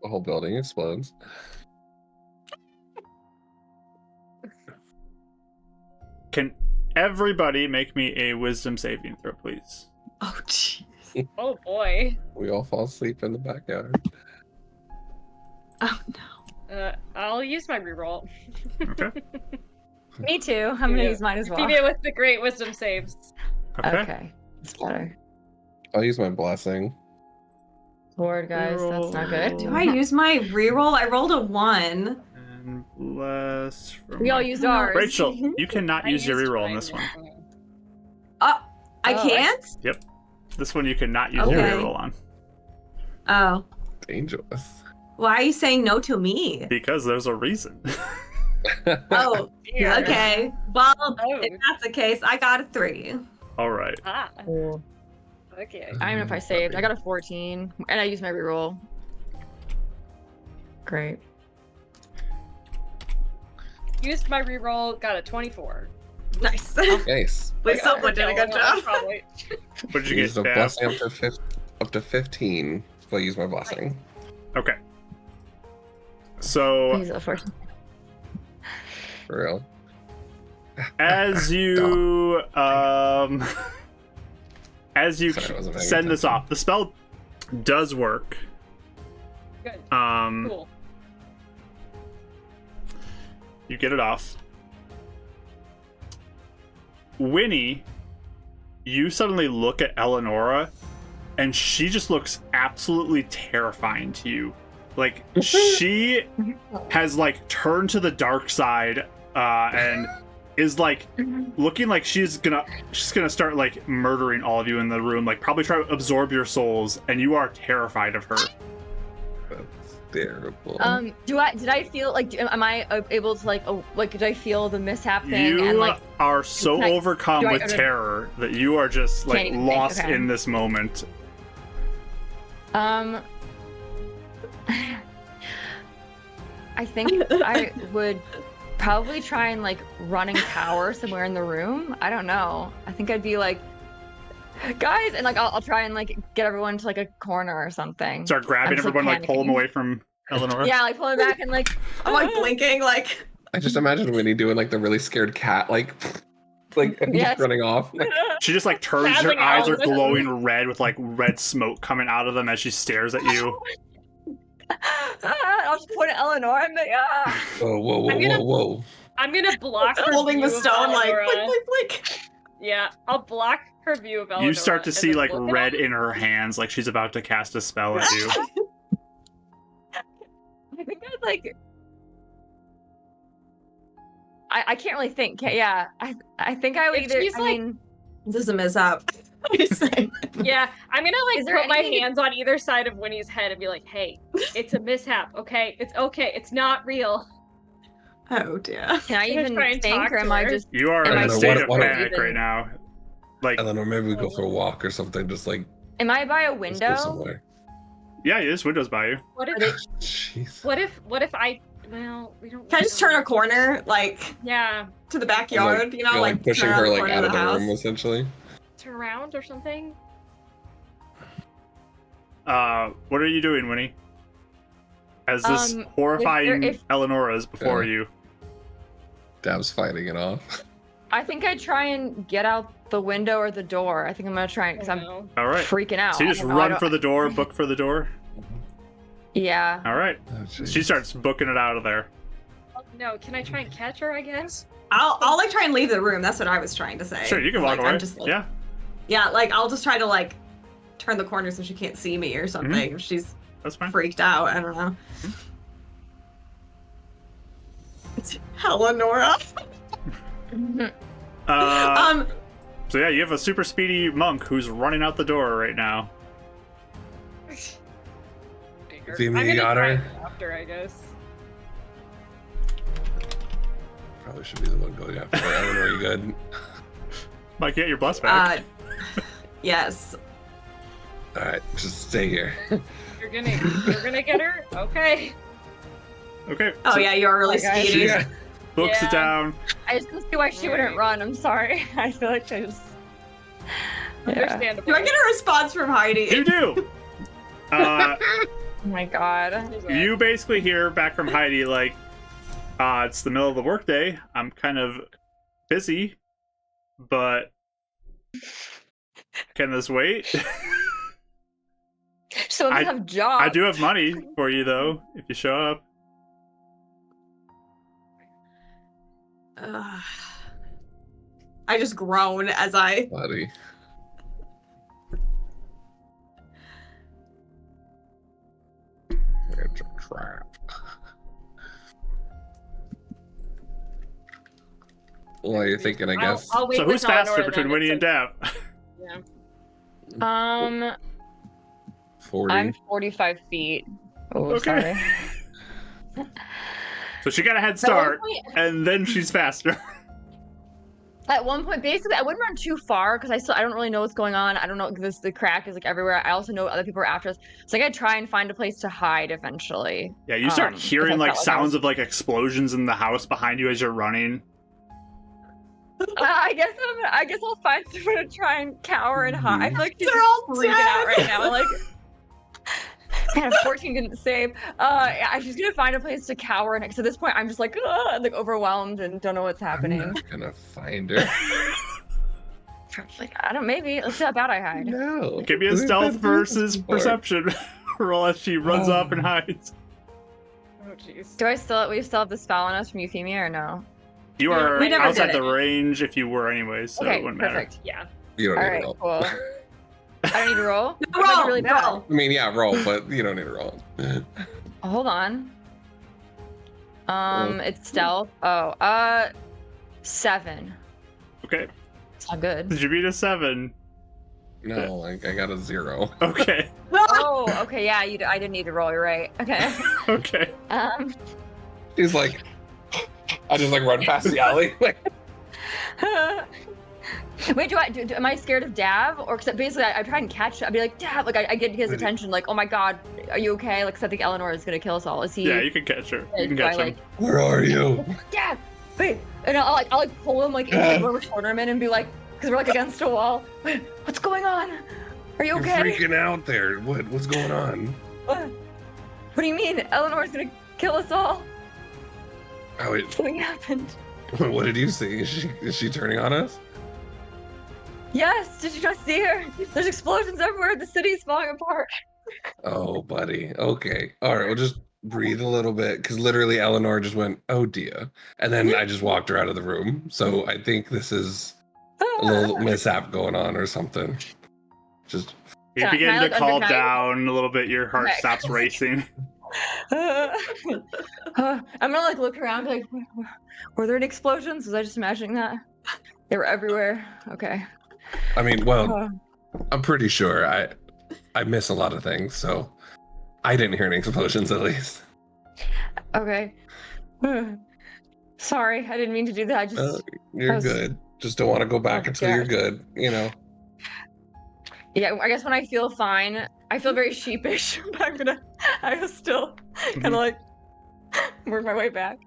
[SPEAKER 4] whole building explodes.
[SPEAKER 1] Can everybody make me a wisdom saving throw, please?
[SPEAKER 2] Oh, jeez.
[SPEAKER 5] Oh boy.
[SPEAKER 4] We all fall asleep in the backyard.
[SPEAKER 2] Oh, no.
[SPEAKER 5] I'll use my reroll.
[SPEAKER 1] Okay.
[SPEAKER 3] Me too. I'm gonna
[SPEAKER 5] Yeah.
[SPEAKER 3] use mine as well.
[SPEAKER 5] Beat it with the great wisdom saves.
[SPEAKER 1] Okay.
[SPEAKER 3] It's better.
[SPEAKER 4] I'll use my blessing.
[SPEAKER 3] Lord, guys, that's not good.
[SPEAKER 2] Do I use my reroll? I rolled a 1.
[SPEAKER 1] And bless. From
[SPEAKER 3] We all
[SPEAKER 1] my-
[SPEAKER 3] used ours.
[SPEAKER 1] Rachel, you cannot
[SPEAKER 5] I
[SPEAKER 1] use your
[SPEAKER 5] used
[SPEAKER 1] reroll in
[SPEAKER 5] mine
[SPEAKER 1] this one.
[SPEAKER 2] Oh, I
[SPEAKER 3] Oh,
[SPEAKER 2] can't?
[SPEAKER 1] This one you cannot use your
[SPEAKER 2] Okay.
[SPEAKER 1] reroll on
[SPEAKER 2] Oh.
[SPEAKER 4] Dangerous.
[SPEAKER 2] Why are you saying no to me?
[SPEAKER 1] because there's a reason.
[SPEAKER 2] Oh,
[SPEAKER 5] Yeah.
[SPEAKER 2] okay. Well,
[SPEAKER 5] Oh.
[SPEAKER 2] if that's the case, I got a 3.
[SPEAKER 1] All right.
[SPEAKER 5] Ah,
[SPEAKER 3] Cool.
[SPEAKER 5] okay.
[SPEAKER 3] I don't know if I saved. I got a 14, and I used my reroll. Great.
[SPEAKER 5] Used my reroll, got a 24.
[SPEAKER 2] Nice.
[SPEAKER 4] Nice.
[SPEAKER 2] But someone did a good job.
[SPEAKER 5] Probably.
[SPEAKER 1] What did you
[SPEAKER 4] Use
[SPEAKER 1] get?
[SPEAKER 4] a
[SPEAKER 1] Dab?
[SPEAKER 4] blessing up to 15. If I use my blessing.
[SPEAKER 1] Okay. So
[SPEAKER 3] Use it first.
[SPEAKER 4] For real.
[SPEAKER 1] as you as you
[SPEAKER 4] Sorry, I wasn't paying
[SPEAKER 1] send this
[SPEAKER 4] attention.
[SPEAKER 1] off, the spell does work.
[SPEAKER 5] Good.
[SPEAKER 1] You
[SPEAKER 5] Cool.
[SPEAKER 1] get it off. Winnie, you suddenly look at Eleonora, and she just looks absolutely terrifying to you. Like she has like turned to the dark side, and is like looking like she's gonna start like murdering all of you in the room. Like probably try to absorb your souls, and you are terrified of her.
[SPEAKER 4] That's terrible.
[SPEAKER 3] Did I feel like? Am I able to like? Did I feel the mishap thing?
[SPEAKER 1] You
[SPEAKER 3] and like,
[SPEAKER 1] are so
[SPEAKER 3] can I-
[SPEAKER 1] overcome
[SPEAKER 3] do I-
[SPEAKER 1] with terror that you are just like
[SPEAKER 3] Can't even think,
[SPEAKER 1] lost
[SPEAKER 3] okay.
[SPEAKER 1] in this moment.
[SPEAKER 3] I think I would probably try and like running tower somewhere in the room. I don't know. I think I'd be like, guys, and like I'll try and like get everyone to like a corner or something.
[SPEAKER 1] Start grabbing
[SPEAKER 3] I'm just, like,
[SPEAKER 1] everyone, like pull them
[SPEAKER 3] panicking.
[SPEAKER 1] away from Eleanor.
[SPEAKER 3] Yeah, like pull it back and like
[SPEAKER 2] I'm like blinking, like.
[SPEAKER 4] I just imagine Winnie doing like the really scared cat, like Like
[SPEAKER 3] Yes.
[SPEAKER 4] just running off. Like,
[SPEAKER 1] She just like turns, her
[SPEAKER 5] Passing
[SPEAKER 1] eyes are
[SPEAKER 5] out.
[SPEAKER 1] glowing red with like red smoke coming out of them as she stares at you.
[SPEAKER 3] I'll just point at Eleanor and be,
[SPEAKER 4] whoa, whoa, whoa,
[SPEAKER 5] I'm gonna-
[SPEAKER 4] whoa, whoa.
[SPEAKER 5] I'm gonna block her
[SPEAKER 2] Holding the
[SPEAKER 5] view of
[SPEAKER 2] stone like
[SPEAKER 5] Eleonora.
[SPEAKER 2] blink, blink, blink.
[SPEAKER 5] Yeah, I'll block her view of Eleonora.
[SPEAKER 1] You start to
[SPEAKER 5] and
[SPEAKER 1] see
[SPEAKER 5] then
[SPEAKER 1] like
[SPEAKER 5] look at
[SPEAKER 1] red
[SPEAKER 5] him.
[SPEAKER 1] in her hands, like she's about to cast a spell at you.
[SPEAKER 3] I think I'd like. I can't really think. Yeah, I think I would
[SPEAKER 5] If
[SPEAKER 3] either.
[SPEAKER 5] she's,
[SPEAKER 3] I
[SPEAKER 5] like-
[SPEAKER 3] mean,
[SPEAKER 2] This is a mishap. What do you say?
[SPEAKER 5] Yeah, I'm gonna
[SPEAKER 3] Is
[SPEAKER 5] like
[SPEAKER 3] there
[SPEAKER 5] put my
[SPEAKER 3] anything-
[SPEAKER 5] hands on either side of Winnie's head and be like, "Hey, it's a mishap, okay? It's okay. It's not real."
[SPEAKER 2] Oh dear.
[SPEAKER 3] can I
[SPEAKER 5] I'm gonna
[SPEAKER 3] even
[SPEAKER 5] try and
[SPEAKER 3] think,
[SPEAKER 5] talk
[SPEAKER 3] or
[SPEAKER 5] to
[SPEAKER 3] am I
[SPEAKER 5] her.
[SPEAKER 3] just?
[SPEAKER 1] You are
[SPEAKER 3] Am
[SPEAKER 1] in
[SPEAKER 3] I
[SPEAKER 1] a
[SPEAKER 4] safe?
[SPEAKER 1] state of
[SPEAKER 4] What-
[SPEAKER 1] panic
[SPEAKER 3] even-
[SPEAKER 1] right now. Like,
[SPEAKER 4] I don't know, maybe we go for a walk or something. Just like
[SPEAKER 3] Am I by a
[SPEAKER 4] let's go
[SPEAKER 3] window?
[SPEAKER 4] somewhere.
[SPEAKER 1] yeah, there's windows by you.
[SPEAKER 5] What
[SPEAKER 3] Are
[SPEAKER 5] if?
[SPEAKER 3] they-
[SPEAKER 4] Jeez.
[SPEAKER 5] What if I? Well, we don't.
[SPEAKER 2] Can I just turn a corner, like,
[SPEAKER 5] Yeah,
[SPEAKER 2] to the backyard? You know,
[SPEAKER 4] You're,
[SPEAKER 2] like
[SPEAKER 4] pushing
[SPEAKER 2] turn around
[SPEAKER 4] her
[SPEAKER 2] the
[SPEAKER 4] like
[SPEAKER 2] corner
[SPEAKER 4] out of the
[SPEAKER 2] house.
[SPEAKER 4] room essentially.
[SPEAKER 5] turn around or something.
[SPEAKER 1] What are you doing, Winnie? As this horrifying
[SPEAKER 3] if-
[SPEAKER 1] Eleonora is before
[SPEAKER 4] Yeah.
[SPEAKER 1] you.
[SPEAKER 4] Dab's fighting it off.
[SPEAKER 3] I think I'd try and get out the window or the door. I think I'm gonna try because
[SPEAKER 5] I
[SPEAKER 3] I'm
[SPEAKER 5] don't know.
[SPEAKER 1] All right.
[SPEAKER 3] freaking out.
[SPEAKER 1] So you just
[SPEAKER 3] I don't know, I
[SPEAKER 1] run
[SPEAKER 3] don't-
[SPEAKER 1] for the door, book for the door.
[SPEAKER 3] Yeah.
[SPEAKER 1] All right.
[SPEAKER 4] Oh, jeez.
[SPEAKER 1] She starts booking it out of there.
[SPEAKER 5] Oh, no, can I try and catch her? I guess.
[SPEAKER 2] I'll like try and leave the room. That's what I was trying to say.
[SPEAKER 1] Sure, you can walk
[SPEAKER 2] Like,
[SPEAKER 1] away.
[SPEAKER 2] I'm just like,
[SPEAKER 1] Yeah.
[SPEAKER 2] yeah, like I'll just try to like turn the corner so she can't see me or something. If she's
[SPEAKER 1] That's fine.
[SPEAKER 2] freaked out. I don't know. It's Eleonora.
[SPEAKER 1] Uh, so yeah, you have a super speedy monk who's running out the door right now.
[SPEAKER 4] Demon,
[SPEAKER 5] I'm
[SPEAKER 4] you
[SPEAKER 5] gonna
[SPEAKER 4] got
[SPEAKER 5] try
[SPEAKER 4] her?
[SPEAKER 5] and stop her, I guess.
[SPEAKER 4] Probably should be the one going after her. Eleanor, you good?
[SPEAKER 1] Mike, get your bless back.
[SPEAKER 2] Yes.
[SPEAKER 4] All right, just stay here.
[SPEAKER 5] You're gonna get her? Okay.
[SPEAKER 1] Okay.
[SPEAKER 2] Oh
[SPEAKER 1] so
[SPEAKER 2] yeah, you are really
[SPEAKER 3] Like, I-
[SPEAKER 2] speedy.
[SPEAKER 4] Yeah.
[SPEAKER 1] books it
[SPEAKER 5] Yeah.
[SPEAKER 1] down.
[SPEAKER 3] I just don't see why she wouldn't run. I'm sorry. I feel like I just. Yeah.
[SPEAKER 5] Understandable.
[SPEAKER 2] Do I get a response from Heidi?
[SPEAKER 1] You do.
[SPEAKER 3] Oh my god.
[SPEAKER 1] You basically hear back from Heidi like, it's the middle of the workday. I'm kind of busy, but can this wait?
[SPEAKER 3] So I have jobs.
[SPEAKER 1] I do have money for you though, if you show up.
[SPEAKER 2] I just groan as I.
[SPEAKER 4] Buddy. It's a trap. Well, you're thinking, I guess.
[SPEAKER 5] I'll wait
[SPEAKER 1] So
[SPEAKER 5] with
[SPEAKER 1] who's faster
[SPEAKER 5] Eleanor
[SPEAKER 1] between
[SPEAKER 5] then,
[SPEAKER 1] Winnie and Dab?
[SPEAKER 5] Yeah.
[SPEAKER 4] 40.
[SPEAKER 3] I'm 45 feet. Oh,
[SPEAKER 1] Okay.
[SPEAKER 3] sorry.
[SPEAKER 1] So she got a head
[SPEAKER 3] At one
[SPEAKER 1] start,
[SPEAKER 3] point-
[SPEAKER 1] and then she's faster.
[SPEAKER 3] At one point, basically, I wouldn't run too far because I don't really know what's going on. I don't know because the crack is like everywhere. I also know other people are after us, so I gotta try and find a place to hide eventually.
[SPEAKER 1] Yeah, you start
[SPEAKER 3] Because
[SPEAKER 1] hearing
[SPEAKER 3] I
[SPEAKER 1] like
[SPEAKER 3] felt like I
[SPEAKER 1] sounds
[SPEAKER 3] was-
[SPEAKER 1] of like explosions in the house behind you as you're running.
[SPEAKER 3] I guess I'll find somewhere to try and cower and hide. I feel like she's
[SPEAKER 2] They're all
[SPEAKER 3] freaking out
[SPEAKER 2] dead.
[SPEAKER 3] right now. Like, man, 14 didn't save. I'm just gonna find a place to cower, and because at this point I'm just like overwhelmed and don't know what's
[SPEAKER 4] I'm
[SPEAKER 3] happening.
[SPEAKER 4] not gonna find her.
[SPEAKER 3] Like, I don't. Maybe let's see how bad I hide.
[SPEAKER 4] No.
[SPEAKER 1] Give me a
[SPEAKER 4] We've
[SPEAKER 1] stealth
[SPEAKER 4] been doing this
[SPEAKER 1] versus
[SPEAKER 4] before.
[SPEAKER 1] perception roll as she runs off and hides.
[SPEAKER 5] Oh jeez.
[SPEAKER 3] Do we still have the spell on us from Euphemia or no?
[SPEAKER 1] You
[SPEAKER 5] Yeah,
[SPEAKER 1] are
[SPEAKER 2] we never
[SPEAKER 1] outside
[SPEAKER 2] did
[SPEAKER 1] the
[SPEAKER 2] it.
[SPEAKER 1] range if you were anyways, so it
[SPEAKER 3] Okay,
[SPEAKER 1] wouldn't matter.
[SPEAKER 3] perfect.
[SPEAKER 5] Yeah.
[SPEAKER 4] You don't
[SPEAKER 3] All
[SPEAKER 4] need
[SPEAKER 3] right,
[SPEAKER 4] to roll.
[SPEAKER 3] cool. I don't need to roll.
[SPEAKER 2] No,
[SPEAKER 3] If I do
[SPEAKER 2] roll,
[SPEAKER 3] really bad.
[SPEAKER 2] roll.
[SPEAKER 4] I mean, yeah, roll, but you don't need to roll.
[SPEAKER 3] Hold on. It's stealth. 7.
[SPEAKER 1] Okay.
[SPEAKER 3] It's all good.
[SPEAKER 1] Did you beat a 7?
[SPEAKER 4] No, like I got a 0.
[SPEAKER 1] Okay.
[SPEAKER 3] Oh, okay, yeah, I didn't need to roll. You're right. Okay.
[SPEAKER 1] Okay.
[SPEAKER 4] He's like, I just like run past the alley. Like,
[SPEAKER 3] Wait, am I scared of Dav? Or because basically I try and catch. I'd be like, Dav, like I get his attention. Like, oh my god, are you okay? Like, 'cause I think Eleanor is gonna kill us all. Is he?
[SPEAKER 1] Yeah, you can catch her. You can
[SPEAKER 3] So I,
[SPEAKER 1] catch him.
[SPEAKER 3] like,
[SPEAKER 4] where are you?
[SPEAKER 3] Dav, wait, and I'll pull him like into like, where we're corner him in and be like, because we're like against a wall. Wait, what's going on? Are you
[SPEAKER 4] You're
[SPEAKER 3] okay?
[SPEAKER 4] freaking out there. What's going on?
[SPEAKER 3] What do you mean? Eleanor's gonna kill us all?
[SPEAKER 4] Oh,
[SPEAKER 3] Something happened.
[SPEAKER 4] What did you see? Is she turning on us?
[SPEAKER 3] Yes, did you not see her? There's explosions everywhere. The city's falling apart.
[SPEAKER 4] Oh, buddy. Okay. All right. We'll just breathe a little bit because literally Eleanor just went, "Oh dear," and then I just walked her out of the room. So I think this is a little mishap going on or something. Just
[SPEAKER 1] You
[SPEAKER 3] Can
[SPEAKER 1] begin
[SPEAKER 3] I
[SPEAKER 1] to
[SPEAKER 3] look
[SPEAKER 1] calm
[SPEAKER 3] under- can I-
[SPEAKER 1] down a little bit. Your heart
[SPEAKER 3] Okay.
[SPEAKER 1] stops racing.
[SPEAKER 3] I'm gonna like look around like were there any explosions? Was I just imagining that? They were everywhere. Okay.
[SPEAKER 4] I mean, well,
[SPEAKER 3] Uh,
[SPEAKER 4] I'm pretty sure I miss a lot of things, so I didn't hear any explosions at least.
[SPEAKER 3] okay. Sorry, I didn't mean to do that. I just
[SPEAKER 4] Uh, you're
[SPEAKER 3] was-
[SPEAKER 4] good. Just don't want to go back
[SPEAKER 3] Oh,
[SPEAKER 4] until you're
[SPEAKER 3] God.
[SPEAKER 4] good, you know.
[SPEAKER 3] Yeah, I guess when I feel fine, I feel very sheepish, but I was still kind of like work my way back.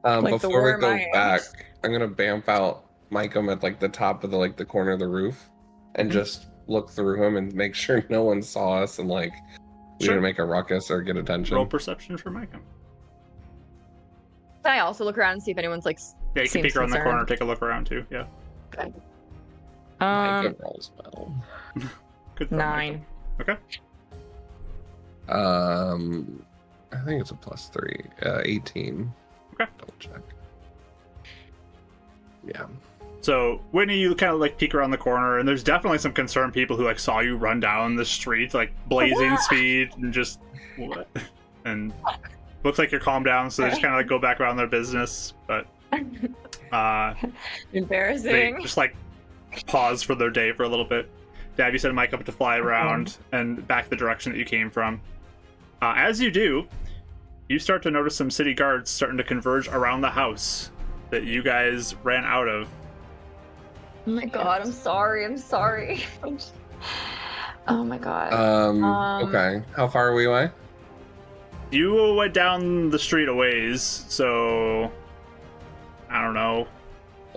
[SPEAKER 3] Like the
[SPEAKER 4] Before we
[SPEAKER 3] worm
[SPEAKER 4] go
[SPEAKER 3] I am.
[SPEAKER 4] back, I'm gonna bamf out Micah at like the top of the corner of the roof and
[SPEAKER 3] Mhm.
[SPEAKER 4] just look through him and make sure no one saw us and like we
[SPEAKER 1] Sure.
[SPEAKER 4] didn't make a ruckus or get attention.
[SPEAKER 1] Roll perception for Micah.
[SPEAKER 3] Can I also look around and see if anyone's like
[SPEAKER 1] Yeah, you can
[SPEAKER 3] seems
[SPEAKER 1] peek around the corner,
[SPEAKER 3] concerned?
[SPEAKER 1] take a look around too. Yeah.
[SPEAKER 4] Micah rolls well.
[SPEAKER 1] Good. thought,
[SPEAKER 3] 9.
[SPEAKER 1] Micah.
[SPEAKER 4] I think it's a +3. 18.
[SPEAKER 1] Okay.
[SPEAKER 4] Double check. Yeah.
[SPEAKER 1] So Whitney, you kind of like peek around the corner, and there's definitely some concerned people who like saw you run down the street like blazing speed and just what? And looks like you're calmed down, so they just kind of like go back around their business, but they
[SPEAKER 3] Embarrassing.
[SPEAKER 1] just like pause for their day for a little bit. Dab, you send Mike up to fly around and back the direction that you came from. As you do, you start to notice some city guards starting to converge around the house that you guys ran out of.
[SPEAKER 3] Oh my god, I'm sorry. I'm sorry. Oh my god.
[SPEAKER 4] Okay. How far are we away?
[SPEAKER 1] You went down the street a ways, so I don't know,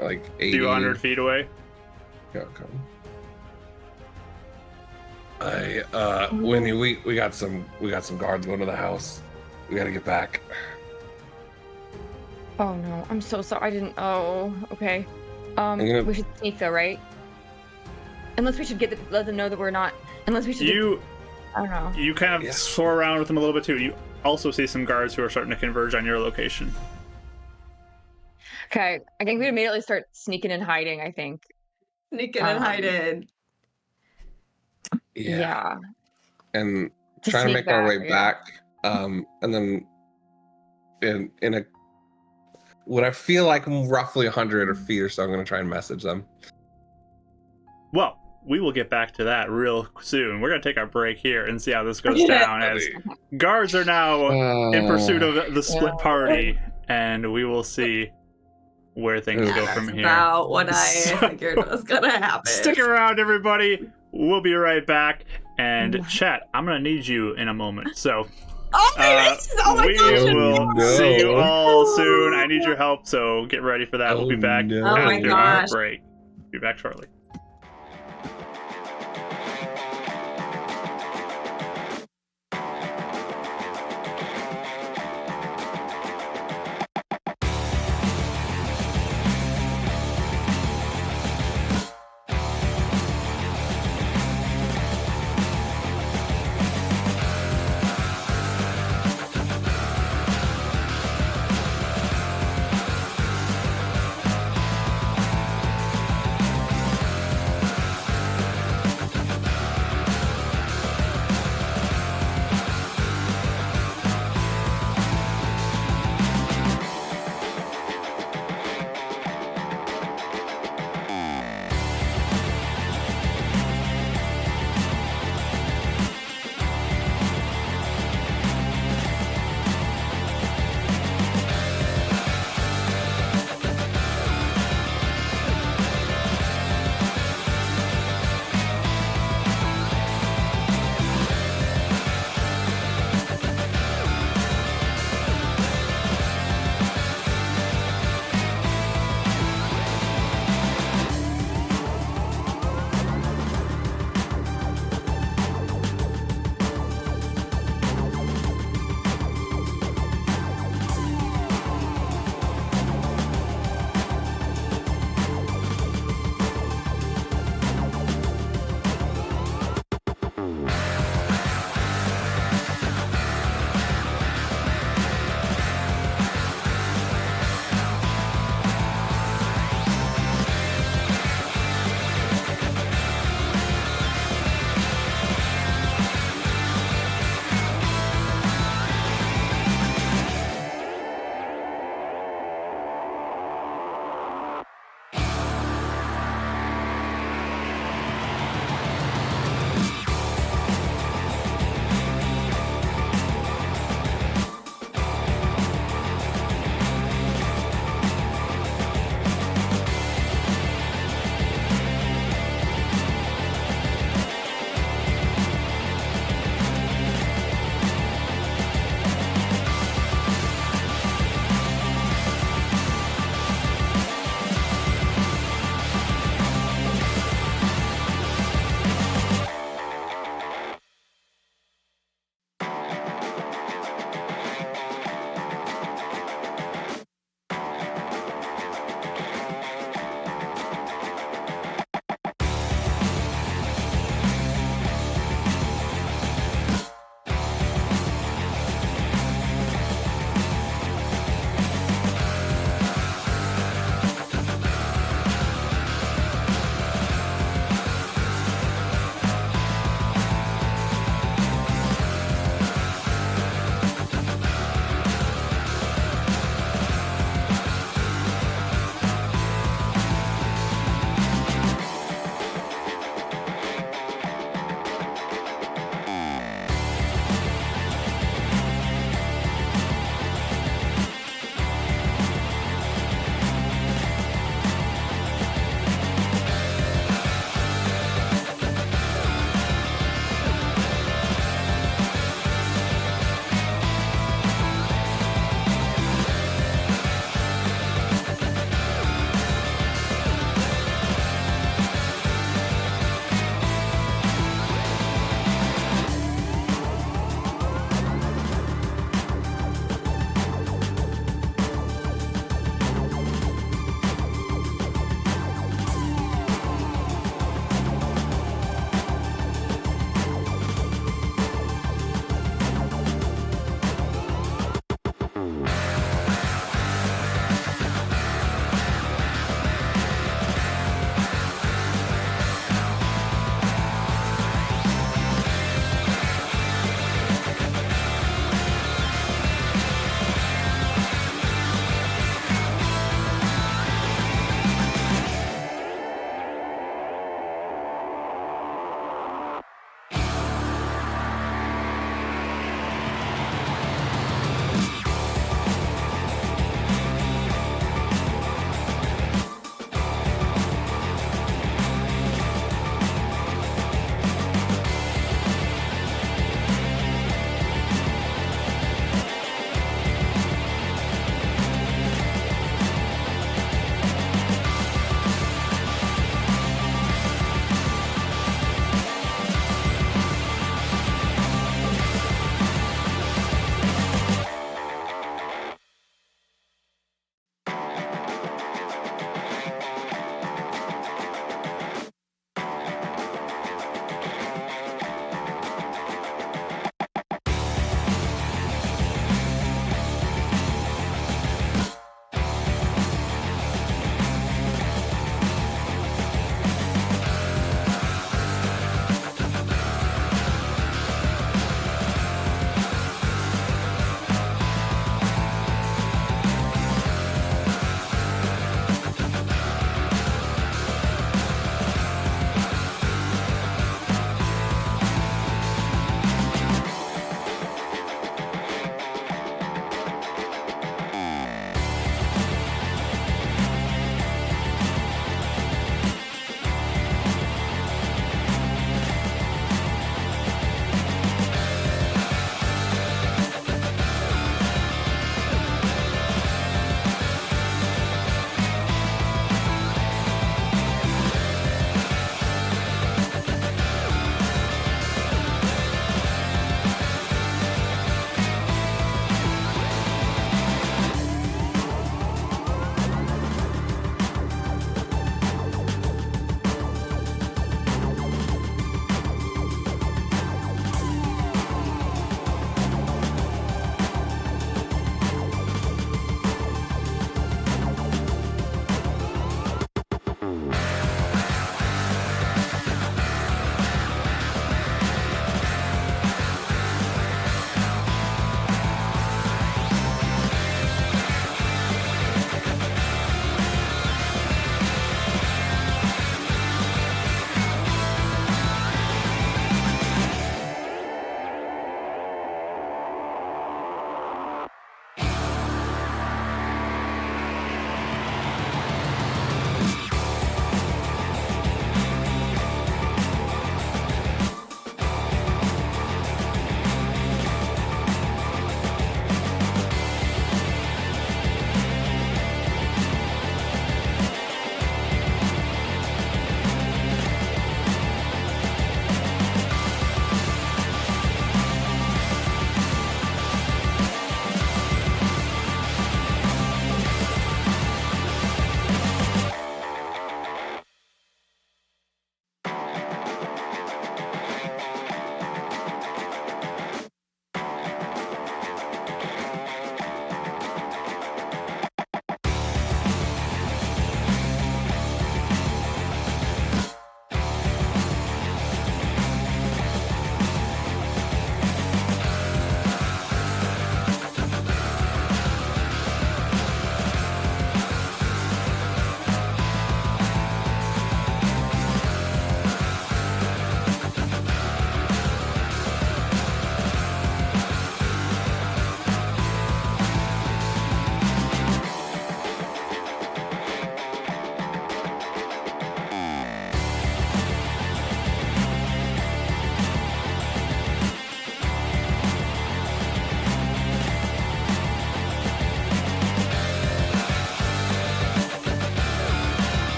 [SPEAKER 4] Like
[SPEAKER 1] a
[SPEAKER 4] 80.
[SPEAKER 1] few hundred feet away.
[SPEAKER 4] Okay. Winnie, we got some guards going to the house. We gotta get back.
[SPEAKER 3] Oh no, I'm so sorry. I didn't. Oh, okay.
[SPEAKER 4] gonna-
[SPEAKER 3] We should sneak though, right? Unless we should let them know that we're not. Unless we should. I don't know.
[SPEAKER 1] You kind of
[SPEAKER 4] Yeah.
[SPEAKER 1] soar around with them a little bit too. You also see some guards who are starting to converge on your location.
[SPEAKER 3] Okay, I think we immediately start sneaking and hiding. I think.
[SPEAKER 2] Sneaking and hiding.
[SPEAKER 4] Yeah. And
[SPEAKER 3] To
[SPEAKER 4] trying to
[SPEAKER 3] sneak
[SPEAKER 4] make our
[SPEAKER 3] back,
[SPEAKER 4] way
[SPEAKER 3] yeah.
[SPEAKER 4] back. And then in a what I feel like roughly 100 feet or so, I'm gonna try and message them.
[SPEAKER 1] Well, we will get back to that real soon. We're gonna take our break here and see how this goes down. As guards are now in pursuit of the split party, and we will see where things
[SPEAKER 4] Yeah,
[SPEAKER 1] go
[SPEAKER 2] That's
[SPEAKER 1] from here.
[SPEAKER 2] about what I
[SPEAKER 1] So-
[SPEAKER 2] figured was gonna happen.
[SPEAKER 1] Stick around, everybody. We'll be right back. And chat, I'm gonna need you in a moment. So
[SPEAKER 2] Oh my
[SPEAKER 1] we
[SPEAKER 2] gosh!
[SPEAKER 1] will
[SPEAKER 4] no.
[SPEAKER 1] see you all soon. I need your help, so get ready for that. We'll be
[SPEAKER 4] Oh,
[SPEAKER 1] back
[SPEAKER 4] no.
[SPEAKER 2] Oh my
[SPEAKER 1] after our
[SPEAKER 2] gosh.
[SPEAKER 1] break. Be back shortly.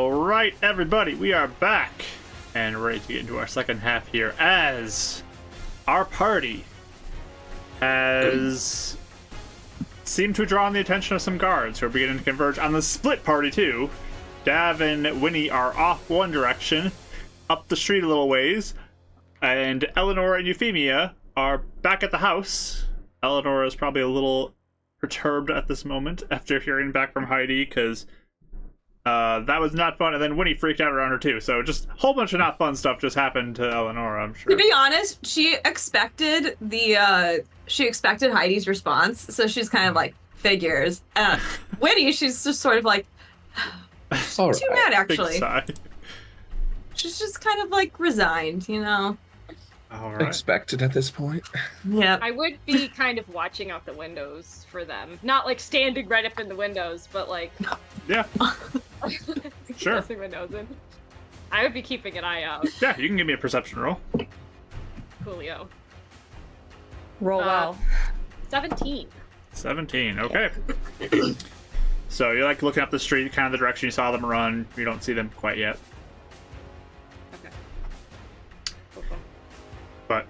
[SPEAKER 1] All right, everybody, we are back and ready to get into our second half here as our party has seemed to draw on the attention of some guards who are beginning to converge on the split party too. Dav and Winnie are off one direction, up the street a little ways, and Eleanor and Euphemia are back at the house. Eleanor is probably a little perturbed at this moment after hearing back from Heidi, because that was not fun, and then Winnie freaked out around her too, so just a whole bunch of not fun stuff just happened to Eleanor, I'm sure.
[SPEAKER 2] To be honest, she expected Heidi's response, so she's kind of like, figures. Winnie, she's just sort of like,
[SPEAKER 4] All
[SPEAKER 2] too
[SPEAKER 4] right.
[SPEAKER 2] mad, actually.
[SPEAKER 1] Big sigh.
[SPEAKER 2] She's just kind of like resigned, you know?
[SPEAKER 1] All right.
[SPEAKER 4] Expected at this point.
[SPEAKER 2] Yeah.
[SPEAKER 5] I would be kind of watching out the windows for them. Not like standing right up in the windows, but like
[SPEAKER 1] Yeah, Sure.
[SPEAKER 5] pressing my nose in. I would be keeping an eye out.
[SPEAKER 1] yeah, you can give me a perception roll.
[SPEAKER 5] Coolio.
[SPEAKER 3] Roll
[SPEAKER 5] Uh,
[SPEAKER 3] well.
[SPEAKER 5] 17.
[SPEAKER 1] 17, okay. So you're like looking up the street, kind of the direction you saw them run. You don't see them quite yet.
[SPEAKER 5] Okay. Cool.
[SPEAKER 1] But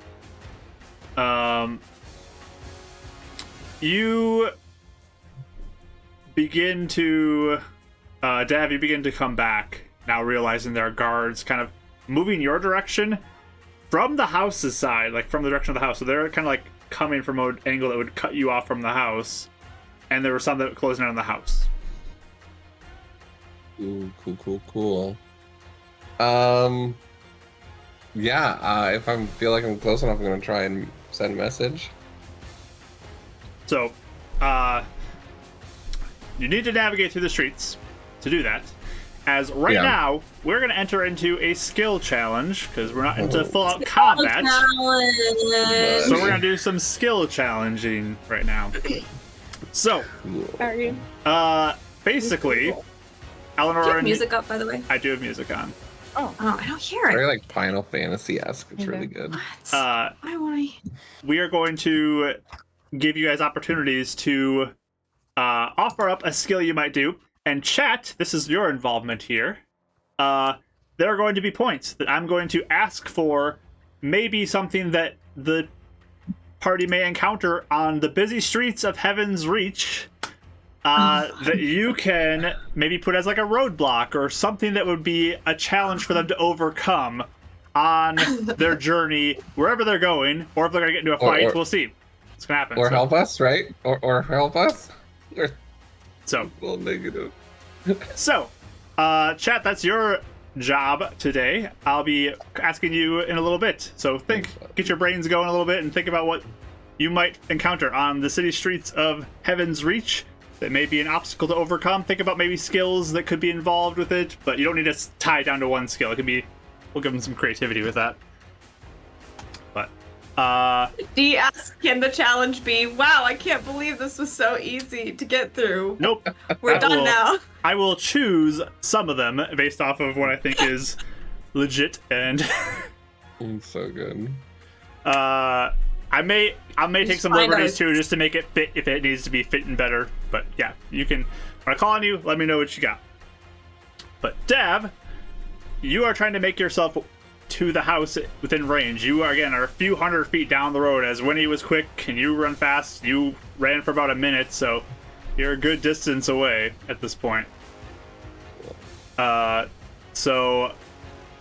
[SPEAKER 1] you begin to Dav, you begin to come back now, realizing there are guards kind of moving your direction from the house's side, like from the direction of the house. So they're kind of like coming from an angle that would cut you off from the house, and there were some that were closing in on the house.
[SPEAKER 4] Ooh, cool. Yeah, if I feel like I'm close enough, I'm gonna try and send a message.
[SPEAKER 1] So, you need to navigate through the streets to do that. As right
[SPEAKER 4] Yeah.
[SPEAKER 1] now, we're going to enter into a skill challenge, because we're not into full-out combat. So we're going to do some skill challenging right now. So,
[SPEAKER 3] Are you?
[SPEAKER 1] basically, Eleanor
[SPEAKER 2] Do you have
[SPEAKER 1] and
[SPEAKER 2] music up, by the way?
[SPEAKER 1] I do have music on.
[SPEAKER 2] Oh, I don't hear
[SPEAKER 4] Very
[SPEAKER 2] it.
[SPEAKER 4] like Final Fantasy-esque. It's really good.
[SPEAKER 2] What?
[SPEAKER 1] Uh,
[SPEAKER 2] Why would I?
[SPEAKER 1] we are going to give you guys opportunities to offer up a skill you might do. And chat, this is your involvement here. There are going to be points that I'm going to ask for, maybe something that the party may encounter on the busy streets of Heaven's Reach, that you can maybe put as like a roadblock or something that would be a challenge for them to overcome on their journey, wherever they're going, or if they're going to get into a fight. We'll see. It's going to happen.
[SPEAKER 4] Or
[SPEAKER 1] So-
[SPEAKER 4] help us, right? Or help us. Or
[SPEAKER 1] So,
[SPEAKER 4] well, negative.
[SPEAKER 1] So, chat, that's your job today. I'll be asking you in a little bit. So get your brains going a little bit and think about what you might encounter on the city streets of Heaven's Reach that may be an obstacle to overcome. Think about maybe skills that could be involved with it, but you don't need to tie it down to one skill. It could be, we'll give them some creativity with that. But,
[SPEAKER 2] DS, can the challenge be, wow, I can't believe this was so easy to get through.
[SPEAKER 1] nope.
[SPEAKER 2] We're
[SPEAKER 1] I
[SPEAKER 2] done
[SPEAKER 1] will-
[SPEAKER 2] now.
[SPEAKER 1] I will choose some of them based off of what I think is legit, and
[SPEAKER 4] So good.
[SPEAKER 1] I may take
[SPEAKER 2] Just
[SPEAKER 1] some
[SPEAKER 2] find
[SPEAKER 1] liberties
[SPEAKER 2] out.
[SPEAKER 1] too, just to make it fit if it needs to be fitting better. But yeah, you can. When I call on you, let me know what you got. But Dav, you are trying to make yourself to the house within range. You are a few hundred feet down the road. As Winnie was quick and you run fast, you ran for about a minute, so you're a good distance away at this point. So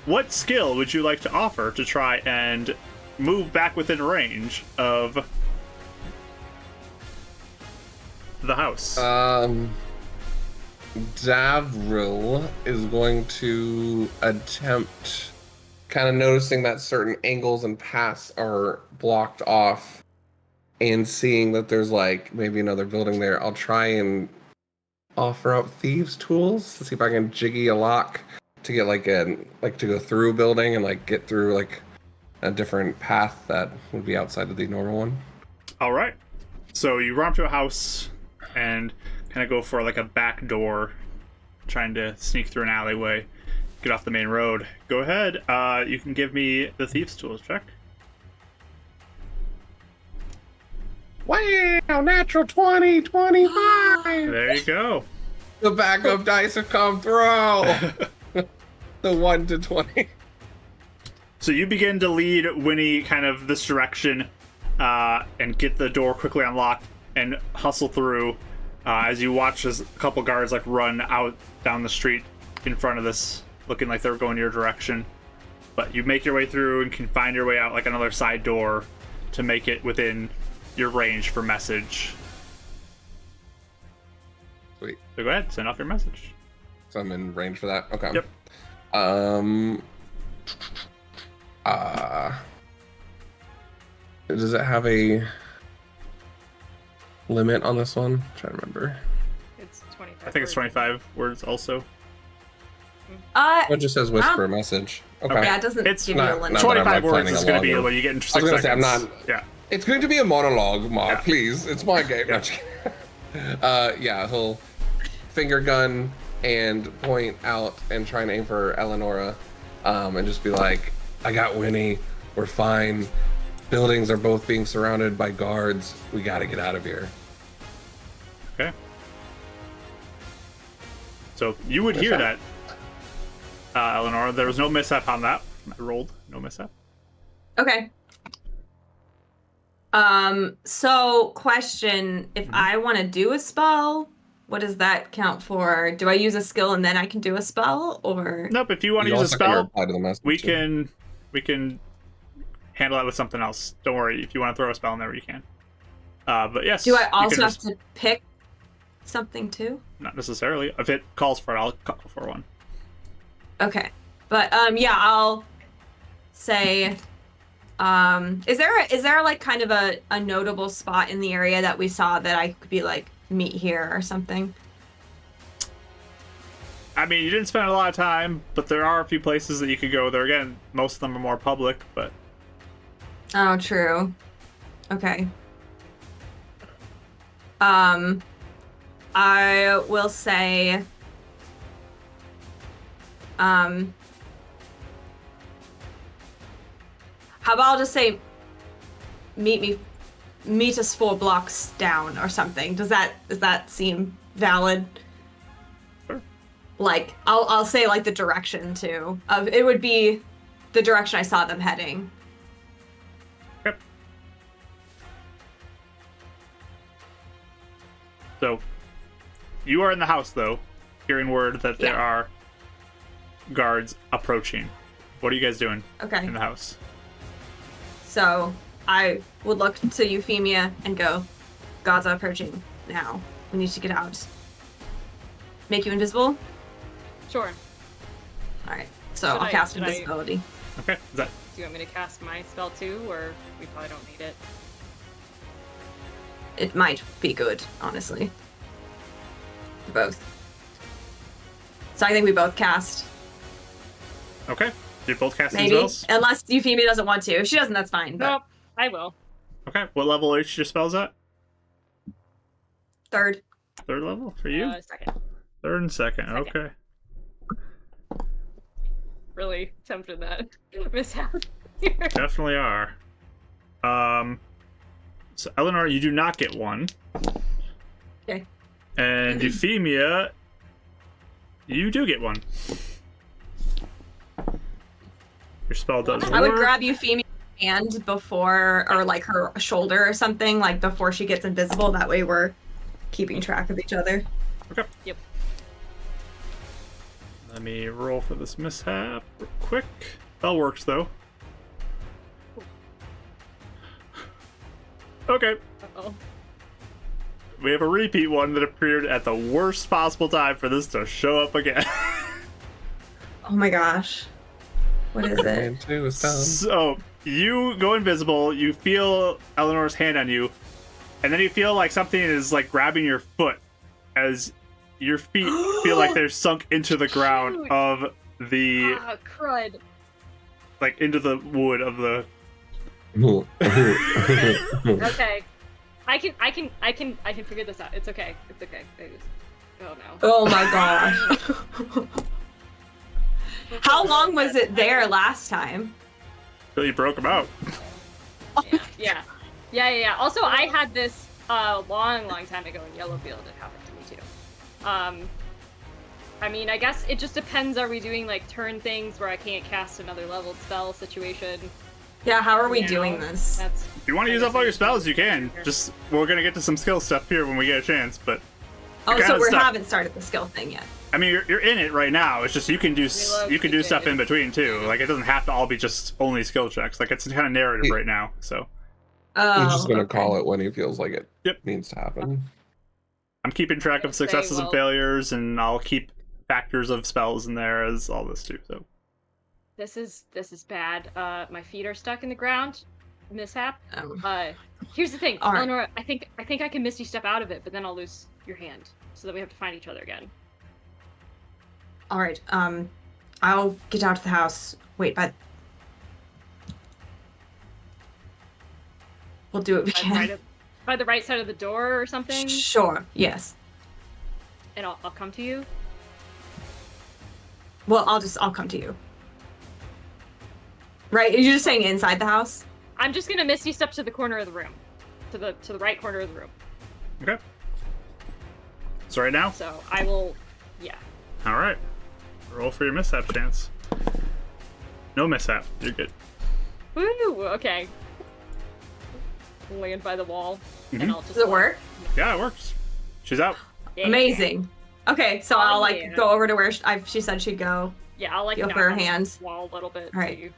[SPEAKER 1] what skill would you like to offer to try and move back within range of the house?
[SPEAKER 4] Davril is going to attempt kind of noticing that certain angles and paths are blocked off and seeing that there's like maybe another building there. I'll try and offer up thieves tools to see if I can jiggy a lock to get to go through a building and like get through like a different path that would be outside of the normal one.
[SPEAKER 1] All right. So you run up to a house and kind of go for like a back door, trying to sneak through an alleyway, get off the main road. Go ahead. You can give me the thieves tools check.
[SPEAKER 4] Wow, natural 20, 25.
[SPEAKER 1] There you go.
[SPEAKER 4] The backup dice have come through. The 1 to 20.
[SPEAKER 1] So you begin to lead Winnie kind of this direction and get the door quickly unlocked and hustle through as you watch as a couple guards like run out down the street in front of this, looking like they're going your direction. But you make your way through and can find your way out like another side door to make it within your range for message.
[SPEAKER 4] Sweet.
[SPEAKER 1] So go ahead, send off your message.
[SPEAKER 4] So I'm in range for that. Okay.
[SPEAKER 1] Yep.
[SPEAKER 4] Does it have a limit on this one? I'm trying to remember.
[SPEAKER 5] It's 25.
[SPEAKER 1] I think it's 25 words also.
[SPEAKER 4] It just says whisper message. Okay.
[SPEAKER 2] Yeah, it doesn't
[SPEAKER 1] It's
[SPEAKER 2] give you a
[SPEAKER 4] not-
[SPEAKER 2] limit.
[SPEAKER 4] not-
[SPEAKER 1] 25
[SPEAKER 4] like
[SPEAKER 1] words
[SPEAKER 4] planning
[SPEAKER 1] is
[SPEAKER 4] a
[SPEAKER 1] going to be
[SPEAKER 4] longer-
[SPEAKER 1] what you get in 6
[SPEAKER 4] I was gonna
[SPEAKER 1] seconds.
[SPEAKER 4] say, I'm not-
[SPEAKER 1] Yeah.
[SPEAKER 4] It's going to be a monologue, Mark.
[SPEAKER 1] Yeah.
[SPEAKER 4] Please. It's my game. Yeah, he'll finger gun and point out and try and aim for Eleonora, and just be like, I got Winnie. We're fine. Buildings are both being surrounded by guards. We got to get out of here.
[SPEAKER 1] Okay. So you would hear that, Eleanor. There was no mishap on that. I rolled no mishap.
[SPEAKER 2] Okay. So question, if I want to do a spell, what does that count for? Do I use a skill and then I can do a spell, or?
[SPEAKER 1] Nope. If you want to
[SPEAKER 4] You
[SPEAKER 1] use a
[SPEAKER 4] also can
[SPEAKER 1] spell,
[SPEAKER 4] reply to the message,
[SPEAKER 1] we
[SPEAKER 4] too.
[SPEAKER 1] can handle that with something else. Don't worry. If you want to throw a spell in there, you can. But yes.
[SPEAKER 2] Do I
[SPEAKER 1] you
[SPEAKER 2] also
[SPEAKER 1] can
[SPEAKER 2] have
[SPEAKER 1] just-
[SPEAKER 2] to pick something too?
[SPEAKER 1] Not necessarily. If it calls for it, I'll call for one.
[SPEAKER 2] Okay. But yeah, I'll say is there like kind of a notable spot in the area that we saw that I could be like meet here or something?
[SPEAKER 1] I mean, you didn't spend a lot of time, but there are a few places that you could go there. Again, most of them are more public, but
[SPEAKER 2] Oh, true. Okay. I will say how about I'll just say meet us 4 blocks down or something. Does that seem valid?
[SPEAKER 1] Sure.
[SPEAKER 2] Like I'll say like the direction too. It would be the direction I saw them heading.
[SPEAKER 1] Yep. So, you are in the house, though, hearing word that there
[SPEAKER 2] Yeah.
[SPEAKER 1] are guards approaching. What are you guys doing
[SPEAKER 2] Okay.
[SPEAKER 1] in the house?
[SPEAKER 2] So I would look to Euphemia and go, Gods are approaching now. We need to get out. Make you invisible?
[SPEAKER 5] Sure.
[SPEAKER 2] Alright. So
[SPEAKER 5] Should
[SPEAKER 2] I'll cast
[SPEAKER 5] should
[SPEAKER 2] invisibility.
[SPEAKER 1] Okay, is that
[SPEAKER 5] Do you want me to cast my spell too, or we probably don't need it?
[SPEAKER 2] It might be good, honestly. Both. So I think we both cast.
[SPEAKER 1] okay? You both casting
[SPEAKER 2] Maybe.
[SPEAKER 1] spells?
[SPEAKER 2] Unless Euphemia doesn't want to. If she doesn't, that's fine. But
[SPEAKER 5] Nope, I will.
[SPEAKER 1] Okay, what level is your spells at?
[SPEAKER 2] third.
[SPEAKER 1] Third level for you?
[SPEAKER 5] Second.
[SPEAKER 1] Third and second,
[SPEAKER 5] second.
[SPEAKER 1] okay.
[SPEAKER 5] Really tempted that mishap.
[SPEAKER 1] Definitely are. So Eleanor, you do not get one.
[SPEAKER 2] Okay.
[SPEAKER 1] And Euphemia, you do get one. Your spell does
[SPEAKER 2] I would
[SPEAKER 1] work.
[SPEAKER 2] grab Euphemia's hand before, or like her shoulder or something, like before she gets invisible. That way we're keeping track of each other.
[SPEAKER 1] Okay.
[SPEAKER 5] Yep.
[SPEAKER 1] Let me roll for this mishap real quick. Spell works though. Okay.
[SPEAKER 5] Uh-oh.
[SPEAKER 1] We have a repeat one that appeared at the worst possible time for this to show up again.
[SPEAKER 2] Oh my gosh. What is it?
[SPEAKER 4] And 2 is done.
[SPEAKER 1] So, you go invisible, you feel Eleanor's hand on you, and then you feel like something is like grabbing your foot as your feet feel like they're sunk into the ground
[SPEAKER 5] Shoot.
[SPEAKER 1] of the,
[SPEAKER 5] Ah, crud.
[SPEAKER 1] like into the wood of the,
[SPEAKER 5] Okay. I can figure this out. It's okay. It's okay. Oh no.
[SPEAKER 2] Oh my gosh. How long was it there last time?
[SPEAKER 1] till you broke them out.
[SPEAKER 5] Yeah. Also, I had this long time ago in Yellowfield. It happened to me too. I mean, I guess it just depends. Are we doing like turn things where I can't cast another leveled spell situation?
[SPEAKER 2] Yeah, how are we
[SPEAKER 5] now?
[SPEAKER 2] doing this?
[SPEAKER 5] That's
[SPEAKER 1] If you want to
[SPEAKER 5] I
[SPEAKER 1] use
[SPEAKER 5] guess
[SPEAKER 1] up all
[SPEAKER 5] I
[SPEAKER 1] your
[SPEAKER 5] need to
[SPEAKER 1] spells, you
[SPEAKER 5] do it
[SPEAKER 1] can.
[SPEAKER 5] here.
[SPEAKER 1] Just we're gonna get to some skill stuff here when we get a chance. But
[SPEAKER 2] Oh,
[SPEAKER 1] kinda
[SPEAKER 2] so we
[SPEAKER 1] stuck.
[SPEAKER 2] haven't started the skill thing yet.
[SPEAKER 1] I mean, you're in it right now. It's just you can do
[SPEAKER 5] Reload,
[SPEAKER 1] you can do stuff
[SPEAKER 5] keep
[SPEAKER 1] in between too. Like it doesn't have to all be just only skill checks. Like it's kind of narrative right now. So
[SPEAKER 2] Oh,
[SPEAKER 4] He's just gonna
[SPEAKER 2] okay.
[SPEAKER 4] call it when he feels like it
[SPEAKER 1] Yep.
[SPEAKER 4] needs to happen.
[SPEAKER 1] I'm keeping track of
[SPEAKER 5] I'd say,
[SPEAKER 1] successes and
[SPEAKER 5] well-
[SPEAKER 1] failures, and I'll keep factors of spells in there as all this too. So
[SPEAKER 5] This is bad. My feet are stuck in the ground. Mishap. Here's the thing,
[SPEAKER 2] All right.
[SPEAKER 5] Eleanor. I think I can misty step out of it, but then I'll lose your hand, so that we have to find each other again.
[SPEAKER 2] All right. I'll get out of the house. Wait, but we'll do what we can.
[SPEAKER 5] By the right side of the door or something,
[SPEAKER 2] Sure. Yes.
[SPEAKER 5] and I'll come to you.
[SPEAKER 2] Well, I'll come to you. Right? You're just saying inside the house?
[SPEAKER 5] I'm just gonna misty step to the corner of the room, to the right corner of the room.
[SPEAKER 1] okay. So right now,
[SPEAKER 5] So I will, yeah.
[SPEAKER 1] all right. Roll for your mishap chance. No mishap. You're good.
[SPEAKER 5] Woo! Okay. Land by the wall,
[SPEAKER 1] Mhm.
[SPEAKER 5] and I'll just.
[SPEAKER 2] Does it work?
[SPEAKER 1] Yeah, it works. She's out.
[SPEAKER 5] Yeah.
[SPEAKER 2] Amazing. Okay, so
[SPEAKER 5] Oh,
[SPEAKER 2] I'll like
[SPEAKER 5] yeah.
[SPEAKER 2] go over to where she said she'd go.
[SPEAKER 5] Yeah, I'll like
[SPEAKER 2] Feel
[SPEAKER 5] knock
[SPEAKER 2] for her
[SPEAKER 5] on the
[SPEAKER 2] hands.
[SPEAKER 5] wall a little bit.
[SPEAKER 2] All right.
[SPEAKER 5] So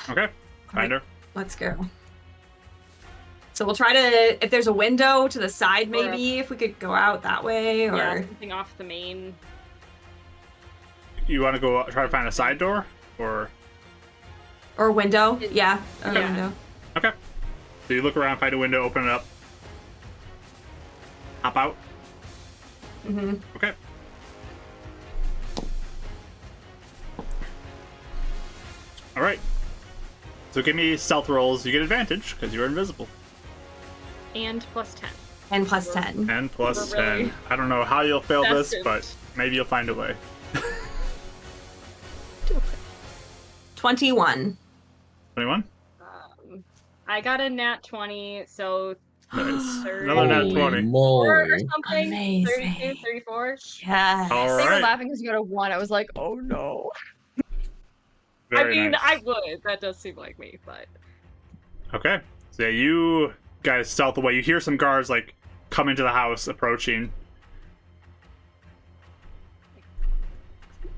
[SPEAKER 5] yeah.
[SPEAKER 1] Okay. Find her.
[SPEAKER 2] Let's go. So we'll try to, if there's a window to the side,
[SPEAKER 5] Or a-
[SPEAKER 2] maybe if we could go out that way, or
[SPEAKER 5] Yeah, something off the main.
[SPEAKER 1] You want to go try to find a side door, or
[SPEAKER 2] a window. Yeah, or a
[SPEAKER 5] Yeah.
[SPEAKER 2] window.
[SPEAKER 1] okay. So you look around, find a window, open it up, hop out.
[SPEAKER 2] Mm-hmm.
[SPEAKER 1] Okay. All right. So give me stealth rolls. You get advantage because you're invisible.
[SPEAKER 5] And plus 10.
[SPEAKER 2] And plus 10.
[SPEAKER 1] And plus
[SPEAKER 5] We're really
[SPEAKER 1] 10. I don't know how you'll fail this,
[SPEAKER 5] destined.
[SPEAKER 1] but maybe you'll find a way.
[SPEAKER 2] 21.
[SPEAKER 1] 21.
[SPEAKER 5] I got a nat 20, so
[SPEAKER 1] Nice.
[SPEAKER 5] 30
[SPEAKER 1] Another nat
[SPEAKER 4] Holy
[SPEAKER 1] 20.
[SPEAKER 5] or
[SPEAKER 4] moly.
[SPEAKER 5] something.
[SPEAKER 2] Amazing.
[SPEAKER 5] 32, 34.
[SPEAKER 2] Yes.
[SPEAKER 1] All
[SPEAKER 3] They were
[SPEAKER 1] right.
[SPEAKER 3] laughing because you got a 1. I was like, oh no.
[SPEAKER 1] Very
[SPEAKER 5] I mean,
[SPEAKER 1] nice.
[SPEAKER 5] I would. That does seem like me, but
[SPEAKER 1] Okay. So yeah, you guys stealth away. You hear some guards like come into the house, approaching.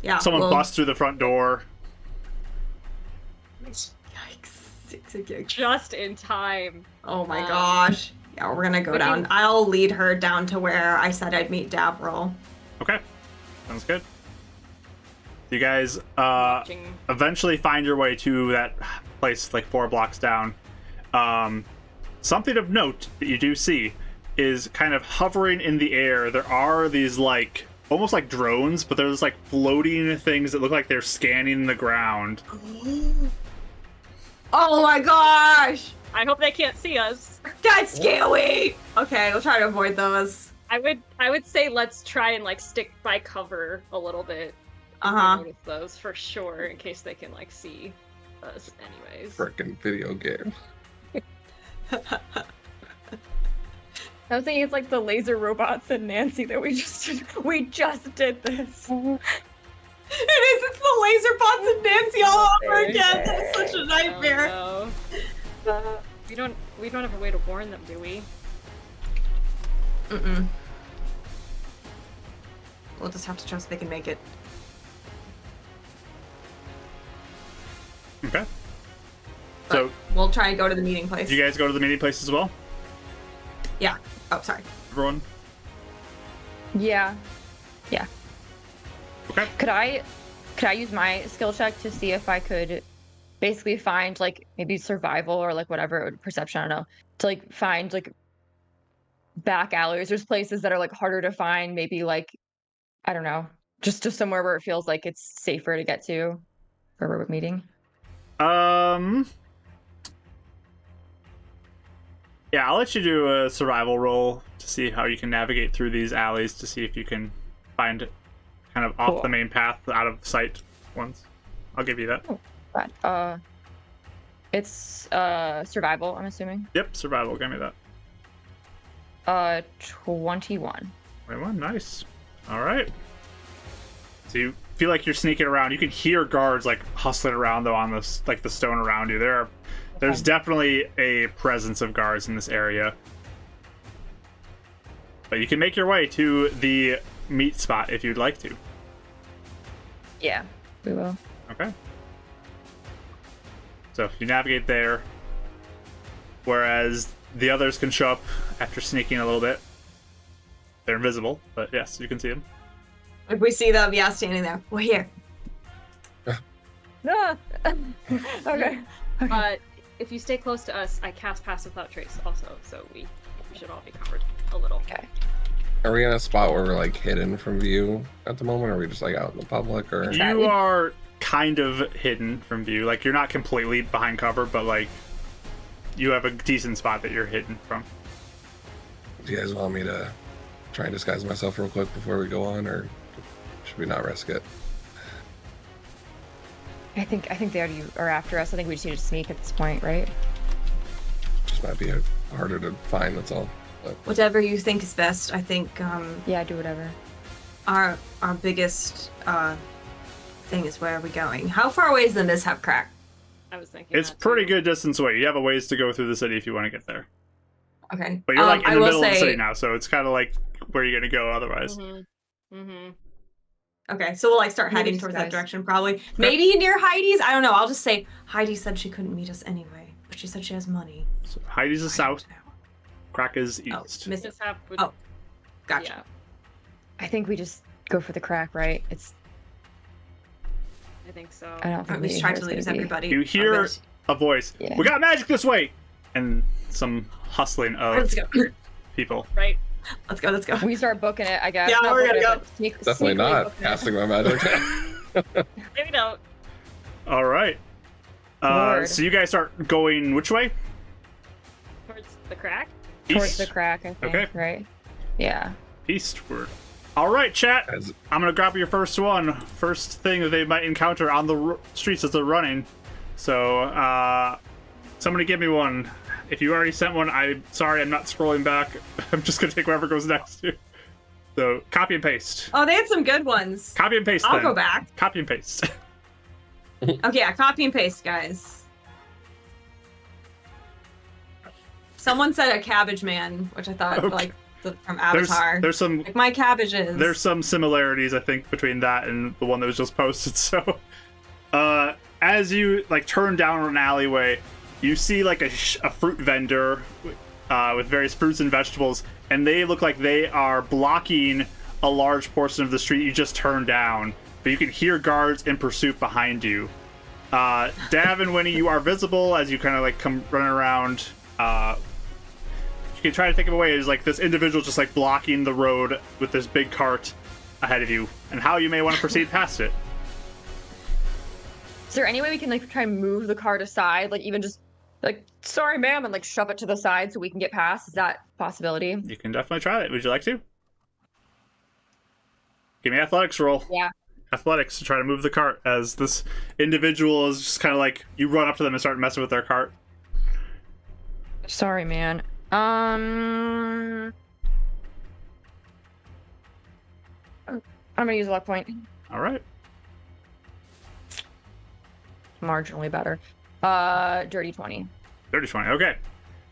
[SPEAKER 2] Yeah.
[SPEAKER 1] Someone
[SPEAKER 2] well,
[SPEAKER 1] busts through the front door.
[SPEAKER 2] Yikes.
[SPEAKER 5] just in time.
[SPEAKER 2] Oh my gosh. Yeah, we're gonna go
[SPEAKER 5] What do you-
[SPEAKER 2] down. I'll lead her down to where I said I'd meet Davril.
[SPEAKER 1] Okay. Sounds good. You guys
[SPEAKER 5] Watching.
[SPEAKER 1] eventually find your way to that place like 4 blocks down. Something of note that you do see is kind of hovering in the air. There are these like almost like drones, but there's like floating things that look like they're scanning the ground.
[SPEAKER 2] Oh my gosh!
[SPEAKER 5] I hope they can't see us.
[SPEAKER 2] That's scary! Okay, we'll try to avoid those.
[SPEAKER 5] I would say let's try and like stick by cover a little bit.
[SPEAKER 2] Uh-huh.
[SPEAKER 5] Notice those for sure in case they can like see us anyways.
[SPEAKER 4] Frickin' video game.
[SPEAKER 3] I was thinking it's like the laser robots and Nancy that we just did this.
[SPEAKER 2] It is, it's the laser bots and Nancy all over
[SPEAKER 3] Very
[SPEAKER 2] again. That's such a
[SPEAKER 5] Oh,
[SPEAKER 2] nightmare.
[SPEAKER 5] no. We don't have a way to warn them, do we?
[SPEAKER 2] Mm-mm. We'll just have to trust they can make it.
[SPEAKER 1] Okay.
[SPEAKER 2] But
[SPEAKER 1] So
[SPEAKER 2] we'll try and go to the meeting place.
[SPEAKER 1] you guys go to the meeting place as well?
[SPEAKER 2] Yeah. Oh, sorry.
[SPEAKER 1] Everyone?
[SPEAKER 3] Yeah.
[SPEAKER 1] Okay.
[SPEAKER 3] Could I use my skill check to see if I could basically find like maybe survival or like whatever perception, I don't know, to like find like back alleys. There's places that are like harder to find, maybe like I don't know, just somewhere where it feels like it's safer to get to for a robot meeting.
[SPEAKER 1] Yeah, I'll let you do a survival roll to see how you can navigate through these alleys to see if you can find kind of off
[SPEAKER 3] Cool.
[SPEAKER 1] the main path, out of sight ones. I'll give you that.
[SPEAKER 3] But it's survival, I'm assuming.
[SPEAKER 1] Yep, survival. Give me that.
[SPEAKER 3] 21.
[SPEAKER 1] 21, nice. All right. So you feel like you're sneaking around. You can hear guards like hustling around though on this like the stone around you. There's definitely a presence of guards in this area. But you can make your way to the meat spot if you'd like to.
[SPEAKER 3] Yeah, we will.
[SPEAKER 1] Okay. So you navigate there, whereas the others can show up after sneaking a little bit. They're invisible, but yes, you can see them.
[SPEAKER 2] If we see them, yeah, standing there, we're here.
[SPEAKER 3] Ah. Okay.
[SPEAKER 5] But if you stay close to us, I cast Pass Without Trace also, so we should all be covered a little.
[SPEAKER 3] Okay.
[SPEAKER 4] Are we in a spot where we're like hidden from view at the moment? Or are we just like out in the public? Or
[SPEAKER 1] You are kind of hidden from view. Like, you're not completely behind cover, but like you have a decent spot that you're hidden from.
[SPEAKER 4] do you guys want me to try and disguise myself real quick before we go on, or should we not risk it?
[SPEAKER 3] I think they already are after us. I think we just need to sneak at this point, right?
[SPEAKER 4] Just might be harder to find. That's all. But
[SPEAKER 2] Whatever you think is best. I think
[SPEAKER 3] Yeah, do whatever.
[SPEAKER 2] our
[SPEAKER 3] biggest
[SPEAKER 2] thing is where are we going? How far away is the Mishap crack?
[SPEAKER 5] I was thinking
[SPEAKER 1] It's
[SPEAKER 5] that
[SPEAKER 1] pretty
[SPEAKER 5] too.
[SPEAKER 1] good distance away. You have a ways to go through the city if you want to get there.
[SPEAKER 2] Okay.
[SPEAKER 1] But you're like in
[SPEAKER 2] I
[SPEAKER 1] the
[SPEAKER 2] will
[SPEAKER 1] middle of the
[SPEAKER 2] say-
[SPEAKER 1] city now, so it's kind of like where you're going to go otherwise.
[SPEAKER 2] Okay, so we'll like start
[SPEAKER 3] Maybe
[SPEAKER 2] heading towards that
[SPEAKER 3] disguise.
[SPEAKER 2] direction probably. Maybe near Heidi's. I don't know. I'll just say Heidi said she couldn't meet us anyway, but she said she has money.
[SPEAKER 1] So Heidi's the south, Crack is
[SPEAKER 2] Oh,
[SPEAKER 1] east.
[SPEAKER 5] Mishap would,
[SPEAKER 2] Oh, gotcha.
[SPEAKER 5] yeah,
[SPEAKER 3] I think we just go for the crack, right? It's.
[SPEAKER 5] I think so.
[SPEAKER 3] I don't
[SPEAKER 2] Or
[SPEAKER 3] think
[SPEAKER 2] at least
[SPEAKER 3] we
[SPEAKER 2] try
[SPEAKER 3] know
[SPEAKER 2] to
[SPEAKER 3] where
[SPEAKER 2] lose
[SPEAKER 3] it's gonna be.
[SPEAKER 2] everybody.
[SPEAKER 1] You hear a voice.
[SPEAKER 3] Yeah.
[SPEAKER 1] We got magic this way, and some hustling of
[SPEAKER 2] Let's go.
[SPEAKER 1] people.
[SPEAKER 5] Right?
[SPEAKER 2] Let's go. Let's go.
[SPEAKER 3] We start booking it, I guess.
[SPEAKER 2] Yeah,
[SPEAKER 3] Not
[SPEAKER 2] we're
[SPEAKER 3] booking
[SPEAKER 2] gonna
[SPEAKER 3] it, but sneak-
[SPEAKER 4] definitely
[SPEAKER 3] sneakily
[SPEAKER 4] not
[SPEAKER 3] booking it.
[SPEAKER 4] casting my magic.
[SPEAKER 5] Maybe don't.
[SPEAKER 1] All right.
[SPEAKER 3] Lord.
[SPEAKER 1] So you guys start going which way?
[SPEAKER 5] Towards the crack?
[SPEAKER 3] Towards
[SPEAKER 1] East.
[SPEAKER 3] the crack, I think.
[SPEAKER 1] Okay.
[SPEAKER 3] Right? Yeah.
[SPEAKER 1] Eastward. All right, chat.
[SPEAKER 4] As-
[SPEAKER 1] I'm gonna grab your first one. First thing that they might encounter on the streets as they're running. So, somebody give me one. If you already sent one, I'm sorry, I'm not scrolling back. I'm just gonna take whatever goes next. So, copy and paste.
[SPEAKER 2] Oh, they had some good ones.
[SPEAKER 1] Copy and paste.
[SPEAKER 2] I'll
[SPEAKER 1] then.
[SPEAKER 2] go back.
[SPEAKER 1] Copy and paste.
[SPEAKER 2] Okay, yeah, copy and paste, guys. Someone said a cabbage man, which I thought
[SPEAKER 1] Okay.
[SPEAKER 2] like from Avatar.
[SPEAKER 1] There's some
[SPEAKER 2] Like my cabbages.
[SPEAKER 1] there's some similarities I think between that and the one that was just posted. So, as you like turn down an alleyway, you see like a fruit vendor with various fruits and vegetables, and they look like they are blocking a large portion of the street you just turned down. But you can hear guards in pursuit behind you. Dav and Winnie, you are visible as you kind of like come running around. You can try to think of a way. Is like this individual just like blocking the road with this big cart ahead of you, and how you may want to proceed past it.
[SPEAKER 3] Is there any way we can like try and move the cart aside? Like even just like, sorry, ma'am, and like shove it to the side so we can get past? Is that a possibility?
[SPEAKER 1] You can definitely try that. Would you like to? Give me an athletics roll.
[SPEAKER 3] Yeah.
[SPEAKER 1] Athletics to try to move the cart as this individual is just kind of like you run up to them and start messing with their cart.
[SPEAKER 3] Sorry, man. I'm gonna use a luck point.
[SPEAKER 1] All right.
[SPEAKER 3] Marginally better. Dirty 20.
[SPEAKER 1] 30-20. Okay.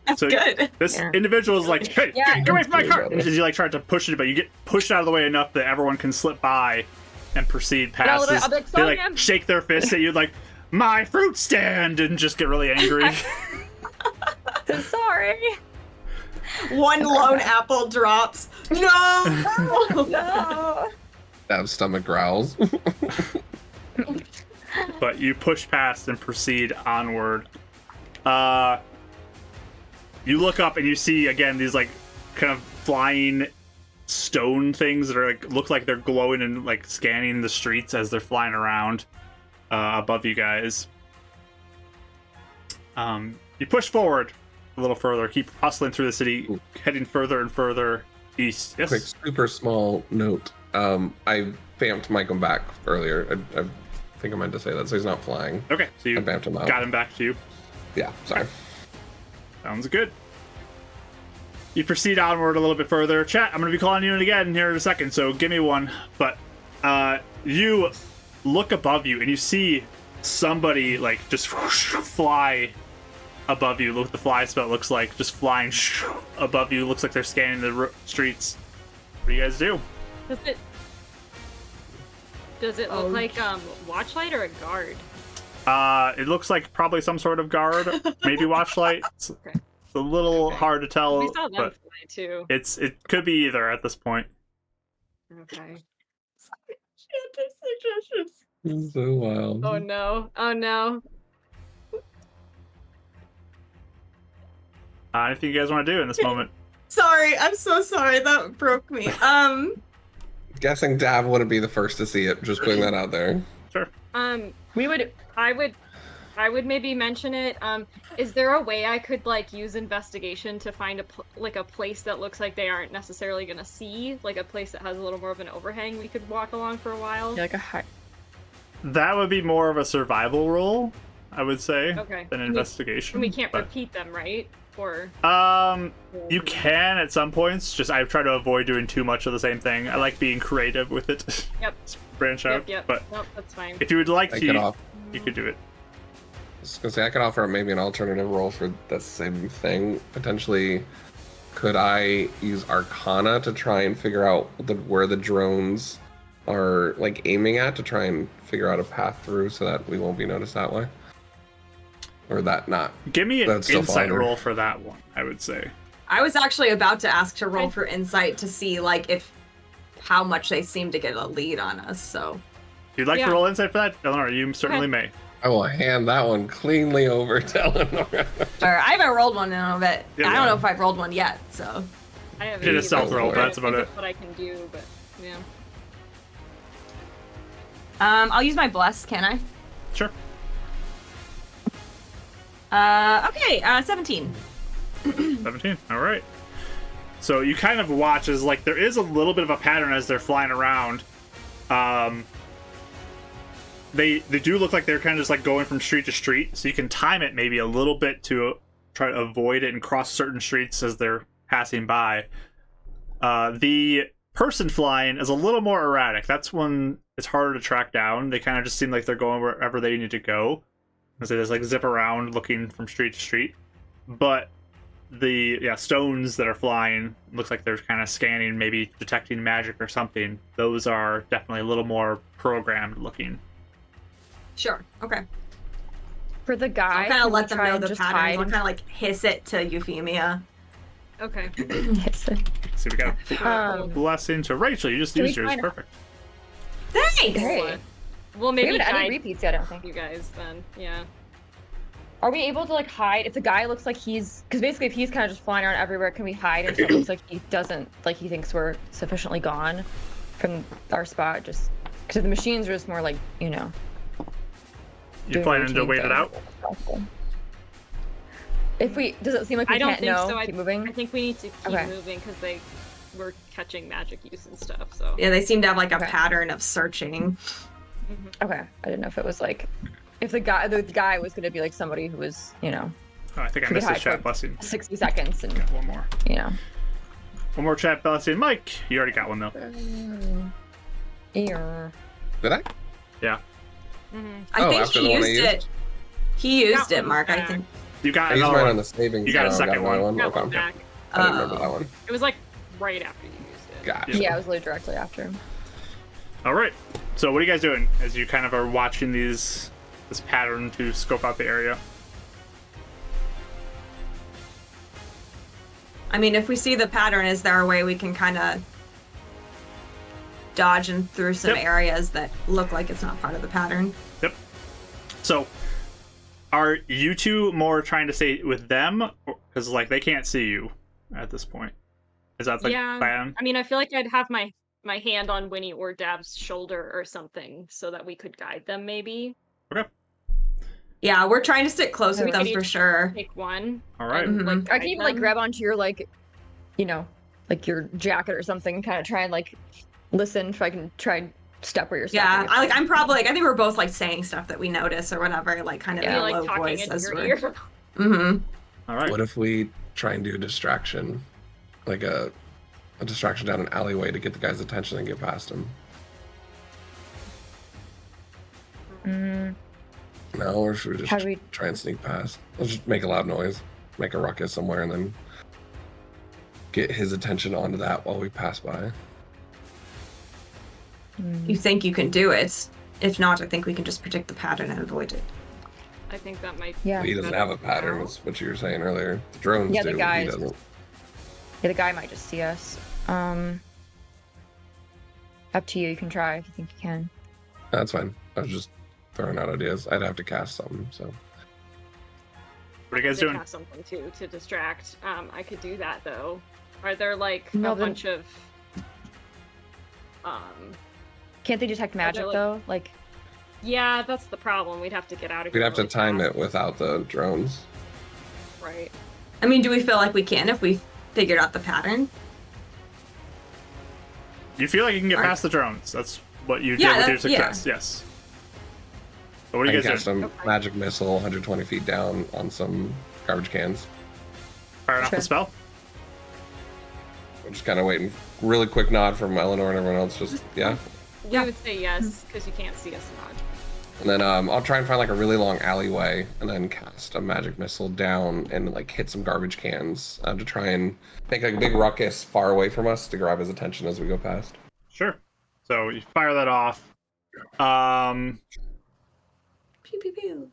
[SPEAKER 2] That's
[SPEAKER 1] So
[SPEAKER 2] good.
[SPEAKER 1] this
[SPEAKER 3] Yeah.
[SPEAKER 1] individual is like, hey,
[SPEAKER 3] Yeah.
[SPEAKER 1] get away from my
[SPEAKER 4] That's
[SPEAKER 1] cart!
[SPEAKER 4] really
[SPEAKER 1] As you like try to push it, but you get pushed out of the way enough that everyone can slip by and proceed past.
[SPEAKER 3] I'll be
[SPEAKER 1] This-
[SPEAKER 3] like,
[SPEAKER 1] they
[SPEAKER 3] sorry,
[SPEAKER 1] like
[SPEAKER 3] ma'am.
[SPEAKER 1] shake their fists at you like, my fruit stand, and just get really angry.
[SPEAKER 3] Sorry.
[SPEAKER 2] One lone apple drops. No.
[SPEAKER 3] No.
[SPEAKER 4] Dav's stomach growls.
[SPEAKER 1] But you push past and proceed onward. You look up and you see again these like kind of flying stone things that are like look like they're glowing and like scanning the streets as they're flying around above you guys. You push forward a little further, keep hustling through the city, heading further and further east. Yes.
[SPEAKER 4] Quick, super small note. I vamped Michael back earlier. I think I meant to say that, so he's not flying.
[SPEAKER 1] Okay, so you
[SPEAKER 4] I vamped him out.
[SPEAKER 1] got him back to you.
[SPEAKER 4] Yeah, sorry.
[SPEAKER 1] Sounds good. You proceed onward a little bit further. Chat, I'm going to be calling you in again here in a second, so give me one. But you look above you and you see somebody like just fly above you. Look what the fly spell looks like, just flying above you. Looks like they're scanning the streets. What do you guys do?
[SPEAKER 5] Does it look like watchlight or a guard?
[SPEAKER 1] It looks like probably some sort of guard, maybe watchlight. It's a little hard to tell,
[SPEAKER 5] We saw them
[SPEAKER 1] but
[SPEAKER 5] fly too.
[SPEAKER 1] it could be either at this point.
[SPEAKER 5] Okay.
[SPEAKER 4] So wild.
[SPEAKER 5] Oh no. Oh no.
[SPEAKER 1] Anything you guys want to do in this moment?
[SPEAKER 2] Sorry, I'm so sorry. That broke me.
[SPEAKER 4] Guessing Dav wouldn't be the first to see it. Just putting that out there.
[SPEAKER 1] Sure.
[SPEAKER 5] I would maybe mention it. Is there a way I could like use investigation to find a place that looks like they aren't necessarily gonna see, like a place that has a little more of an overhang we could walk along for a while?
[SPEAKER 3] Yeah, like a high.
[SPEAKER 1] That would be more of a survival role, I would say,
[SPEAKER 5] Okay.
[SPEAKER 1] than investigation.
[SPEAKER 5] And we can't
[SPEAKER 1] but-
[SPEAKER 5] repeat them, right? Or
[SPEAKER 1] You can at some points. Just I try to avoid doing too much of the same thing. I like being creative with it.
[SPEAKER 5] Yep.
[SPEAKER 1] Branch out.
[SPEAKER 5] Yep.
[SPEAKER 1] But
[SPEAKER 5] Nope, that's fine.
[SPEAKER 1] if you would like
[SPEAKER 4] I could
[SPEAKER 1] to,
[SPEAKER 4] off.
[SPEAKER 1] you could do it.
[SPEAKER 4] I was gonna say I could offer maybe an alternative role for the same thing. Potentially, could I use Arcana to try and figure out where the drones are like aiming at to try and figure out a path through so that we won't be noticed that way? Or that not?
[SPEAKER 1] Give me an
[SPEAKER 4] That's still
[SPEAKER 1] insight
[SPEAKER 4] fine.
[SPEAKER 1] roll for that one, I would say.
[SPEAKER 2] I was actually about to ask to roll for insight to see like if how much they seem to get a lead on us. So
[SPEAKER 1] If you'd like to roll insight for that, Eleanor, you certainly may.
[SPEAKER 4] I will hand that one cleanly over to Eleanor.
[SPEAKER 2] or I haven't rolled one in a bit.
[SPEAKER 1] Yeah.
[SPEAKER 2] I don't know if I've rolled one yet. So
[SPEAKER 5] I haven't
[SPEAKER 1] Did a
[SPEAKER 5] either.
[SPEAKER 1] stealth roll,
[SPEAKER 4] but
[SPEAKER 1] that's about
[SPEAKER 5] I
[SPEAKER 1] it.
[SPEAKER 5] think what I can do, but yeah.
[SPEAKER 2] I'll use my bless. Can I?
[SPEAKER 1] Sure.
[SPEAKER 2] Okay. 17.
[SPEAKER 1] 17. All right. So you kind of watch as like there is a little bit of a pattern as they're flying around. They do look like they're kind of just like going from street to street, so you can time it maybe a little bit to try to avoid it and cross certain streets as they're passing by. The person flying is a little more erratic. That's when it's harder to track down. They kind of just seem like they're going wherever they need to go, as they just like zip around looking from street to street. But the stones that are flying looks like they're kind of scanning, maybe detecting magic or something. Those are definitely a little more programmed looking.
[SPEAKER 2] Sure. Okay.
[SPEAKER 3] For the guy,
[SPEAKER 2] I'll kind
[SPEAKER 3] can
[SPEAKER 2] of
[SPEAKER 3] we
[SPEAKER 2] let them
[SPEAKER 3] try
[SPEAKER 2] know
[SPEAKER 3] and
[SPEAKER 2] the
[SPEAKER 3] just
[SPEAKER 2] patterns.
[SPEAKER 3] hide
[SPEAKER 2] I'll
[SPEAKER 3] and-
[SPEAKER 2] kind of like hiss it to Euphemia.
[SPEAKER 5] Okay.
[SPEAKER 3] Hiss it.
[SPEAKER 1] So we got a
[SPEAKER 3] Um,
[SPEAKER 1] blessing to Rachel. You just
[SPEAKER 3] Can we
[SPEAKER 1] used yours.
[SPEAKER 3] find-
[SPEAKER 1] Perfect.
[SPEAKER 2] Thanks.
[SPEAKER 3] Great.
[SPEAKER 5] Well,
[SPEAKER 3] We
[SPEAKER 5] maybe
[SPEAKER 3] haven't had any
[SPEAKER 5] guide
[SPEAKER 3] repeats yet, I don't think.
[SPEAKER 5] you guys then. Yeah.
[SPEAKER 3] Are we able to like hide if the guy looks like he's because basically if he's kind of just flying around everywhere, can we hide until it looks like he doesn't like he thinks we're sufficiently gone from our spot? Just because the machines are just more like
[SPEAKER 1] You
[SPEAKER 3] doing
[SPEAKER 1] planning to
[SPEAKER 3] routine
[SPEAKER 1] wait it
[SPEAKER 3] things.
[SPEAKER 1] out?
[SPEAKER 3] If we does it seem like we
[SPEAKER 5] I don't
[SPEAKER 3] can't
[SPEAKER 5] think
[SPEAKER 3] know?
[SPEAKER 5] so.
[SPEAKER 3] Keep moving.
[SPEAKER 5] I think we need to keep
[SPEAKER 3] Okay.
[SPEAKER 5] moving because they were catching magic use and stuff. So.
[SPEAKER 2] Yeah, they seem to have like a
[SPEAKER 3] Okay.
[SPEAKER 2] pattern of searching.
[SPEAKER 3] Okay, I didn't know if it was like if the guy was going to be like somebody who was
[SPEAKER 1] Oh, I think I
[SPEAKER 3] We
[SPEAKER 1] missed
[SPEAKER 3] hide
[SPEAKER 1] this chat
[SPEAKER 3] for-
[SPEAKER 1] blessing.
[SPEAKER 3] 60 seconds and
[SPEAKER 1] Got one more. One more chat blessing. Mike, you already got one though.
[SPEAKER 3] Ear.
[SPEAKER 4] Did I?
[SPEAKER 1] Yeah.
[SPEAKER 2] I
[SPEAKER 4] Oh,
[SPEAKER 2] think
[SPEAKER 4] after the
[SPEAKER 2] he
[SPEAKER 4] one I
[SPEAKER 2] used
[SPEAKER 4] used?
[SPEAKER 2] it. He used
[SPEAKER 5] Got
[SPEAKER 2] it,
[SPEAKER 5] one
[SPEAKER 2] Mark. I
[SPEAKER 5] back.
[SPEAKER 2] think.
[SPEAKER 1] You got
[SPEAKER 4] I used
[SPEAKER 1] another
[SPEAKER 4] mine
[SPEAKER 1] one.
[SPEAKER 4] on the savings.
[SPEAKER 1] You got a
[SPEAKER 4] throw.
[SPEAKER 1] second
[SPEAKER 4] another
[SPEAKER 1] one.
[SPEAKER 5] Got one
[SPEAKER 4] Okay.
[SPEAKER 5] back.
[SPEAKER 4] I didn't remember that one.
[SPEAKER 5] It was like right after you used it.
[SPEAKER 4] Gotcha.
[SPEAKER 1] Yeah.
[SPEAKER 3] Yeah, it was literally directly after.
[SPEAKER 1] All right. So what are you guys doing as you kind of are watching this pattern to scope out the area?
[SPEAKER 2] I mean, if we see the pattern, is there a way we can kind of dodge and through some
[SPEAKER 1] Yep.
[SPEAKER 2] areas that look like it's not part of the pattern?
[SPEAKER 1] Yep. So, are you two more trying to stay with them, because like they can't see you at this point? Is that the
[SPEAKER 5] Yeah.
[SPEAKER 1] plan?
[SPEAKER 5] I mean, I feel like I'd have my hand on Winnie or Dab's shoulder or something so that we could guide them. Maybe
[SPEAKER 2] Yeah, we're trying to stick close
[SPEAKER 3] Yeah,
[SPEAKER 2] with
[SPEAKER 5] we
[SPEAKER 2] them
[SPEAKER 5] could
[SPEAKER 2] for
[SPEAKER 5] each
[SPEAKER 2] sure.
[SPEAKER 5] take one.
[SPEAKER 1] All right.
[SPEAKER 5] and, like,
[SPEAKER 2] Mhm.
[SPEAKER 3] I
[SPEAKER 5] guide
[SPEAKER 3] can even like
[SPEAKER 5] them.
[SPEAKER 3] grab onto your like, like your jacket or something and kind of try and like listen if I can try and step where you're
[SPEAKER 2] Yeah,
[SPEAKER 3] stepping.
[SPEAKER 2] I'm probably like I think we're both like saying stuff that we notice or whatever, like kind of
[SPEAKER 3] Yeah.
[SPEAKER 2] in a
[SPEAKER 5] Maybe,
[SPEAKER 2] low
[SPEAKER 5] like talking
[SPEAKER 2] voice
[SPEAKER 5] in
[SPEAKER 2] as
[SPEAKER 5] your
[SPEAKER 2] we're.
[SPEAKER 5] ear.
[SPEAKER 2] Mm-hmm.
[SPEAKER 1] All right.
[SPEAKER 4] What if we try and do a distraction, like a distraction down an alleyway to get the guy's attention and get past him?
[SPEAKER 3] Mm,
[SPEAKER 4] No, or should we just
[SPEAKER 3] how do we?
[SPEAKER 4] try and sneak past? Let's just make a loud noise, make a ruckus somewhere, and then get his attention onto that while we pass by.
[SPEAKER 2] You think you can do it? If not, I think we can just predict the pattern and avoid it.
[SPEAKER 5] I think that might.
[SPEAKER 3] Yeah.
[SPEAKER 4] Well, he doesn't have a pattern. That's what you were saying earlier. The drones
[SPEAKER 3] Yeah,
[SPEAKER 4] do.
[SPEAKER 3] the
[SPEAKER 4] He
[SPEAKER 3] guys.
[SPEAKER 4] doesn't.
[SPEAKER 3] Yeah, the guy might just see us. Up to you. You can try if you think you can.
[SPEAKER 4] That's fine. I was just throwing out ideas. I'd have to cast something. So
[SPEAKER 1] What are you guys
[SPEAKER 5] They
[SPEAKER 1] doing?
[SPEAKER 5] have something too to distract. I could do that though. Are there like
[SPEAKER 3] No,
[SPEAKER 5] a
[SPEAKER 3] then-
[SPEAKER 5] bunch of
[SPEAKER 3] Can't they detect magic
[SPEAKER 5] like-
[SPEAKER 3] though? Like,
[SPEAKER 5] Yeah, that's the problem. We'd have to get out of
[SPEAKER 4] we'd
[SPEAKER 5] here.
[SPEAKER 4] have to
[SPEAKER 5] really
[SPEAKER 4] time
[SPEAKER 5] fast.
[SPEAKER 4] it without the drones.
[SPEAKER 5] Right.
[SPEAKER 2] I mean, do we feel like we can if we figured out the pattern?
[SPEAKER 1] You feel like you can get
[SPEAKER 2] Alright.
[SPEAKER 1] past the drones. That's what you
[SPEAKER 2] Yeah,
[SPEAKER 1] did with your
[SPEAKER 2] that- yeah.
[SPEAKER 1] success. Yes. But what are
[SPEAKER 4] I
[SPEAKER 1] you
[SPEAKER 4] can
[SPEAKER 1] guys
[SPEAKER 4] cast
[SPEAKER 1] doing?
[SPEAKER 4] a
[SPEAKER 5] Okay.
[SPEAKER 4] magic missile 120 feet down on some garbage cans.
[SPEAKER 1] Firing off the
[SPEAKER 3] Sure.
[SPEAKER 1] spell?
[SPEAKER 4] I'm just kind of waiting. Really quick nod from Eleanor and everyone else. Just yeah.
[SPEAKER 2] Yeah.
[SPEAKER 5] We would say yes because you can't see us nod.
[SPEAKER 4] And then I'll try and find like a really long alleyway and then cast a magic missile down and like hit some garbage cans to try and make like a big ruckus far away from us to grab his attention as we go past.
[SPEAKER 1] Sure. So you fire that off.
[SPEAKER 2] Pew pew pew.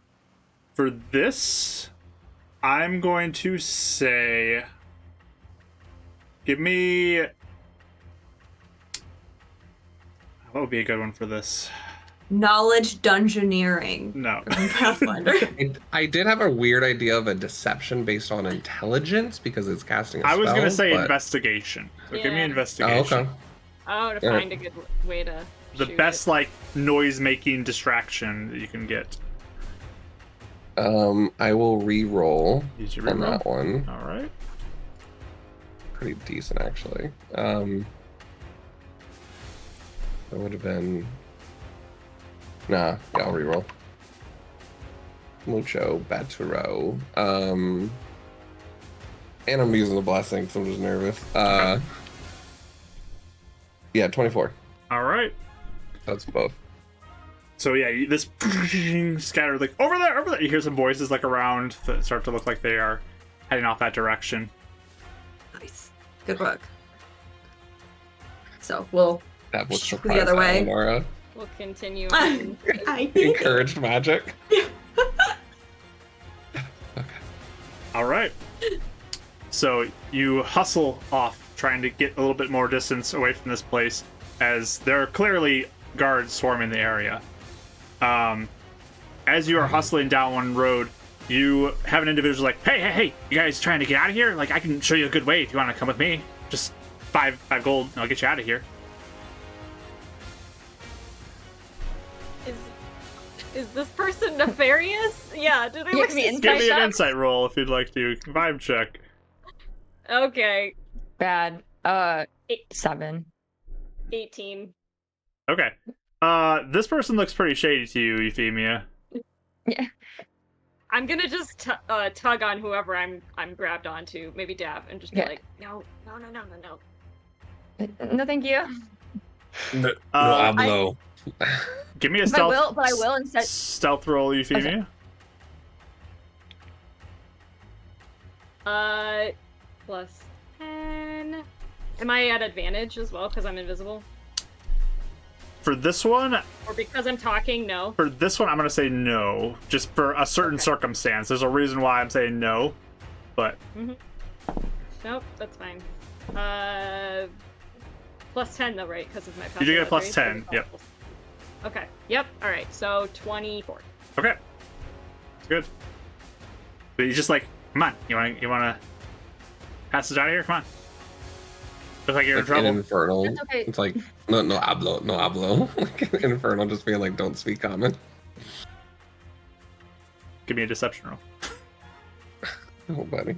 [SPEAKER 1] For this, I'm going to say, give me. What would be a good one for this?
[SPEAKER 2] Knowledge dungeoneering.
[SPEAKER 1] No.
[SPEAKER 2] Pathfinder.
[SPEAKER 4] I did have a weird idea of a deception based on intelligence because it's casting a
[SPEAKER 1] I was
[SPEAKER 4] spell,
[SPEAKER 1] going to say
[SPEAKER 4] but-
[SPEAKER 1] investigation. So give me
[SPEAKER 5] Yeah.
[SPEAKER 4] Oh,
[SPEAKER 1] investigation.
[SPEAKER 4] okay.
[SPEAKER 5] Oh, to
[SPEAKER 4] Yeah.
[SPEAKER 5] find a good way to.
[SPEAKER 1] The
[SPEAKER 5] shoot
[SPEAKER 1] best
[SPEAKER 5] it.
[SPEAKER 1] like noise-making distraction that you can get.
[SPEAKER 4] I will re-roll
[SPEAKER 1] Use your
[SPEAKER 4] on
[SPEAKER 1] reroll.
[SPEAKER 4] that one.
[SPEAKER 1] All right.
[SPEAKER 4] Pretty decent actually. That would have been. Nah, yeah, I'll reroll. Mucho Baturo. And I'm using the blessing because I'm just nervous. Yeah, 24.
[SPEAKER 1] All right.
[SPEAKER 4] That's both.
[SPEAKER 1] So yeah, this scattered like over there, over there. You hear some voices like around that start to look like they are heading off that direction.
[SPEAKER 2] Nice. Good work. So we'll.
[SPEAKER 4] That was
[SPEAKER 2] The
[SPEAKER 4] surprised
[SPEAKER 2] other way.
[SPEAKER 4] Eleonora.
[SPEAKER 5] We'll continue. on.
[SPEAKER 2] I think.
[SPEAKER 4] Encouraged magic.
[SPEAKER 1] All right. So you hustle off, trying to get a little bit more distance away from this place, as there are clearly guards swarming the area. As you are hustling down one road, you have an individual like, hey, you guys trying to get out of here? Like, I can show you a good way if you want to come with me. Just five gold, and I'll get you out of here.
[SPEAKER 5] Is this person nefarious? Yeah. Do they
[SPEAKER 3] Yeah,
[SPEAKER 5] look
[SPEAKER 3] give me
[SPEAKER 5] suspicious?
[SPEAKER 1] Give me an insight roll if you'd like to. Vibe check.
[SPEAKER 5] Okay.
[SPEAKER 3] bad. 7.
[SPEAKER 5] 18.
[SPEAKER 1] Okay. This person looks pretty shady to you, Euphemia.
[SPEAKER 3] Yeah.
[SPEAKER 5] I'm gonna just tug on whoever I'm grabbed onto, maybe Dav, and just be
[SPEAKER 3] Yeah.
[SPEAKER 5] like, no.
[SPEAKER 3] No, thank you.
[SPEAKER 4] No,
[SPEAKER 1] Uh,
[SPEAKER 4] hablo.
[SPEAKER 1] Give me a
[SPEAKER 3] But I will instead.
[SPEAKER 1] stealth roll, Euphemia.
[SPEAKER 5] Plus 10. Am I at advantage as well because I'm invisible?
[SPEAKER 1] For this one,
[SPEAKER 5] Or because I'm talking? No.
[SPEAKER 1] I'm gonna say no, just for a certain circumstance. There's a reason why I'm saying no, but
[SPEAKER 5] Nope, that's fine. Plus 10 though, right? Because of my passive.
[SPEAKER 1] You do get a plus
[SPEAKER 5] right?
[SPEAKER 1] 10, yep.
[SPEAKER 5] Okay. Yep. All right. So 24.
[SPEAKER 1] okay, it's good. But he's just like, come on, you wanna pass us out of here? Come on. Looks like you're in
[SPEAKER 4] Like in
[SPEAKER 1] trouble.
[SPEAKER 4] Infernal.
[SPEAKER 3] That's okay.
[SPEAKER 4] It's like no hablo. Like in Infernal, just being like, don't speak common.
[SPEAKER 1] Give me a deception roll.
[SPEAKER 4] Oh, buddy.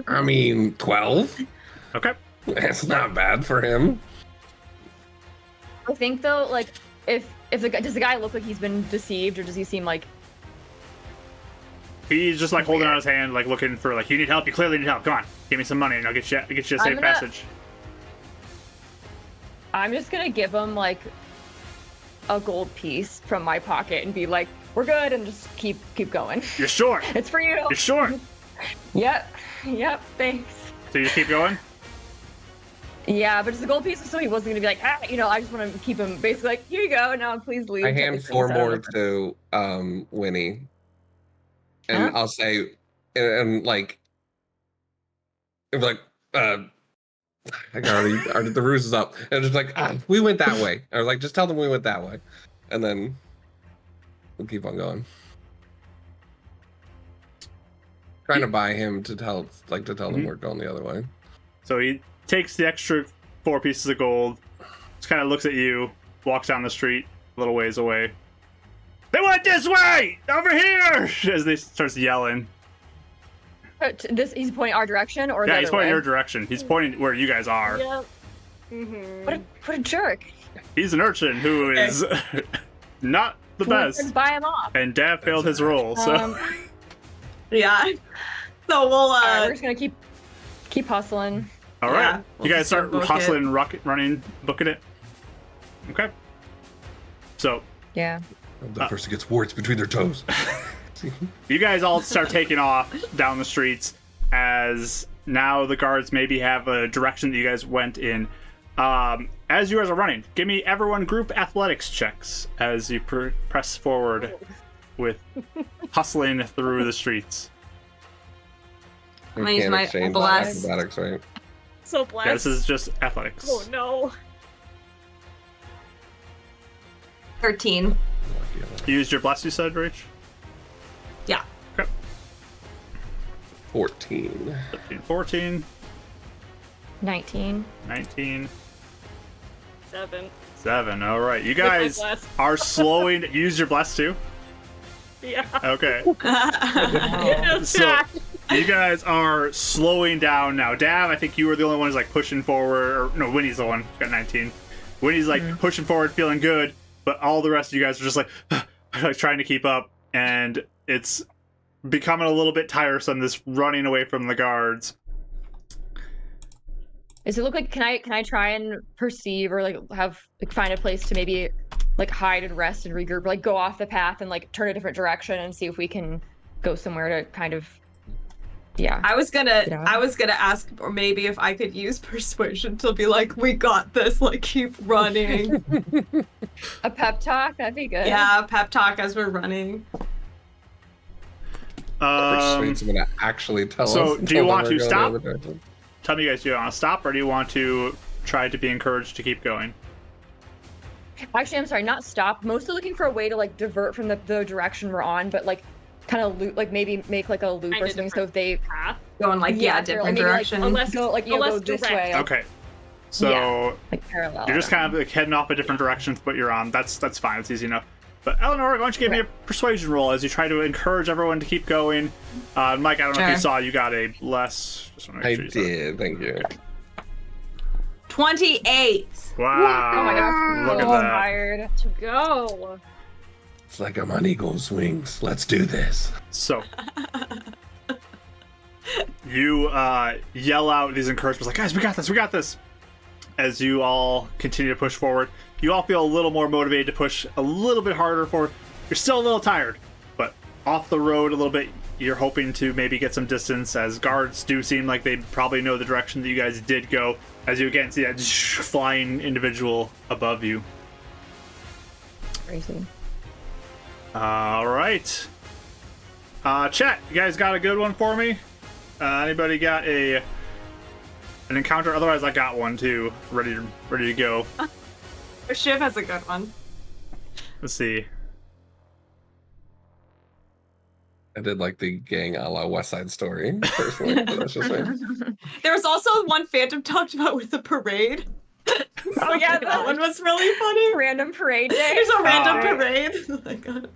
[SPEAKER 4] I mean, 12.
[SPEAKER 1] Okay.
[SPEAKER 4] That's not bad for him.
[SPEAKER 3] I think though, like, if the guy, does the guy look like he's been deceived, or does he seem like?
[SPEAKER 1] He's just like holding out his hand, like looking for like, you need help. You clearly need help. Come on, give me some money, and I'll get you a
[SPEAKER 3] I'm
[SPEAKER 1] safe
[SPEAKER 3] gonna-
[SPEAKER 1] passage.
[SPEAKER 3] I'm just gonna give him like a gold piece from my pocket and be like, "We're good," and just keep going.
[SPEAKER 1] You're sure?
[SPEAKER 3] It's for you.
[SPEAKER 1] You're sure?
[SPEAKER 3] Yep. Thanks.
[SPEAKER 1] So you just keep going?
[SPEAKER 3] Yeah, but it's the gold pieces, so he wasn't gonna be like, I just want to keep him basically like, here you go, now please leave.
[SPEAKER 4] I hand 4
[SPEAKER 3] So-
[SPEAKER 4] more to Winnie, and
[SPEAKER 3] Huh?
[SPEAKER 4] I'll say, and like, it'd be like, I got already the ruse is up, and just like, we went that way. I was like, just tell them we went that way, and then we'll keep on going. Trying to buy him to tell them we're going the other way.
[SPEAKER 1] So he takes the extra 4 pieces of gold, just kind of looks at you, walks down the street a little ways away. They went this way! Over here! As they starts yelling.
[SPEAKER 3] He's pointing our direction, or the
[SPEAKER 1] Yeah,
[SPEAKER 3] other
[SPEAKER 1] he's pointing
[SPEAKER 3] way?
[SPEAKER 1] your direction. He's pointing where you guys are.
[SPEAKER 5] Yep. Mm-hmm.
[SPEAKER 3] What a jerk!
[SPEAKER 1] He's an urchin who is not the
[SPEAKER 3] Let's
[SPEAKER 1] best.
[SPEAKER 3] buy him off.
[SPEAKER 1] And Dav failed his roll, so...
[SPEAKER 2] Yeah. So we'll
[SPEAKER 3] Alright, we're just gonna keep hustling.
[SPEAKER 1] All right.
[SPEAKER 2] Yeah, we'll
[SPEAKER 1] You guys
[SPEAKER 2] just
[SPEAKER 1] start
[SPEAKER 2] book
[SPEAKER 1] hustling, running, booking it. Okay. So
[SPEAKER 3] Yeah.
[SPEAKER 4] The person gets warts between their toes.
[SPEAKER 1] you guys all start taking off down the streets as now the guards maybe have a direction that you guys went in. As you guys are running, give me everyone group athletics checks as you press forward with hustling through the streets.
[SPEAKER 2] I'm gonna use
[SPEAKER 4] Can't
[SPEAKER 2] my
[SPEAKER 4] exchange
[SPEAKER 2] bless.
[SPEAKER 4] acrobatics, right?
[SPEAKER 5] So blessed.
[SPEAKER 1] Yeah, this is just athletics.
[SPEAKER 5] Oh no.
[SPEAKER 2] 13.
[SPEAKER 1] You used your bless, you said, Rach?
[SPEAKER 2] Yeah.
[SPEAKER 1] Okay.
[SPEAKER 4] 14.
[SPEAKER 1] 13, 14,
[SPEAKER 3] 19.
[SPEAKER 1] 19,
[SPEAKER 5] 7.
[SPEAKER 1] 7. All right. You
[SPEAKER 5] With my
[SPEAKER 1] guys
[SPEAKER 5] bless.
[SPEAKER 1] are slowing. Use your bless too?
[SPEAKER 5] Yeah.
[SPEAKER 1] Okay.
[SPEAKER 3] Oh.
[SPEAKER 1] So you guys are slowing down now. Dav, I think you were the only one who's like pushing forward. Or no, Winnie's the one who got 19. Winnie's like pushing forward, feeling good, but all the rest of you guys are just like, like trying to keep up, and it's becoming a little bit tiresome. This running away from the guards.
[SPEAKER 3] Does it look like? Can I try and perceive or find a place to maybe like hide and rest and regroup, like go off the path and like turn a different direction and see if we can go somewhere to kind of. Yeah.
[SPEAKER 2] I was gonna
[SPEAKER 3] Yeah.
[SPEAKER 2] ask, or maybe if I could use persuasion to be like, we got this, like keep running.
[SPEAKER 3] A pep talk, that'd be good.
[SPEAKER 2] Yeah, pep talk as we're running.
[SPEAKER 4] Persuade someone to actually tell
[SPEAKER 1] so
[SPEAKER 4] us.
[SPEAKER 1] do you
[SPEAKER 4] tell
[SPEAKER 1] want
[SPEAKER 4] them
[SPEAKER 1] to
[SPEAKER 4] we're going
[SPEAKER 1] stop?
[SPEAKER 4] the other direction.
[SPEAKER 1] Tell me, you guys, do you want to stop, or do you want to try to be encouraged to keep going?
[SPEAKER 3] Actually, I'm sorry, not stop. Mostly looking for a way to like divert from the direction we're on, but like kind of loop, like maybe make like a loop
[SPEAKER 5] Kinda
[SPEAKER 3] or something. So
[SPEAKER 5] different
[SPEAKER 3] if they
[SPEAKER 5] Path.
[SPEAKER 2] Going like,
[SPEAKER 3] Yeah,
[SPEAKER 2] yeah,
[SPEAKER 3] or,
[SPEAKER 2] different
[SPEAKER 3] like, maybe, like,
[SPEAKER 2] direction.
[SPEAKER 5] unless-
[SPEAKER 3] go like go
[SPEAKER 5] less
[SPEAKER 3] this
[SPEAKER 5] direct.
[SPEAKER 3] way,
[SPEAKER 1] Okay. So
[SPEAKER 3] Yeah. like parallel.
[SPEAKER 1] you're just kind of like heading off a different direction from what you're on. That's fine. It's easy enough. But Eleanor, why don't you give me a persuasion roll as you try to encourage everyone to keep going? Mike, I don't know if you
[SPEAKER 2] Sure.
[SPEAKER 1] saw, you got a less. Just want to
[SPEAKER 4] I
[SPEAKER 1] make sure you saw it.
[SPEAKER 4] did, thank you.
[SPEAKER 2] 28.
[SPEAKER 1] Wow.
[SPEAKER 3] Oh my gosh.
[SPEAKER 1] Look at
[SPEAKER 3] Oh, I'm
[SPEAKER 1] that.
[SPEAKER 3] tired.
[SPEAKER 5] To go.
[SPEAKER 4] It's like I'm on eagle's wings. Let's do this.
[SPEAKER 1] So you yell out these encouragements like, guys, we got this, we got this. As you all continue to push forward, you all feel a little more motivated to push a little bit harder forward. You're still a little tired, but off the road a little bit, you're hoping to maybe get some distance, as guards do seem like they probably know the direction that you guys did go, as you again see that flying individual above you.
[SPEAKER 3] Crazy.
[SPEAKER 1] All right. Chat, you guys got a good one for me? Anybody got an encounter? Otherwise, I got one too, ready to go.
[SPEAKER 2] Shiv has a good one.
[SPEAKER 1] Let's see.
[SPEAKER 4] I did like the gang a la West Side Story personally, but that's just me.
[SPEAKER 2] There was also one Phantom talked about with the parade.
[SPEAKER 3] Oh yeah,
[SPEAKER 2] That one was really funny.
[SPEAKER 3] random parade day.
[SPEAKER 2] There's a random
[SPEAKER 1] Oh.
[SPEAKER 2] parade. Oh my god.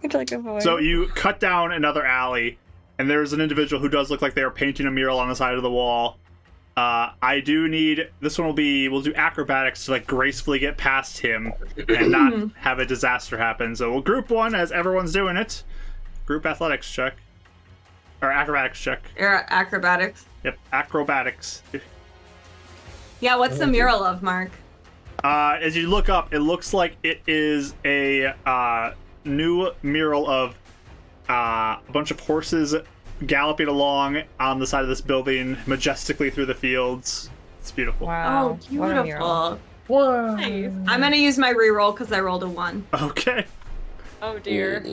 [SPEAKER 3] It's like a voice.
[SPEAKER 1] So you cut down another alley, and there's an individual who does look like they are painting a mural on the side of the wall. I do need this one. We'll do acrobatics to like gracefully get past him and not have a disaster happen. So we'll group one as everyone's doing it. Group athletics check. Or acrobatics check.
[SPEAKER 2] Acrobatics.
[SPEAKER 1] Yep, acrobatics.
[SPEAKER 2] Yeah, what's the mural of, Mark?
[SPEAKER 1] As you look up, it looks like it is a new mural of a bunch of horses galloping along on the side of this building, majestically through the fields. It's beautiful.
[SPEAKER 3] Wow.
[SPEAKER 2] Oh,
[SPEAKER 3] what a mural.
[SPEAKER 2] beautiful.
[SPEAKER 5] Nice.
[SPEAKER 2] I'm gonna use my reroll because I rolled a 1.
[SPEAKER 1] Okay.
[SPEAKER 5] Oh dear.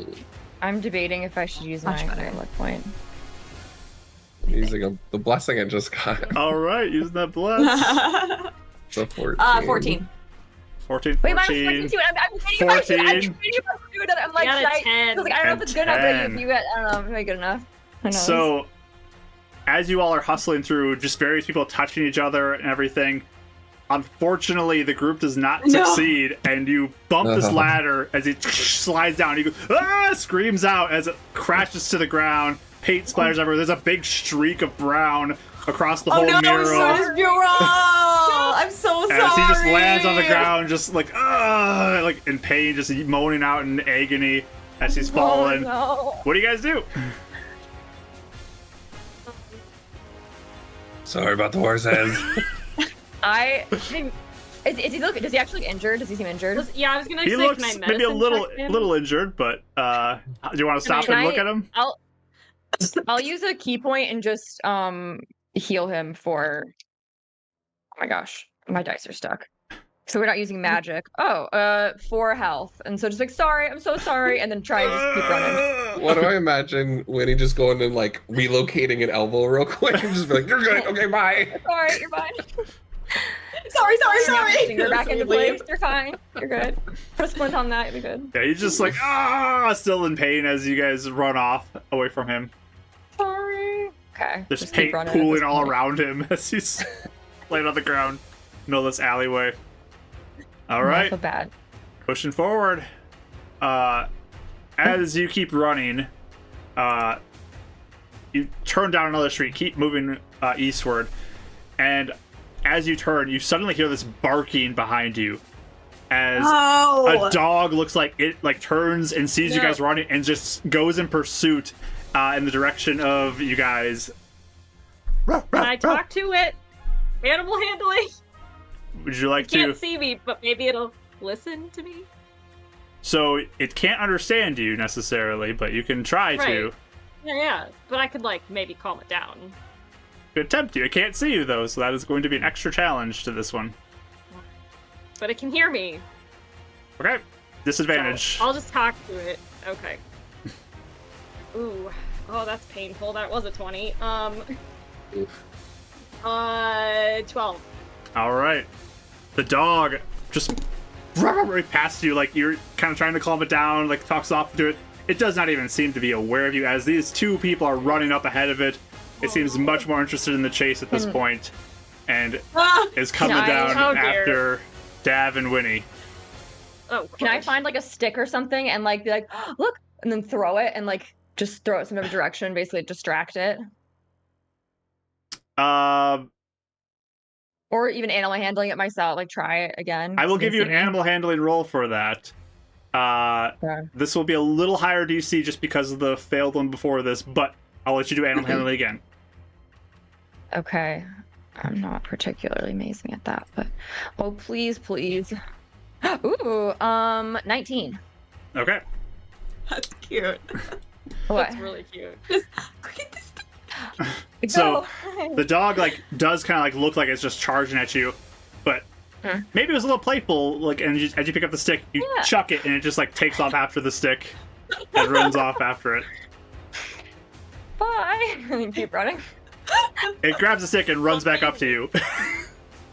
[SPEAKER 3] I'm debating if I should use my
[SPEAKER 2] Much better.
[SPEAKER 3] luck point.
[SPEAKER 4] Using the blessing I just got.
[SPEAKER 1] All right, using that bless.
[SPEAKER 4] So 14.
[SPEAKER 2] 14.
[SPEAKER 1] 14,
[SPEAKER 3] Wait, mine
[SPEAKER 1] 14.
[SPEAKER 3] was 14 too. I'm debating if I should. I'm
[SPEAKER 1] 14.
[SPEAKER 3] debating if I should do it. I'm like,
[SPEAKER 5] You got a
[SPEAKER 3] should I?
[SPEAKER 5] 10.
[SPEAKER 3] 'Cause, like, I don't know if it's good enough, but
[SPEAKER 1] 10.
[SPEAKER 3] if you get, I don't know, am I good enough? Who knows?
[SPEAKER 1] So, as you all are hustling through, just various people touching each other and everything, unfortunately, the group does not
[SPEAKER 2] No.
[SPEAKER 1] succeed, and you bump this
[SPEAKER 4] Uh-huh.
[SPEAKER 1] ladder as it slides down. You go, ah! Screams out as it crashes to the ground. Paint splatters everywhere. There's a big streak of brown across the
[SPEAKER 2] Oh
[SPEAKER 1] whole
[SPEAKER 2] no,
[SPEAKER 1] mural.
[SPEAKER 2] so mural! I'm so sorry.
[SPEAKER 1] As he just lands on the ground, just like, like in pain, just moaning out in agony as he's falling.
[SPEAKER 3] Oh, no.
[SPEAKER 1] What do you guys do?
[SPEAKER 4] Sorry about the horses.
[SPEAKER 3] I think. Is he look? Does he actually injured? Does he seem injured?
[SPEAKER 5] Yeah, I was gonna
[SPEAKER 1] He
[SPEAKER 5] say,
[SPEAKER 1] looks
[SPEAKER 5] can I
[SPEAKER 1] maybe a
[SPEAKER 5] medicine check him?
[SPEAKER 1] little injured, but do you want to stop
[SPEAKER 3] Can
[SPEAKER 1] and
[SPEAKER 3] I-
[SPEAKER 1] look at him?
[SPEAKER 3] I'll use a key point and just heal him for. Oh my gosh, my dice are stuck. So we're not using magic. Oh, 4 health, and so just like sorry, I'm so sorry, and then try and just keep running.
[SPEAKER 4] What do I imagine Winnie just going and like relocating an elbow real quick and just be like, you're good, okay, bye.
[SPEAKER 3] Sorry, you're fine.
[SPEAKER 2] sorry.
[SPEAKER 3] Snap your finger back into
[SPEAKER 2] Leave.
[SPEAKER 3] place. You're fine. You're good. Put a splint on that. You'll be good.
[SPEAKER 1] Yeah, he's just like still in pain as you guys run off away from him.
[SPEAKER 3] Sorry. Okay.
[SPEAKER 1] There's
[SPEAKER 3] just keep
[SPEAKER 1] paint
[SPEAKER 3] running at
[SPEAKER 1] pooling
[SPEAKER 3] this
[SPEAKER 1] all
[SPEAKER 3] point.
[SPEAKER 1] around him as he's laying on the ground, middle of this alleyway. All
[SPEAKER 3] Not
[SPEAKER 1] right,
[SPEAKER 3] so bad.
[SPEAKER 1] pushing forward. As you keep running, you turn down another street, keep moving eastward, and as you turn, you suddenly hear this barking behind you. As a dog looks like it turns and sees you
[SPEAKER 5] No.
[SPEAKER 1] guys running and just goes in pursuit in the direction of you guys.
[SPEAKER 5] Can I talk to it? Animal handling.
[SPEAKER 1] Would you like
[SPEAKER 5] It can't
[SPEAKER 1] to?
[SPEAKER 5] see me, but maybe it'll listen to me.
[SPEAKER 1] So it can't understand you necessarily, but you can try to.
[SPEAKER 5] Right. Yeah, but I could like maybe calm it down.
[SPEAKER 1] You can attempt to. It can't see you though, so that is going to be an extra challenge to this one.
[SPEAKER 5] But it can hear me.
[SPEAKER 1] Okay. Disadvantage.
[SPEAKER 5] So I'll just talk to it. Okay. Ooh. Oh, that's painful. That was a 20.
[SPEAKER 4] Oof.
[SPEAKER 5] 12.
[SPEAKER 1] All right. The dog just right past you, like you're kind of trying to calm it down, like talk soft to it. It does not even seem to be aware of you as these two people are running up ahead of it. It seems much more interested in the chase at this point, and is coming
[SPEAKER 3] Can I-
[SPEAKER 1] down
[SPEAKER 5] Oh, dear.
[SPEAKER 1] after Dav and Winnie.
[SPEAKER 5] Oh,
[SPEAKER 3] Can I
[SPEAKER 5] gosh.
[SPEAKER 3] find like a stick or something and like be like, look, and then throw it and like just throw it some other direction, basically distract it, or even animal handling it myself, like try it again.
[SPEAKER 1] I will
[SPEAKER 3] so they
[SPEAKER 1] give you an
[SPEAKER 3] see me.
[SPEAKER 1] animal handling roll for that.
[SPEAKER 3] Okay.
[SPEAKER 1] This will be a little higher DC just because of the failed one before this, but I'll let you do animal handling again.
[SPEAKER 3] Okay. I'm not particularly amazing at that, but oh please, please. Ooh, 19.
[SPEAKER 1] Okay.
[SPEAKER 2] That's cute.
[SPEAKER 3] What?
[SPEAKER 5] That's really cute.
[SPEAKER 1] So
[SPEAKER 3] Go.
[SPEAKER 1] the dog does kind of look like it's just charging at you, but
[SPEAKER 3] Hmm.
[SPEAKER 1] maybe it was a little playful. And as you pick up the stick, you
[SPEAKER 3] Yeah.
[SPEAKER 1] chuck it, and it just takes off after the stick and runs off after it.
[SPEAKER 3] Bye. And then keep running.
[SPEAKER 1] It grabs the stick and runs back up to you.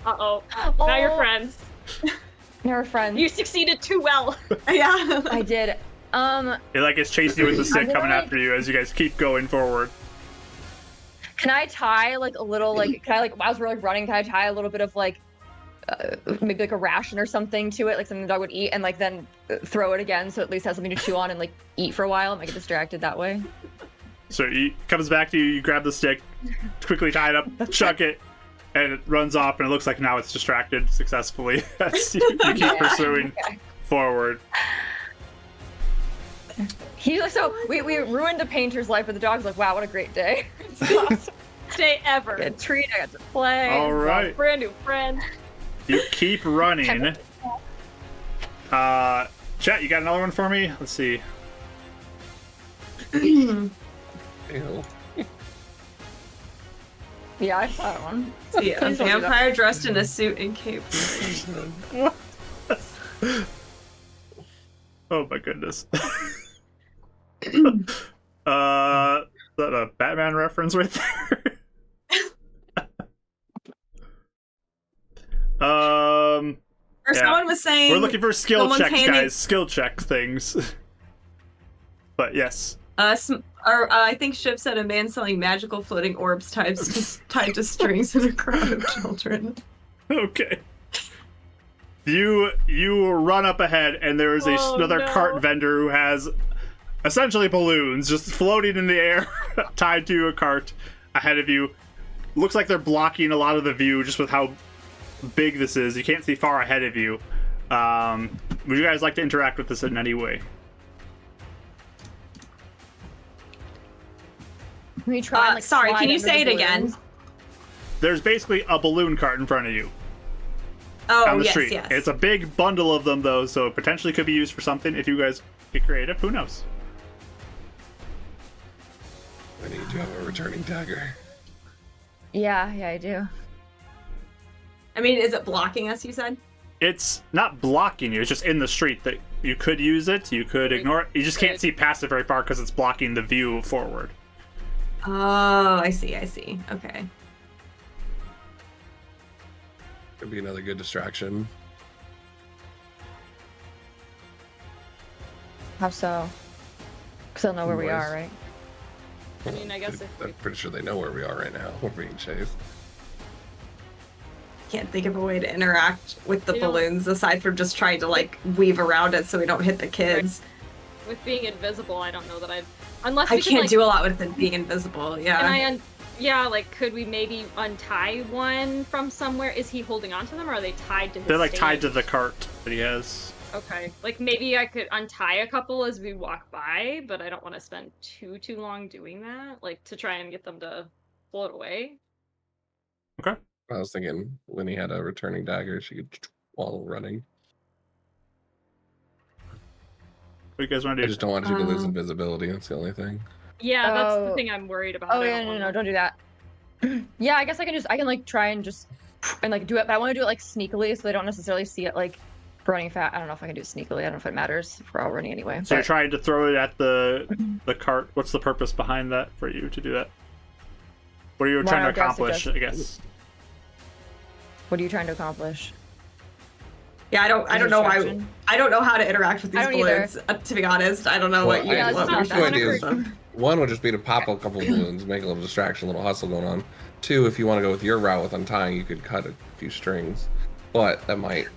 [SPEAKER 5] Uh-oh. Now you're
[SPEAKER 3] Oh.
[SPEAKER 5] friends.
[SPEAKER 3] You're a friend.
[SPEAKER 5] You succeeded too well.
[SPEAKER 2] Yeah.
[SPEAKER 3] I did.
[SPEAKER 1] It is chasing you with the stick
[SPEAKER 3] I'm
[SPEAKER 1] coming
[SPEAKER 3] gonna,
[SPEAKER 1] after you as you guys keep going forward.
[SPEAKER 3] Can I tie a little can I while we're running, can I tie a little bit of maybe a ration or something to it, like something the dog would eat, and then throw it again so it at least has something to chew on and eat for a while and get distracted that way?
[SPEAKER 1] So he comes back to you, you grab the stick, quickly tie it up, chuck it, and it runs off, and it looks like now it's distracted successfully as you keep pursuing forward.
[SPEAKER 3] So we ruined a painter's life, but the dog's like, wow, what a great day. It's awesome.
[SPEAKER 5] Stay ever.
[SPEAKER 3] Good treat, I got to play.
[SPEAKER 1] All right.
[SPEAKER 5] Brand new friend.
[SPEAKER 1] You keep running. Chat, you got another one for me? Let's see.
[SPEAKER 4] Ew.
[SPEAKER 3] Yeah, I saw that one.
[SPEAKER 2] See, a
[SPEAKER 3] Please don't do that.
[SPEAKER 2] vampire dressed in a suit and cape.
[SPEAKER 1] Oh my goodness. Is that a Batman reference right there?
[SPEAKER 2] Or
[SPEAKER 1] Yeah.
[SPEAKER 2] someone was saying
[SPEAKER 1] We're looking for skill
[SPEAKER 2] someone's
[SPEAKER 1] checks,
[SPEAKER 2] handing-
[SPEAKER 1] guys. Skill check things. But yes.
[SPEAKER 2] I think Ship said a man selling magical floating orbs tied to strings in a crowd of children.
[SPEAKER 1] Okay. You run up ahead, and there is another cart vendor who has essentially balloons just floating in the air, tied to a cart ahead of you. Looks like they're blocking a lot of the view just with how big this is. You can't see far ahead of you. Would you guys like to interact with this in any way?
[SPEAKER 3] Can we try? And, like,
[SPEAKER 2] Sorry,
[SPEAKER 3] slide
[SPEAKER 2] can you
[SPEAKER 3] under
[SPEAKER 2] say
[SPEAKER 3] the
[SPEAKER 2] it again?
[SPEAKER 3] balloons?
[SPEAKER 1] There's basically a balloon cart in front of you
[SPEAKER 2] Oh,
[SPEAKER 1] on the
[SPEAKER 2] yes,
[SPEAKER 1] street.
[SPEAKER 2] yes.
[SPEAKER 1] It's a big bundle of them, though, so it potentially could be used for something if you guys get creative. Who knows?
[SPEAKER 4] I need to have a returning dagger.
[SPEAKER 3] Yeah, I do.
[SPEAKER 2] I mean, is it blocking us, you said?
[SPEAKER 1] It's not blocking you. It's just in the street that you could use it. You could ignore it. You just can't see past it very far because it's blocking the view forward.
[SPEAKER 2] Oh, I see. Okay.
[SPEAKER 4] Could be another good distraction.
[SPEAKER 3] How so? Because they'll know where we
[SPEAKER 4] Boys.
[SPEAKER 3] are, right?
[SPEAKER 5] I mean, I guess if
[SPEAKER 4] I'm
[SPEAKER 5] we...
[SPEAKER 4] pretty sure they know where we are right now. We're being chased.
[SPEAKER 2] Can't think of a way to interact with the
[SPEAKER 5] You know-
[SPEAKER 2] balloons aside from just trying to like weave around it so we don't hit the kids.
[SPEAKER 5] With being invisible, I don't know that I'd... Unless
[SPEAKER 2] I
[SPEAKER 5] we could,
[SPEAKER 2] can't
[SPEAKER 5] like,
[SPEAKER 2] do a lot with it being invisible. Yeah.
[SPEAKER 5] yeah, like, could we maybe untie one from somewhere? Is he holding on to them, or are they tied to his
[SPEAKER 1] They're like tied to
[SPEAKER 5] stage?
[SPEAKER 1] the cart that he has.
[SPEAKER 5] Okay. Like, maybe I could untie a couple as we walk by, but I don't want to spend too long doing that. Like, to try and get them to float away.
[SPEAKER 1] Okay.
[SPEAKER 4] I was thinking Winnie had a returning dagger. She could while running.
[SPEAKER 1] What do you guys want to
[SPEAKER 4] I
[SPEAKER 1] do?
[SPEAKER 4] just don't want you to lose invisibility. That's the only thing.
[SPEAKER 5] Yeah, that's the
[SPEAKER 3] Oh.
[SPEAKER 5] thing I'm worried about.
[SPEAKER 3] Oh
[SPEAKER 5] I
[SPEAKER 3] yeah,
[SPEAKER 5] don't
[SPEAKER 3] no,
[SPEAKER 5] wanna-
[SPEAKER 3] don't do that. Yeah, I guess I can like try and just and like do it, but I want to do it like sneakily so they don't necessarily see it like running fast. I don't know if I can do it sneakily. I don't know if it matters if we're all running anyway.
[SPEAKER 1] So you're
[SPEAKER 3] but-
[SPEAKER 1] trying to throw it at the cart. What's the purpose behind that for you to do that? What are you
[SPEAKER 3] Why
[SPEAKER 1] trying to
[SPEAKER 3] don't I
[SPEAKER 1] accomplish,
[SPEAKER 3] suggest-
[SPEAKER 1] I guess?
[SPEAKER 3] What are you trying to accomplish?
[SPEAKER 2] Yeah, I don't know why.
[SPEAKER 3] Distraction?
[SPEAKER 2] I don't know how to interact with these
[SPEAKER 3] I don't either.
[SPEAKER 2] balloons. To be honest, I don't know
[SPEAKER 4] Well,
[SPEAKER 2] what you
[SPEAKER 3] Yeah,
[SPEAKER 2] what
[SPEAKER 3] it's
[SPEAKER 2] we're
[SPEAKER 3] not
[SPEAKER 2] supposed
[SPEAKER 3] that.
[SPEAKER 2] to do with
[SPEAKER 4] Two
[SPEAKER 2] them.
[SPEAKER 4] One would just be to pop a couple balloons, make a little distraction, a little hustle going on. Two, if you want to go with your route with untying, you could cut a few strings, but that might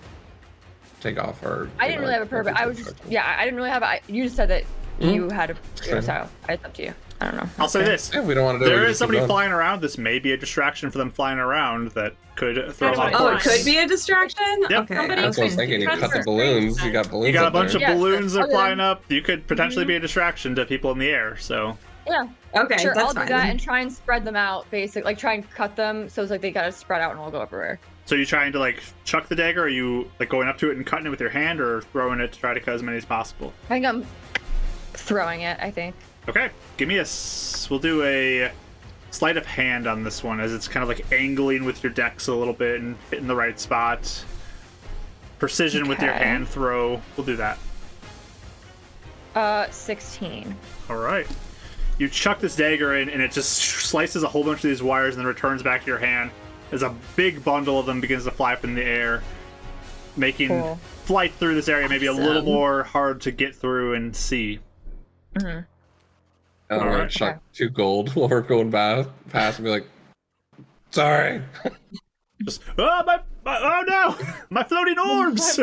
[SPEAKER 4] take off our.
[SPEAKER 3] I didn't really have a purpose. I was just I didn't really have. You just said that you had a
[SPEAKER 4] Sure.
[SPEAKER 3] so it's up to you. I don't know.
[SPEAKER 1] I'll say this.
[SPEAKER 4] If we don't want to do it, we
[SPEAKER 1] There
[SPEAKER 4] just
[SPEAKER 1] is
[SPEAKER 4] keep
[SPEAKER 1] somebody
[SPEAKER 4] going.
[SPEAKER 1] flying around. This may be a distraction for them flying around that could throw them off
[SPEAKER 5] Kinda
[SPEAKER 2] Oh, it
[SPEAKER 5] Nice.
[SPEAKER 1] course.
[SPEAKER 2] could be a distraction.
[SPEAKER 1] Yep.
[SPEAKER 2] Okay.
[SPEAKER 5] Somebody
[SPEAKER 4] That's what I was thinking. You
[SPEAKER 5] Cut
[SPEAKER 4] cut the
[SPEAKER 5] the
[SPEAKER 4] balloons.
[SPEAKER 5] strings
[SPEAKER 4] You got balloons.
[SPEAKER 1] You got a
[SPEAKER 4] up
[SPEAKER 1] bunch
[SPEAKER 4] there.
[SPEAKER 1] of balloons that are
[SPEAKER 3] Okay,
[SPEAKER 1] flying
[SPEAKER 3] then.
[SPEAKER 1] up. You could potentially be a distraction to people in the air. So
[SPEAKER 3] Yeah,
[SPEAKER 2] Okay,
[SPEAKER 3] sure.
[SPEAKER 2] that's
[SPEAKER 3] I'll do
[SPEAKER 2] fine.
[SPEAKER 3] that and try and spread them out. Basically, like try and cut them so it's like they gotta spread out and we'll go everywhere.
[SPEAKER 1] So you trying to like chuck the dagger? Or are you like going up to it and cutting it with your hand, or throwing it to try to cut as many as possible?
[SPEAKER 3] I think I'm throwing it. I think.
[SPEAKER 1] Okay, give me we'll do a sleight of hand on this one, as it's kind of like angling with your dex a little bit and hitting the right spot. Precision with your
[SPEAKER 3] Okay.
[SPEAKER 1] hand throw. We'll do that.
[SPEAKER 3] 16.
[SPEAKER 1] All right. You chuck this dagger in, and it just slices a whole bunch of these wires and then returns back to your hand as a big bundle of them begins to fly up in the air, making
[SPEAKER 3] Cool.
[SPEAKER 1] flight through this area maybe a little
[SPEAKER 2] Awesome.
[SPEAKER 1] more hard to get through and see.
[SPEAKER 3] Mm-hmm.
[SPEAKER 4] And I'm
[SPEAKER 1] Alright.
[SPEAKER 4] gonna chuck 2 gold while we're going past and be like, "Sorry."
[SPEAKER 1] Just oh no, my floating orbs!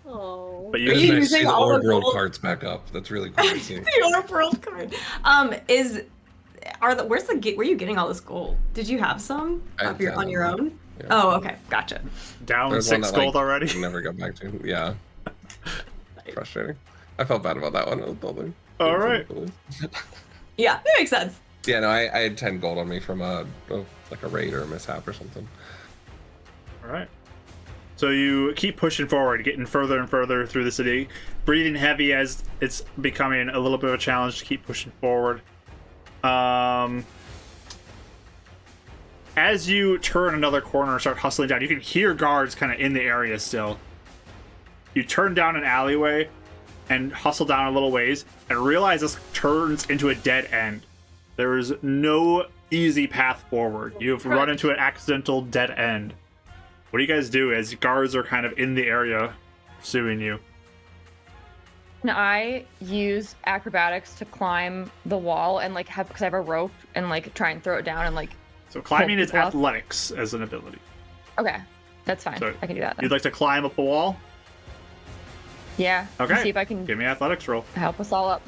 [SPEAKER 5] Oh.
[SPEAKER 1] But
[SPEAKER 2] Are
[SPEAKER 1] you
[SPEAKER 2] you
[SPEAKER 4] It's nice to
[SPEAKER 2] using
[SPEAKER 4] see the
[SPEAKER 2] all the
[SPEAKER 4] orb world
[SPEAKER 2] gold?
[SPEAKER 4] cards back up. That's really cool to see.
[SPEAKER 2] Your world card. Where are you getting all this gold? Did you have some
[SPEAKER 4] I
[SPEAKER 2] of your
[SPEAKER 4] had
[SPEAKER 2] on your
[SPEAKER 4] them.
[SPEAKER 2] own?
[SPEAKER 4] Yeah.
[SPEAKER 2] Oh, okay, gotcha.
[SPEAKER 1] down
[SPEAKER 4] There's one
[SPEAKER 1] 6
[SPEAKER 4] that,
[SPEAKER 1] gold
[SPEAKER 4] like,
[SPEAKER 1] already.
[SPEAKER 4] Never got back to. Yeah. Frustrating. I felt bad about that one.
[SPEAKER 1] All right.
[SPEAKER 2] Yeah, that makes sense.
[SPEAKER 4] Yeah, no, I had 10 gold on me from like a raid or a mishap or something.
[SPEAKER 1] All right. So you keep pushing forward, getting further and further through the city, breathing heavy as it's becoming a little bit of a challenge to keep pushing forward. As you turn another corner and start hustling down, you can hear guards kind of in the area still. You turn down an alleyway and hustle down a little ways and realize this turns into a dead end. There is no easy path forward. You've run into an accidental dead end. What do you guys do as guards are kind of in the area pursuing you?
[SPEAKER 3] Can I use acrobatics to climb the wall and like have, because I have a rope, and like try and throw it down and like.
[SPEAKER 1] So climbing is
[SPEAKER 3] people up?
[SPEAKER 1] athletics as an ability.
[SPEAKER 3] Okay, that's fine.
[SPEAKER 1] So
[SPEAKER 3] I can do that. Then.
[SPEAKER 1] You'd like to climb up the wall?
[SPEAKER 3] Yeah.
[SPEAKER 1] Okay.
[SPEAKER 3] See if I can
[SPEAKER 1] Give me an athletics roll.
[SPEAKER 3] help us all up.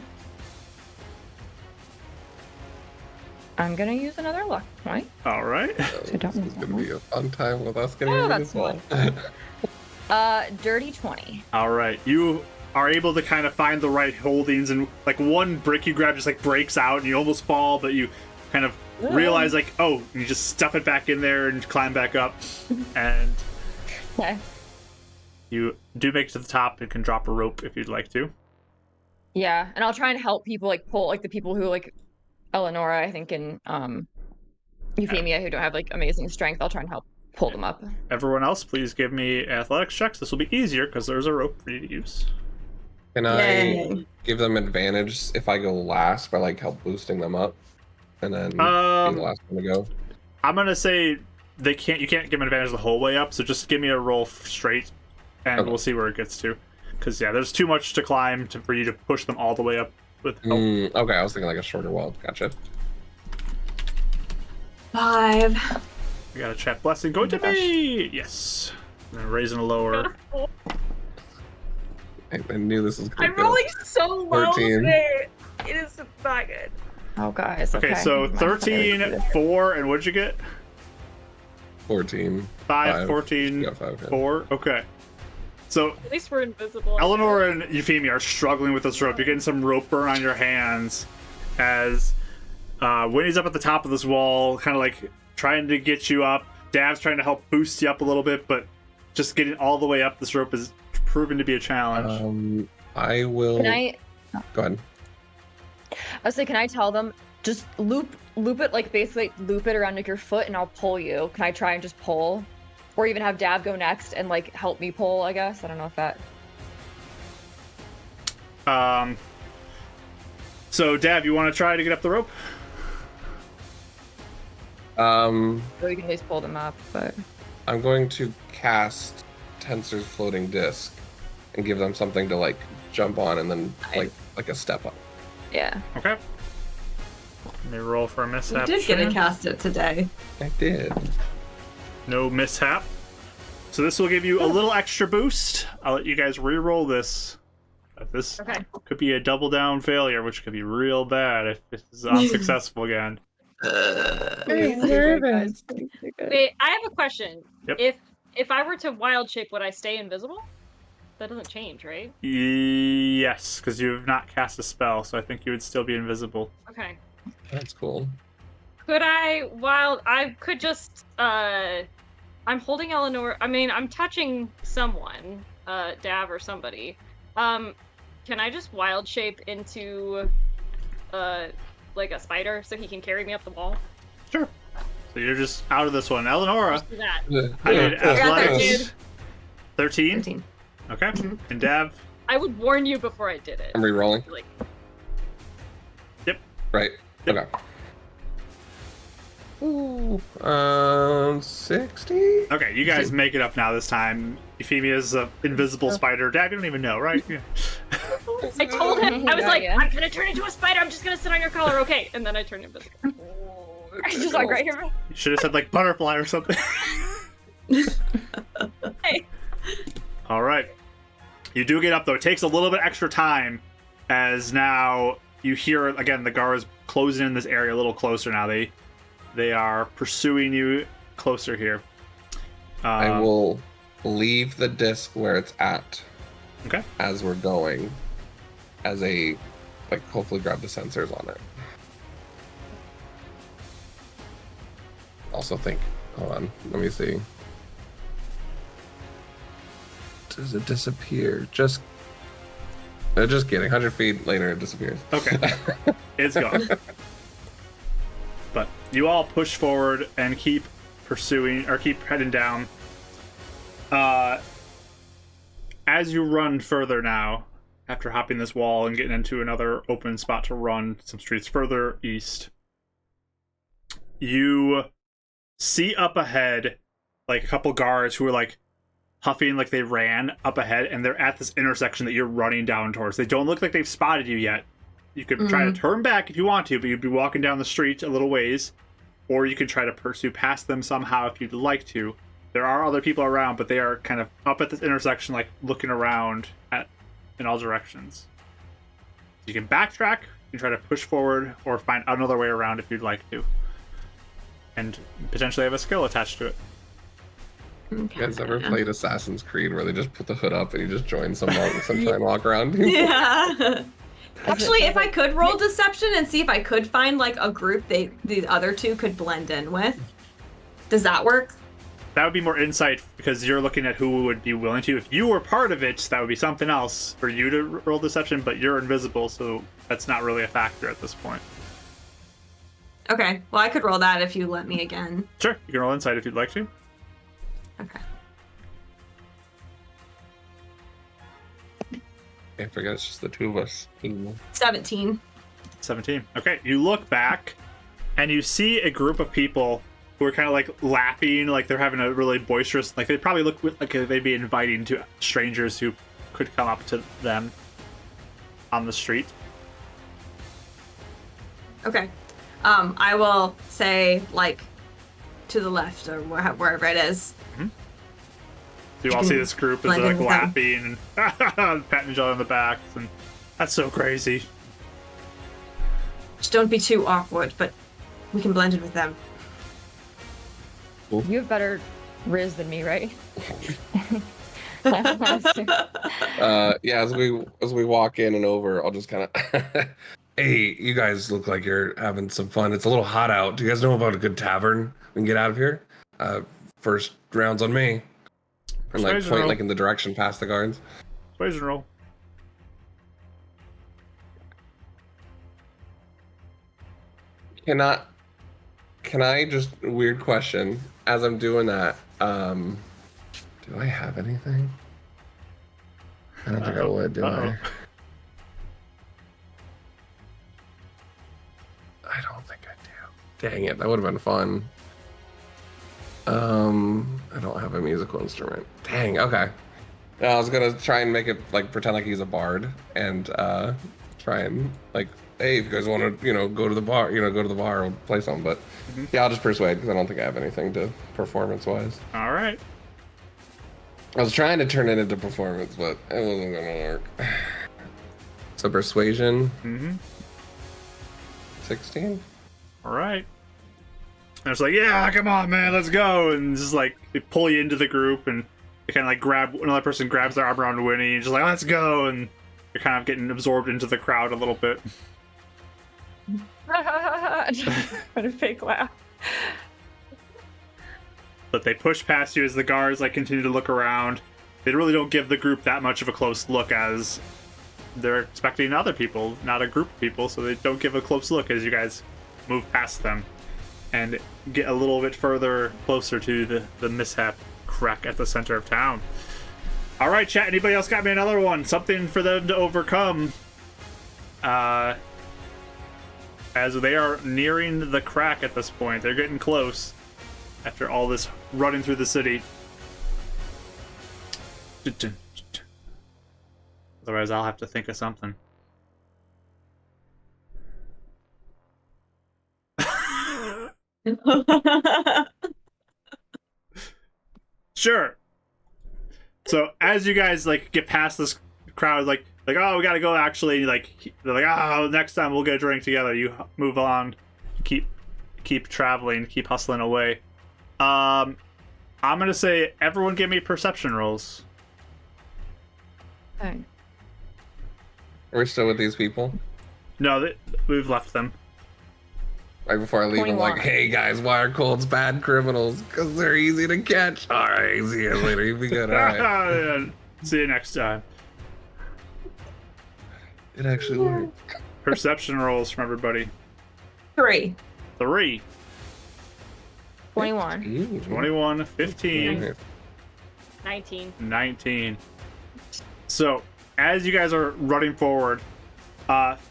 [SPEAKER 3] I'm gonna use another luck point.
[SPEAKER 1] All right.
[SPEAKER 3] I don't
[SPEAKER 4] This is
[SPEAKER 3] know.
[SPEAKER 4] gonna be a fun time with us getting
[SPEAKER 3] Oh,
[SPEAKER 4] into
[SPEAKER 3] that's
[SPEAKER 4] this wall.
[SPEAKER 3] Dirty 20.
[SPEAKER 1] All right. You are able to kind of find the right holdings, and like one brick you grab just like breaks out and you almost fall, but you kind of realize like, oh, you just stuff it back in there and climb back up, and
[SPEAKER 3] Okay.
[SPEAKER 1] you do make it to the top and can drop a rope if you'd like to.
[SPEAKER 3] Yeah, and I'll try and help people like pull, like the people who like Eleonora, I think, and Euphemia, who don't have like amazing strength. I'll try and help pull them up.
[SPEAKER 1] Everyone else, please give me athletics checks. This will be easier because there's a rope for you to use.
[SPEAKER 4] Can I
[SPEAKER 2] Yay.
[SPEAKER 4] give them advantage if I go last by like help boosting them up, and then be the last one to go?
[SPEAKER 1] I'm gonna say they can't. You can't give them advantage the whole way up. So just give me a roll straight, and
[SPEAKER 4] Okay.
[SPEAKER 1] we'll see where it gets to. Because yeah, there's too much to climb for you to push them all the way up with help.
[SPEAKER 4] Okay, I was thinking like a shorter wall. Gotcha.
[SPEAKER 2] 5.
[SPEAKER 1] We got a chat blessing going to me. Yes. And raising a lower.
[SPEAKER 4] I knew this was gonna
[SPEAKER 5] I'm
[SPEAKER 4] go.
[SPEAKER 5] rolling so low
[SPEAKER 4] 13.
[SPEAKER 5] today. It is not good.
[SPEAKER 3] Oh, guys.
[SPEAKER 1] Okay, so 13, 4, and what'd you get?
[SPEAKER 4] 14.
[SPEAKER 1] 5, 14,
[SPEAKER 4] Yeah, 5. Yeah.
[SPEAKER 1] 4. Okay. So
[SPEAKER 5] At least we're invisible.
[SPEAKER 1] Eleanor and Euphemia are struggling with this rope. You're getting some rope burn on your hands as Winnie's up at the top of this wall, kind of like trying to get you up. Dav's trying to help boost you up a little bit, but just getting all the way up this rope is proven to be a challenge.
[SPEAKER 4] I will.
[SPEAKER 3] Can I?
[SPEAKER 4] Go ahead.
[SPEAKER 3] I was like, can I tell them just loop it, like basically loop it around like your foot, and I'll pull you. Can I try and just pull, or even have Dav go next and like help me pull? I guess I don't know if that.
[SPEAKER 1] So Dav, you want to try to get up the rope?
[SPEAKER 3] Or you can at least pull them up, but.
[SPEAKER 4] I'm going to cast Tensor's floating disc and give them something to like jump on, and then like a step up.
[SPEAKER 3] Yeah.
[SPEAKER 1] Okay. Let me roll for a
[SPEAKER 2] We
[SPEAKER 1] mishap.
[SPEAKER 2] did get
[SPEAKER 1] Sure.
[SPEAKER 2] to cast it today.
[SPEAKER 4] I did.
[SPEAKER 1] No mishap. So this will give you a little extra boost. I'll let you guys re-roll this. This
[SPEAKER 5] Okay.
[SPEAKER 1] could be a double down failure, which could be real bad if this is unsuccessful again.
[SPEAKER 3] nervous.
[SPEAKER 5] Wait, I have a question.
[SPEAKER 1] Yep.
[SPEAKER 5] If I were to wild shape, would I stay invisible? That doesn't change, right?
[SPEAKER 1] Yes, because you have not cast a spell, so I think you would still be invisible.
[SPEAKER 5] Okay.
[SPEAKER 4] That's cool.
[SPEAKER 5] Could I could just I'm holding Eleanor. I mean, I'm touching someone, Dav or somebody. Can I just wild shape into like a spider so he can carry me up the wall?
[SPEAKER 1] Sure. So you're just out of this one. Eleonora,
[SPEAKER 5] Just do that.
[SPEAKER 1] I need
[SPEAKER 2] got that,
[SPEAKER 1] athletics.
[SPEAKER 2] dude.
[SPEAKER 1] 13?
[SPEAKER 2] 13.
[SPEAKER 1] Okay.
[SPEAKER 2] Mhm.
[SPEAKER 1] And Dav?
[SPEAKER 5] I would warn you before I did it.
[SPEAKER 4] I'm re-rolling.
[SPEAKER 5] Like,
[SPEAKER 4] Right.
[SPEAKER 1] Yep.
[SPEAKER 4] Okay. Ooh, 60.
[SPEAKER 1] Okay, you guys make it up now this time. Euphemia's an invisible spider. Dav, you don't even know, right? Yeah.
[SPEAKER 5] I told him, I was
[SPEAKER 3] Got
[SPEAKER 5] like,
[SPEAKER 3] ya.
[SPEAKER 5] I'm gonna turn into a spider. I'm just gonna sit on your collar, okay? And then I turned invisible.
[SPEAKER 3] Just like right here.
[SPEAKER 1] You should have said like butterfly or something.
[SPEAKER 5] Hey.
[SPEAKER 1] All right. You do get up though. It takes a little bit extra time as now you hear again the guards closing in this area a little closer now. They are pursuing you closer here.
[SPEAKER 4] I will leave the disc where it's at.
[SPEAKER 1] Okay.
[SPEAKER 4] As we're going, as a like hopefully grab the sensors on it. also think. Hold on, let me see. Does it disappear? Just kidding. 100 feet later, it disappears.
[SPEAKER 1] Okay. It's gone. But you all push forward and keep pursuing, or keep heading down. As you run further now, after hopping this wall and getting into another open spot to run some streets further east, you see up ahead like a couple guards who are like huffing like they ran up ahead, and they're at this intersection that you're running down towards. They don't look like they've spotted you yet. You could try to turn back if you want to, but you'd be walking down the street a little ways, or you could try to pursue past them somehow if you'd like to. There are other people around, but they are kind of up at this intersection, like looking around in all directions. You can backtrack, you can try to push forward, or find another way around if you'd like to. And potentially have a skill attached to it.
[SPEAKER 4] You guys ever played Assassin's Creed where they just put the hood up and you just join some monks and try and walk around?
[SPEAKER 2] Yeah. Actually, if I could roll deception and see if I could find like a group the other two could blend in with. Does that work?
[SPEAKER 1] That would be more insight because you're looking at who would be willing to. If you were part of it, that would be something else for you to roll deception, but you're invisible, so that's not really a factor at this point.
[SPEAKER 2] Okay. Well, I could roll that if you let me again.
[SPEAKER 1] Sure, you can roll insight if you'd like to.
[SPEAKER 2] Okay.
[SPEAKER 4] I forget it's just the two of us.
[SPEAKER 2] 17.
[SPEAKER 1] 17. Okay, you look back and you see a group of people who are kind of like laughing, like they're having a really boisterous, like they probably look like they'd be inviting to strangers who could come up to them on the street.
[SPEAKER 2] Okay. I will say like to the left or wherever it is.
[SPEAKER 1] So you all see this group as they're like laughing and patting each other on the backs, and that's so crazy.
[SPEAKER 2] Just don't be too awkward, but we can blend in with them.
[SPEAKER 3] You have better riz than me, right?
[SPEAKER 4] Yeah, as we walk in and over, I'll just kind of hey, you guys look like you're having some fun. It's a little hot out. Do you guys know about a good tavern we can get out of here? First round's on me. And like
[SPEAKER 1] Persuasion
[SPEAKER 4] point
[SPEAKER 1] roll.
[SPEAKER 4] like in the direction past the guards.
[SPEAKER 1] Persuasion roll.
[SPEAKER 4] Can I just, weird question, as I'm doing that, do I have anything? I don't think I would, do I? I don't think I do. Dang it, that would have been fun. I don't have a musical instrument. Dang, okay. I was gonna try and make it, like, pretend like he's a bard, and, try and, like, hey, if you guys want to, go to the bar, or play something, but yeah, I'll just persuade, because I don't think I have anything to performance-wise.
[SPEAKER 1] All right.
[SPEAKER 4] I was trying to turn it into performance, but it wasn't gonna work. So persuasion. 16.
[SPEAKER 1] All right. And it's like, yeah, come on, man, let's go. And just like they pull you into the group, and they kind of like another person grabs their arm around Winnie, and just like, let's go. And you're kind of getting absorbed into the crowd a little bit.
[SPEAKER 3] What a fake laugh.
[SPEAKER 1] But they push past you as the guards like continue to look around. They really don't give the group that much of a close look, as they're expecting other people, not a group of people, so they don't give a close look as you guys move past them and get a little bit further closer to the mishap crack at the center of town. All right, chat, anybody else got me another one? Something for them to overcome. As they are nearing the crack at this point. They're getting close after all this running through the city. Otherwise, I'll have to think of something. Sure. So as you guys like get past this crowd, like oh, we gotta go. Actually, they're like, oh, next time we'll get a drink together. You move on, keep traveling, keep hustling away. I'm gonna say everyone give me perception rolls.
[SPEAKER 3] Okay.
[SPEAKER 4] Are we still with these people?
[SPEAKER 1] No, we've left them.
[SPEAKER 4] Right before I leave, I'm like,
[SPEAKER 3] 21.
[SPEAKER 4] hey guys, why are colds bad criminals? Because they're easy to catch. All right, see you later. You be good. All right.
[SPEAKER 1] See you next time.
[SPEAKER 4] It actually worked.
[SPEAKER 1] Perception rolls from everybody.
[SPEAKER 2] 3.
[SPEAKER 1] 3,
[SPEAKER 3] 21.
[SPEAKER 1] 21, 15,
[SPEAKER 5] 19.
[SPEAKER 1] 19. So, as you guys are running forward,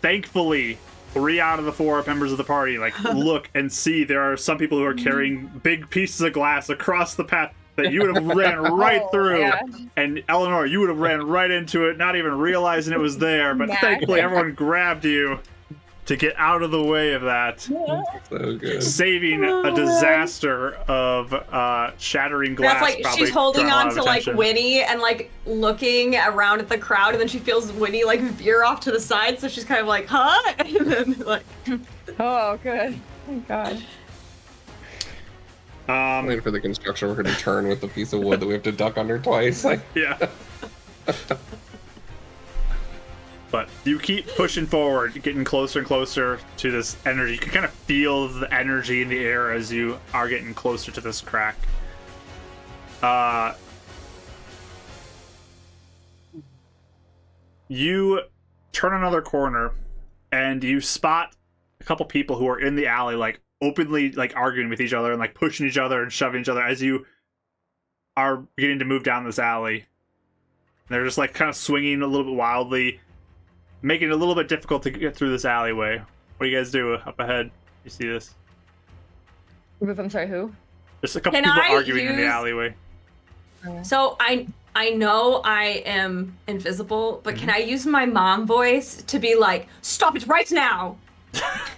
[SPEAKER 1] thankfully, 3 out of the 4 members of the party look and see there are some people who are carrying big pieces of glass across the path that you would have ran right through.
[SPEAKER 3] Yeah.
[SPEAKER 1] And Eleanor, you would have ran right into it, not even realizing it was there. But thankfully, everyone grabbed you to get out of the way of that,
[SPEAKER 4] So good.
[SPEAKER 1] saving a disaster of shattering glass.
[SPEAKER 2] That's like
[SPEAKER 1] probably
[SPEAKER 2] she's holding
[SPEAKER 1] drawing a lot
[SPEAKER 2] on
[SPEAKER 1] of
[SPEAKER 2] to like
[SPEAKER 1] attention.
[SPEAKER 2] Winnie and like looking around at the crowd, and then she feels Winnie like veer off to the side, so she's kind of like, huh? And then like,
[SPEAKER 3] Oh, good. Thank God.
[SPEAKER 4] I'm waiting for the construction worker to turn with the piece of wood that we have to duck under twice. Like,
[SPEAKER 1] Yeah. But you keep pushing forward, getting closer and closer to this energy. You can kind of feel the energy in the air as you are getting closer to this crack. You turn another corner, and you spot a couple people who are in the alley, like openly, like arguing with each other and like pushing each other and shoving each other as you are beginning to move down this alley. They're just like kind of swinging a little bit wildly, making it a little bit difficult to get through this alleyway. What do you guys do up ahead? You see this?
[SPEAKER 3] I'm sorry, who?
[SPEAKER 1] There's a couple
[SPEAKER 2] Can
[SPEAKER 1] people
[SPEAKER 2] I
[SPEAKER 1] arguing in the
[SPEAKER 2] use-
[SPEAKER 1] alleyway.
[SPEAKER 2] so I know I am invisible, but can I use my mom voice to be like, stop it right now?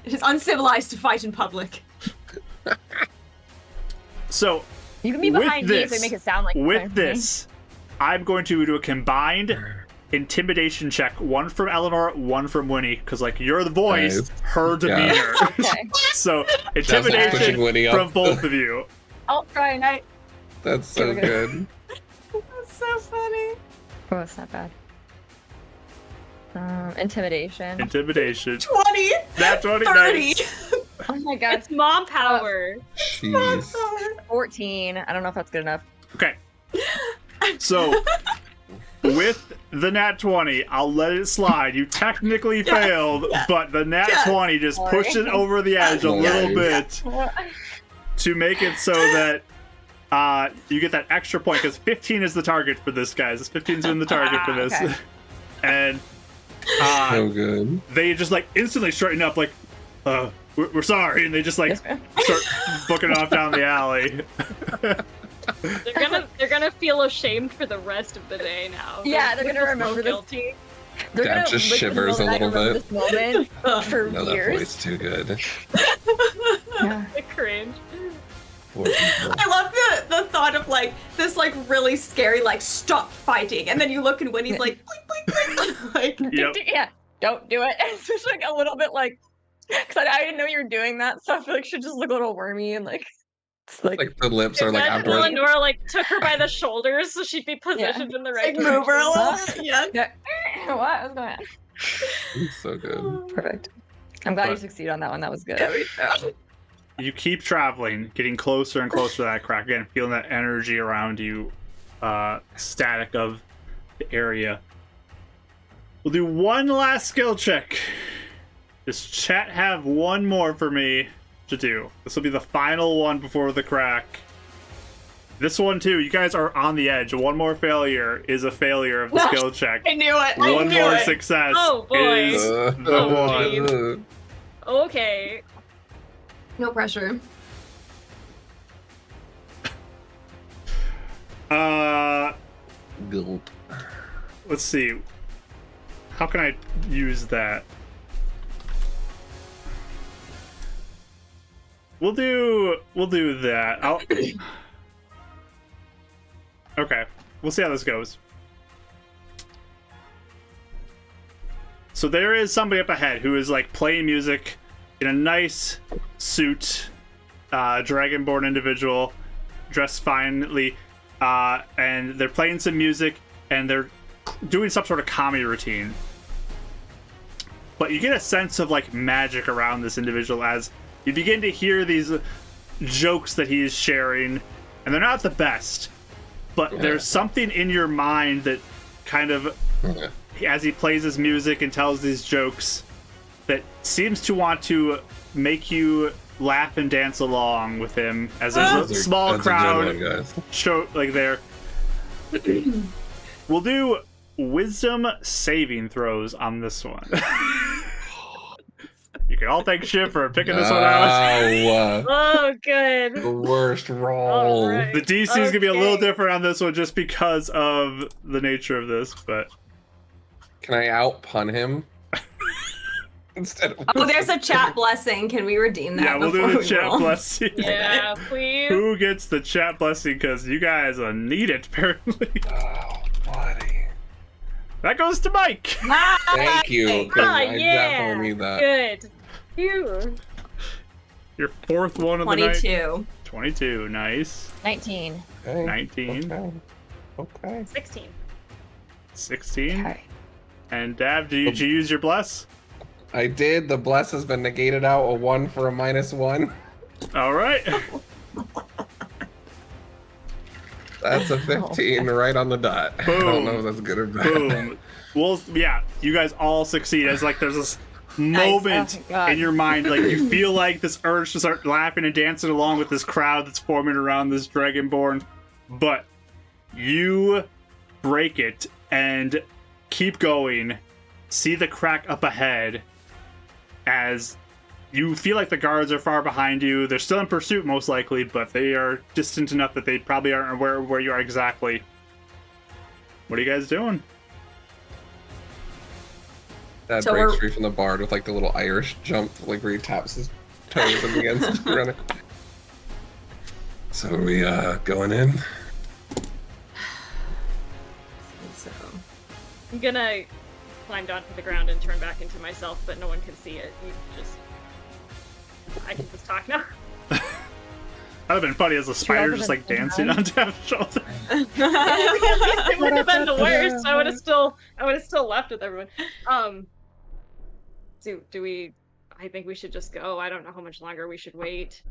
[SPEAKER 2] It is uncivilized to fight in public.
[SPEAKER 1] So
[SPEAKER 3] You can be
[SPEAKER 1] with
[SPEAKER 3] behind me if
[SPEAKER 1] this-
[SPEAKER 3] they make it sound like you're
[SPEAKER 1] with
[SPEAKER 3] coming from me.
[SPEAKER 1] this, I'm going to do a combined intimidation check. One from Eleanor, one from Winnie, because like you're the voice,
[SPEAKER 4] Nice.
[SPEAKER 1] her demeanor.
[SPEAKER 3] Okay.
[SPEAKER 1] So
[SPEAKER 4] pushing
[SPEAKER 1] intimidation
[SPEAKER 4] Winnie up.
[SPEAKER 1] from both of you.
[SPEAKER 3] I'll try.
[SPEAKER 4] that's so
[SPEAKER 3] Here we go.
[SPEAKER 4] good.
[SPEAKER 2] That's so funny.
[SPEAKER 3] Oh, it's not bad. Intimidation.
[SPEAKER 1] Intimidation.
[SPEAKER 2] 20,
[SPEAKER 1] That's 20.
[SPEAKER 2] 30.
[SPEAKER 1] Nice.
[SPEAKER 3] Oh my God.
[SPEAKER 5] It's mom power.
[SPEAKER 4] Jeez.
[SPEAKER 3] 14. I don't know if that's good enough.
[SPEAKER 1] Okay. So with the nat 20, I'll let it slide. You technically failed, but the nat
[SPEAKER 2] Yes.
[SPEAKER 1] 20 just
[SPEAKER 3] Sorry.
[SPEAKER 1] pushed it over the edge a little
[SPEAKER 4] Nice.
[SPEAKER 1] bit to make it so that you get that extra point, because 15 is the target for this, guys. 15's been the target for this.
[SPEAKER 3] Okay.
[SPEAKER 1] And
[SPEAKER 4] So good.
[SPEAKER 1] they just like instantly straighten up, like, we're sorry, and they just like
[SPEAKER 3] Yes, ma'am.
[SPEAKER 1] start booking off down the alley.
[SPEAKER 5] They're gonna feel ashamed for the rest of the day now.
[SPEAKER 3] Yeah, they're gonna
[SPEAKER 5] feel
[SPEAKER 3] remember this.
[SPEAKER 5] guilty.
[SPEAKER 3] They're
[SPEAKER 4] Dad
[SPEAKER 3] gonna
[SPEAKER 4] just
[SPEAKER 3] look at
[SPEAKER 4] shivers
[SPEAKER 3] the
[SPEAKER 4] a little
[SPEAKER 3] remember
[SPEAKER 4] bit.
[SPEAKER 3] This moment for
[SPEAKER 4] No, that
[SPEAKER 3] years.
[SPEAKER 4] voice too good.
[SPEAKER 3] Yeah.
[SPEAKER 5] The cringe.
[SPEAKER 4] Poor people.
[SPEAKER 2] I love the thought of like this like really scary like stop fighting, and then you look and Winnie's like blink, blink, blink. Like
[SPEAKER 1] Yep.
[SPEAKER 3] Yeah, don't do it. It's just like a little bit like, because I didn't know you were doing that, so I feel like she'd just look a little wormy and like, it's like,
[SPEAKER 4] Like the lips are like
[SPEAKER 5] Imagine
[SPEAKER 4] afterwards.
[SPEAKER 5] Eleanor like took her by the shoulders so she'd be positioned in the right
[SPEAKER 2] like move her a
[SPEAKER 5] direction.
[SPEAKER 2] little. Yeah.
[SPEAKER 3] yeah, what? What's going on?
[SPEAKER 4] So good.
[SPEAKER 3] Perfect. I'm glad you
[SPEAKER 1] But-
[SPEAKER 3] succeeded on that one. That was good.
[SPEAKER 1] You keep traveling, getting closer and closer to that crack. Again, feeling that energy around you, static of the area. We'll do one last skill check. Does chat have one more for me to do? This will be the final one before the crack. This one too, you guys are on the edge. One more failure is a failure of the skill check.
[SPEAKER 2] I knew it. I
[SPEAKER 1] One
[SPEAKER 2] knew
[SPEAKER 1] more
[SPEAKER 2] it.
[SPEAKER 1] success
[SPEAKER 5] Oh, boy.
[SPEAKER 1] is the one.
[SPEAKER 5] Okay.
[SPEAKER 2] No pressure.
[SPEAKER 4] Gulp.
[SPEAKER 1] Let's see. How can I use that? We'll do that. Okay. We'll see how this goes. So there is somebody up ahead who is like playing music in a nice suit, dragonborn individual, dressed finely, and they're playing some music and they're doing some sort of comedy routine. But you get a sense of like magic around this individual as You begin to hear these jokes that he is sharing, and they're not the best, but there's something in your mind that kind of, as he plays his music and tells these jokes, that seems to want to make you laugh and dance along with him as there's a small crowd show like there. We'll do wisdom saving throws on this one. You can all thank Shiv for picking this one out.
[SPEAKER 5] Oh, good.
[SPEAKER 4] The worst roll.
[SPEAKER 5] All right.
[SPEAKER 1] The DC is gonna be a little different on this one just because of the nature of this, but
[SPEAKER 4] Can I out pun him? Instead of
[SPEAKER 2] Oh, there's a chat blessing. Can we redeem that?
[SPEAKER 1] yeah, we'll do
[SPEAKER 2] before
[SPEAKER 1] the
[SPEAKER 2] we
[SPEAKER 1] chat
[SPEAKER 2] roll?
[SPEAKER 1] blessing.
[SPEAKER 5] Yeah, please.
[SPEAKER 1] Who gets the chat blessing? Because you guys need it apparently.
[SPEAKER 4] Oh, buddy.
[SPEAKER 1] That goes to Mike.
[SPEAKER 4] Thank you. 'Cause
[SPEAKER 5] Oh,
[SPEAKER 4] I
[SPEAKER 5] yeah.
[SPEAKER 4] definitely need that.
[SPEAKER 5] Good. Phew.
[SPEAKER 1] Your fourth one of the night.
[SPEAKER 2] 22.
[SPEAKER 1] 22, nice.
[SPEAKER 3] 19.
[SPEAKER 4] Okay.
[SPEAKER 1] 19.
[SPEAKER 4] Okay.
[SPEAKER 5] 16.
[SPEAKER 1] 16.
[SPEAKER 3] Okay.
[SPEAKER 1] And Dav, did you use your bless?
[SPEAKER 4] I did. The bless has been negated out. A 1 for a -1.
[SPEAKER 1] All right.
[SPEAKER 4] That's a 15 right on the dot. I don't know if that's good or bad.
[SPEAKER 1] Boom. Well, yeah, you guys all succeed. As like there's this moment
[SPEAKER 3] Oh my God.
[SPEAKER 1] in your mind, like you feel like this urge to start laughing and dancing along with this crowd that's forming around this dragonborn, but you break it and keep going. See the crack up ahead as you feel like the guards are far behind you. They're still in pursuit, most likely, but they are distant enough that they probably aren't aware of where you are exactly. What are you guys doing?
[SPEAKER 4] Dad
[SPEAKER 2] So
[SPEAKER 4] breaks
[SPEAKER 2] we're-
[SPEAKER 4] free from the bard with like the little Irish jump, like where he taps his toes and begins to run it. So are we going in?
[SPEAKER 2] So,
[SPEAKER 5] I'm gonna climb down to the ground and turn back into myself, but no one can see it. I can just talk now.
[SPEAKER 1] That'd have been funny as a spider
[SPEAKER 3] rather
[SPEAKER 1] just
[SPEAKER 3] than
[SPEAKER 1] like dancing on Dav's shoulder.
[SPEAKER 5] It would have been the worst. I would have still left with everyone. Do we? I think we should just go. I don't know how much longer we should wait.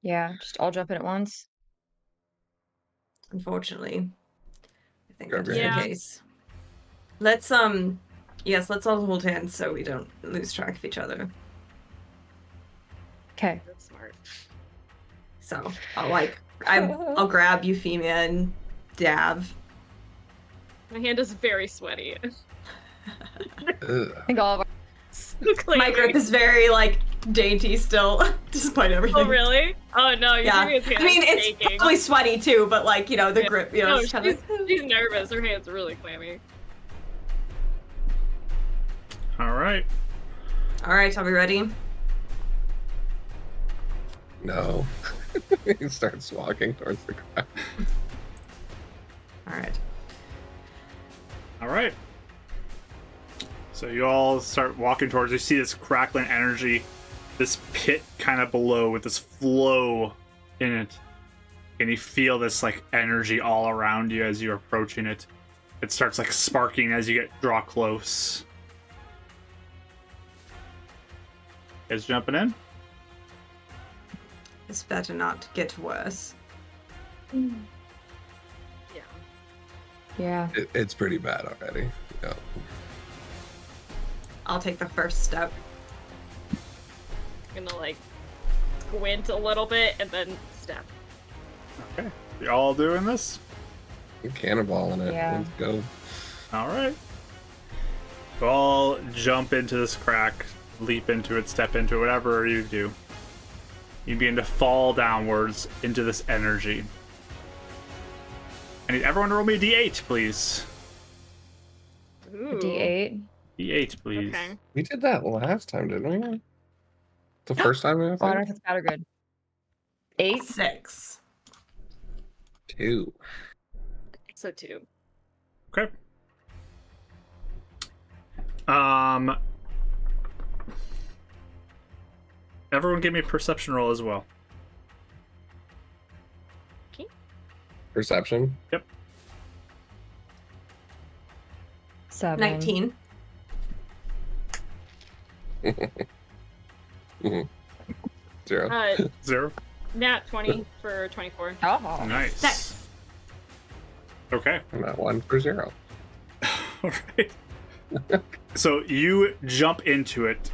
[SPEAKER 3] Yeah, just all jump in at once.
[SPEAKER 2] unfortunately, I think
[SPEAKER 4] Grab
[SPEAKER 2] that is
[SPEAKER 5] your
[SPEAKER 2] the
[SPEAKER 5] hands.
[SPEAKER 2] case. Let's yes, let's all hold hands so we don't lose track of each other.
[SPEAKER 3] Okay.
[SPEAKER 5] That's smart.
[SPEAKER 2] So I'll grab Euphemia and Dav.
[SPEAKER 5] My hand is very sweaty.
[SPEAKER 4] Ugh.
[SPEAKER 3] I think all of our
[SPEAKER 2] My grip is very dainty still, despite everything.
[SPEAKER 5] Oh really? Oh no, you're
[SPEAKER 2] Yeah.
[SPEAKER 5] giving his hand
[SPEAKER 2] I mean,
[SPEAKER 5] is
[SPEAKER 2] it's
[SPEAKER 5] shaking.
[SPEAKER 2] probably sweaty too, but the
[SPEAKER 5] Yeah.
[SPEAKER 2] grip,
[SPEAKER 5] No,
[SPEAKER 2] it's kind of
[SPEAKER 5] she's nervous. Her hands are really clammy.
[SPEAKER 1] All right.
[SPEAKER 2] All right, are we ready?
[SPEAKER 4] No. He starts walking towards the crowd.
[SPEAKER 2] All right.
[SPEAKER 1] All right. So you all start walking towards. You see this crackling energy, this pit kind of below with this flow in it, and you feel this energy all around you as you're approaching it. It starts sparking as you draw close. You guys jumping in?
[SPEAKER 2] This better not get worse.
[SPEAKER 5] Yeah.
[SPEAKER 3] Yeah.
[SPEAKER 4] It's pretty bad already. Yeah.
[SPEAKER 2] I'll take the first step.
[SPEAKER 5] I'm gonna squint a little bit and then step.
[SPEAKER 1] Okay. You all doing this?
[SPEAKER 4] You're cannonballing it.
[SPEAKER 3] Yeah.
[SPEAKER 4] Let's go.
[SPEAKER 1] All right. You all jump into this crack, leap into it, step into it, whatever you do. You begin to fall downwards into this energy. I need everyone to roll me a d8, please.
[SPEAKER 5] Ooh.
[SPEAKER 3] D8.
[SPEAKER 1] D8, please.
[SPEAKER 5] Okay.
[SPEAKER 4] We did that last time, didn't we? The first time we
[SPEAKER 3] Oh, I don't know if it's bad or good. 8.
[SPEAKER 2] 6.
[SPEAKER 4] 2.
[SPEAKER 5] So 2.
[SPEAKER 1] Okay. Everyone give me a perception roll as well.
[SPEAKER 4] Perception.
[SPEAKER 1] Yep.
[SPEAKER 3] 7.
[SPEAKER 2] 19.
[SPEAKER 4] 0.
[SPEAKER 1] 0.
[SPEAKER 5] Nat 20 for 24.
[SPEAKER 3] Oh.
[SPEAKER 1] Nice.
[SPEAKER 2] Nice.
[SPEAKER 1] Okay.
[SPEAKER 4] I'm at 1 for 0.
[SPEAKER 1] All right. So you jump into it,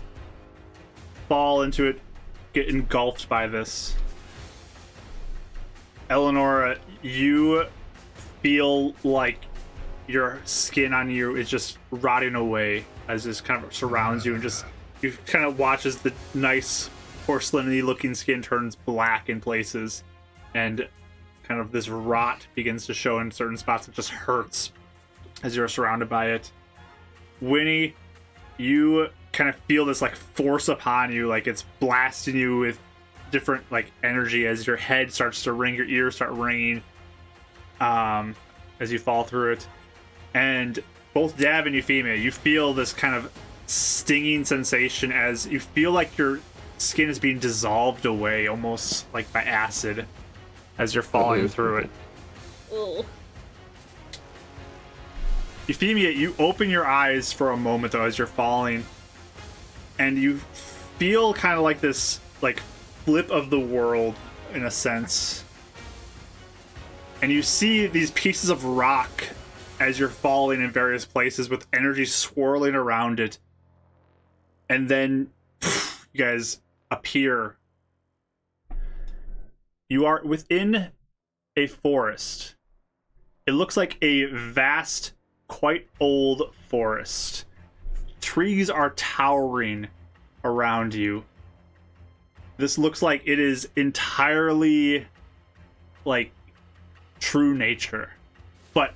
[SPEAKER 1] fall into it, get engulfed by this. Eleanor, you feel like your skin on you is just rotting away as this kind of surrounds you, and just you kind of watch as the nice porcelain-y looking skin turns black in places, and kind of this rot begins to show in certain spots. It just hurts as you're surrounded by it. Winnie, you kind of feel this like force upon you, like it's blasting you with different like energy as your head starts to ring, your ears start ringing as you fall through it. And both Dav and Euphemia, you feel this kind of stinging sensation as you feel like your skin is being dissolved away, almost like by acid, as you're falling through it.
[SPEAKER 5] Ugh.
[SPEAKER 1] Euphemia, you open your eyes for a moment though as you're falling, and you feel kind of like this like flip of the world in a sense, and you see these pieces of rock as you're falling in various places with energy swirling around it, and then you guys appear. You are within a forest. It looks like a vast, quite old forest. Trees are towering around you. This looks like it is entirely like true nature. But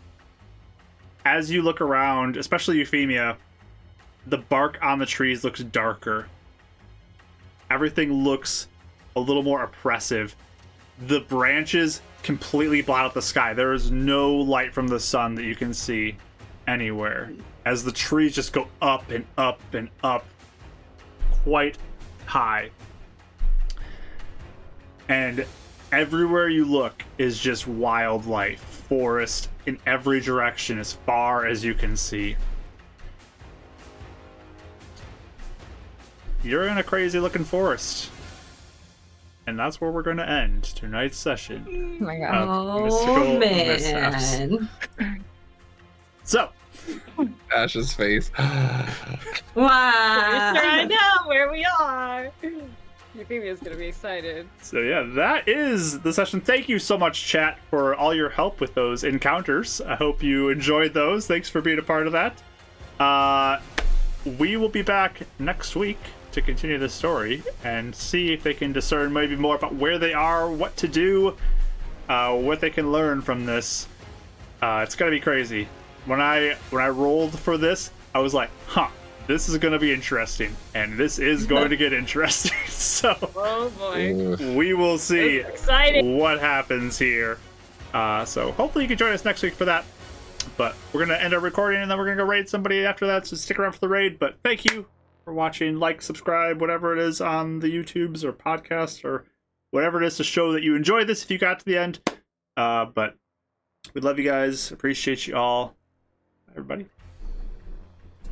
[SPEAKER 1] as you look around, especially Euphemia, the bark on the trees looks darker. Everything looks a little more oppressive. The branches completely blot out the sky. There is no light from the sun that you can see anywhere, as the trees just go up and up and up quite high. And everywhere you look is just wildlife, forest in every direction as far as you can see. You're in a crazy looking forest. And that's where we're going to end tonight's session.
[SPEAKER 3] Oh my god.
[SPEAKER 2] Oh,
[SPEAKER 1] Mishaps.
[SPEAKER 2] man.
[SPEAKER 1] So,
[SPEAKER 4] Ash's face.
[SPEAKER 2] Wow.
[SPEAKER 5] I know where we are. Euphemia's gonna be excited.
[SPEAKER 1] so yeah, that is the session. Thank you so much, chat, for all your help with those encounters. I hope you enjoyed those. Thanks for being a part of that. We will be back next week to continue the story and see if they can discern maybe more about where they are, what to do, what they can learn from this. It's gonna be crazy. When I rolled for this, I was like, this is gonna be interesting, and this is going to get interesting. So
[SPEAKER 5] Oh boy.
[SPEAKER 1] we will see
[SPEAKER 5] Exciting.
[SPEAKER 1] what happens here. So hopefully you can join us next week for that. But we're gonna end our recording and then we're gonna go raid somebody after that, so stick around for the raid. But thank you for watching. Like, subscribe, whatever it is on the YouTubes or podcasts or whatever it is to show that you enjoyed this if you got to the end. But we love you guys. Appreciate you all. Everybody.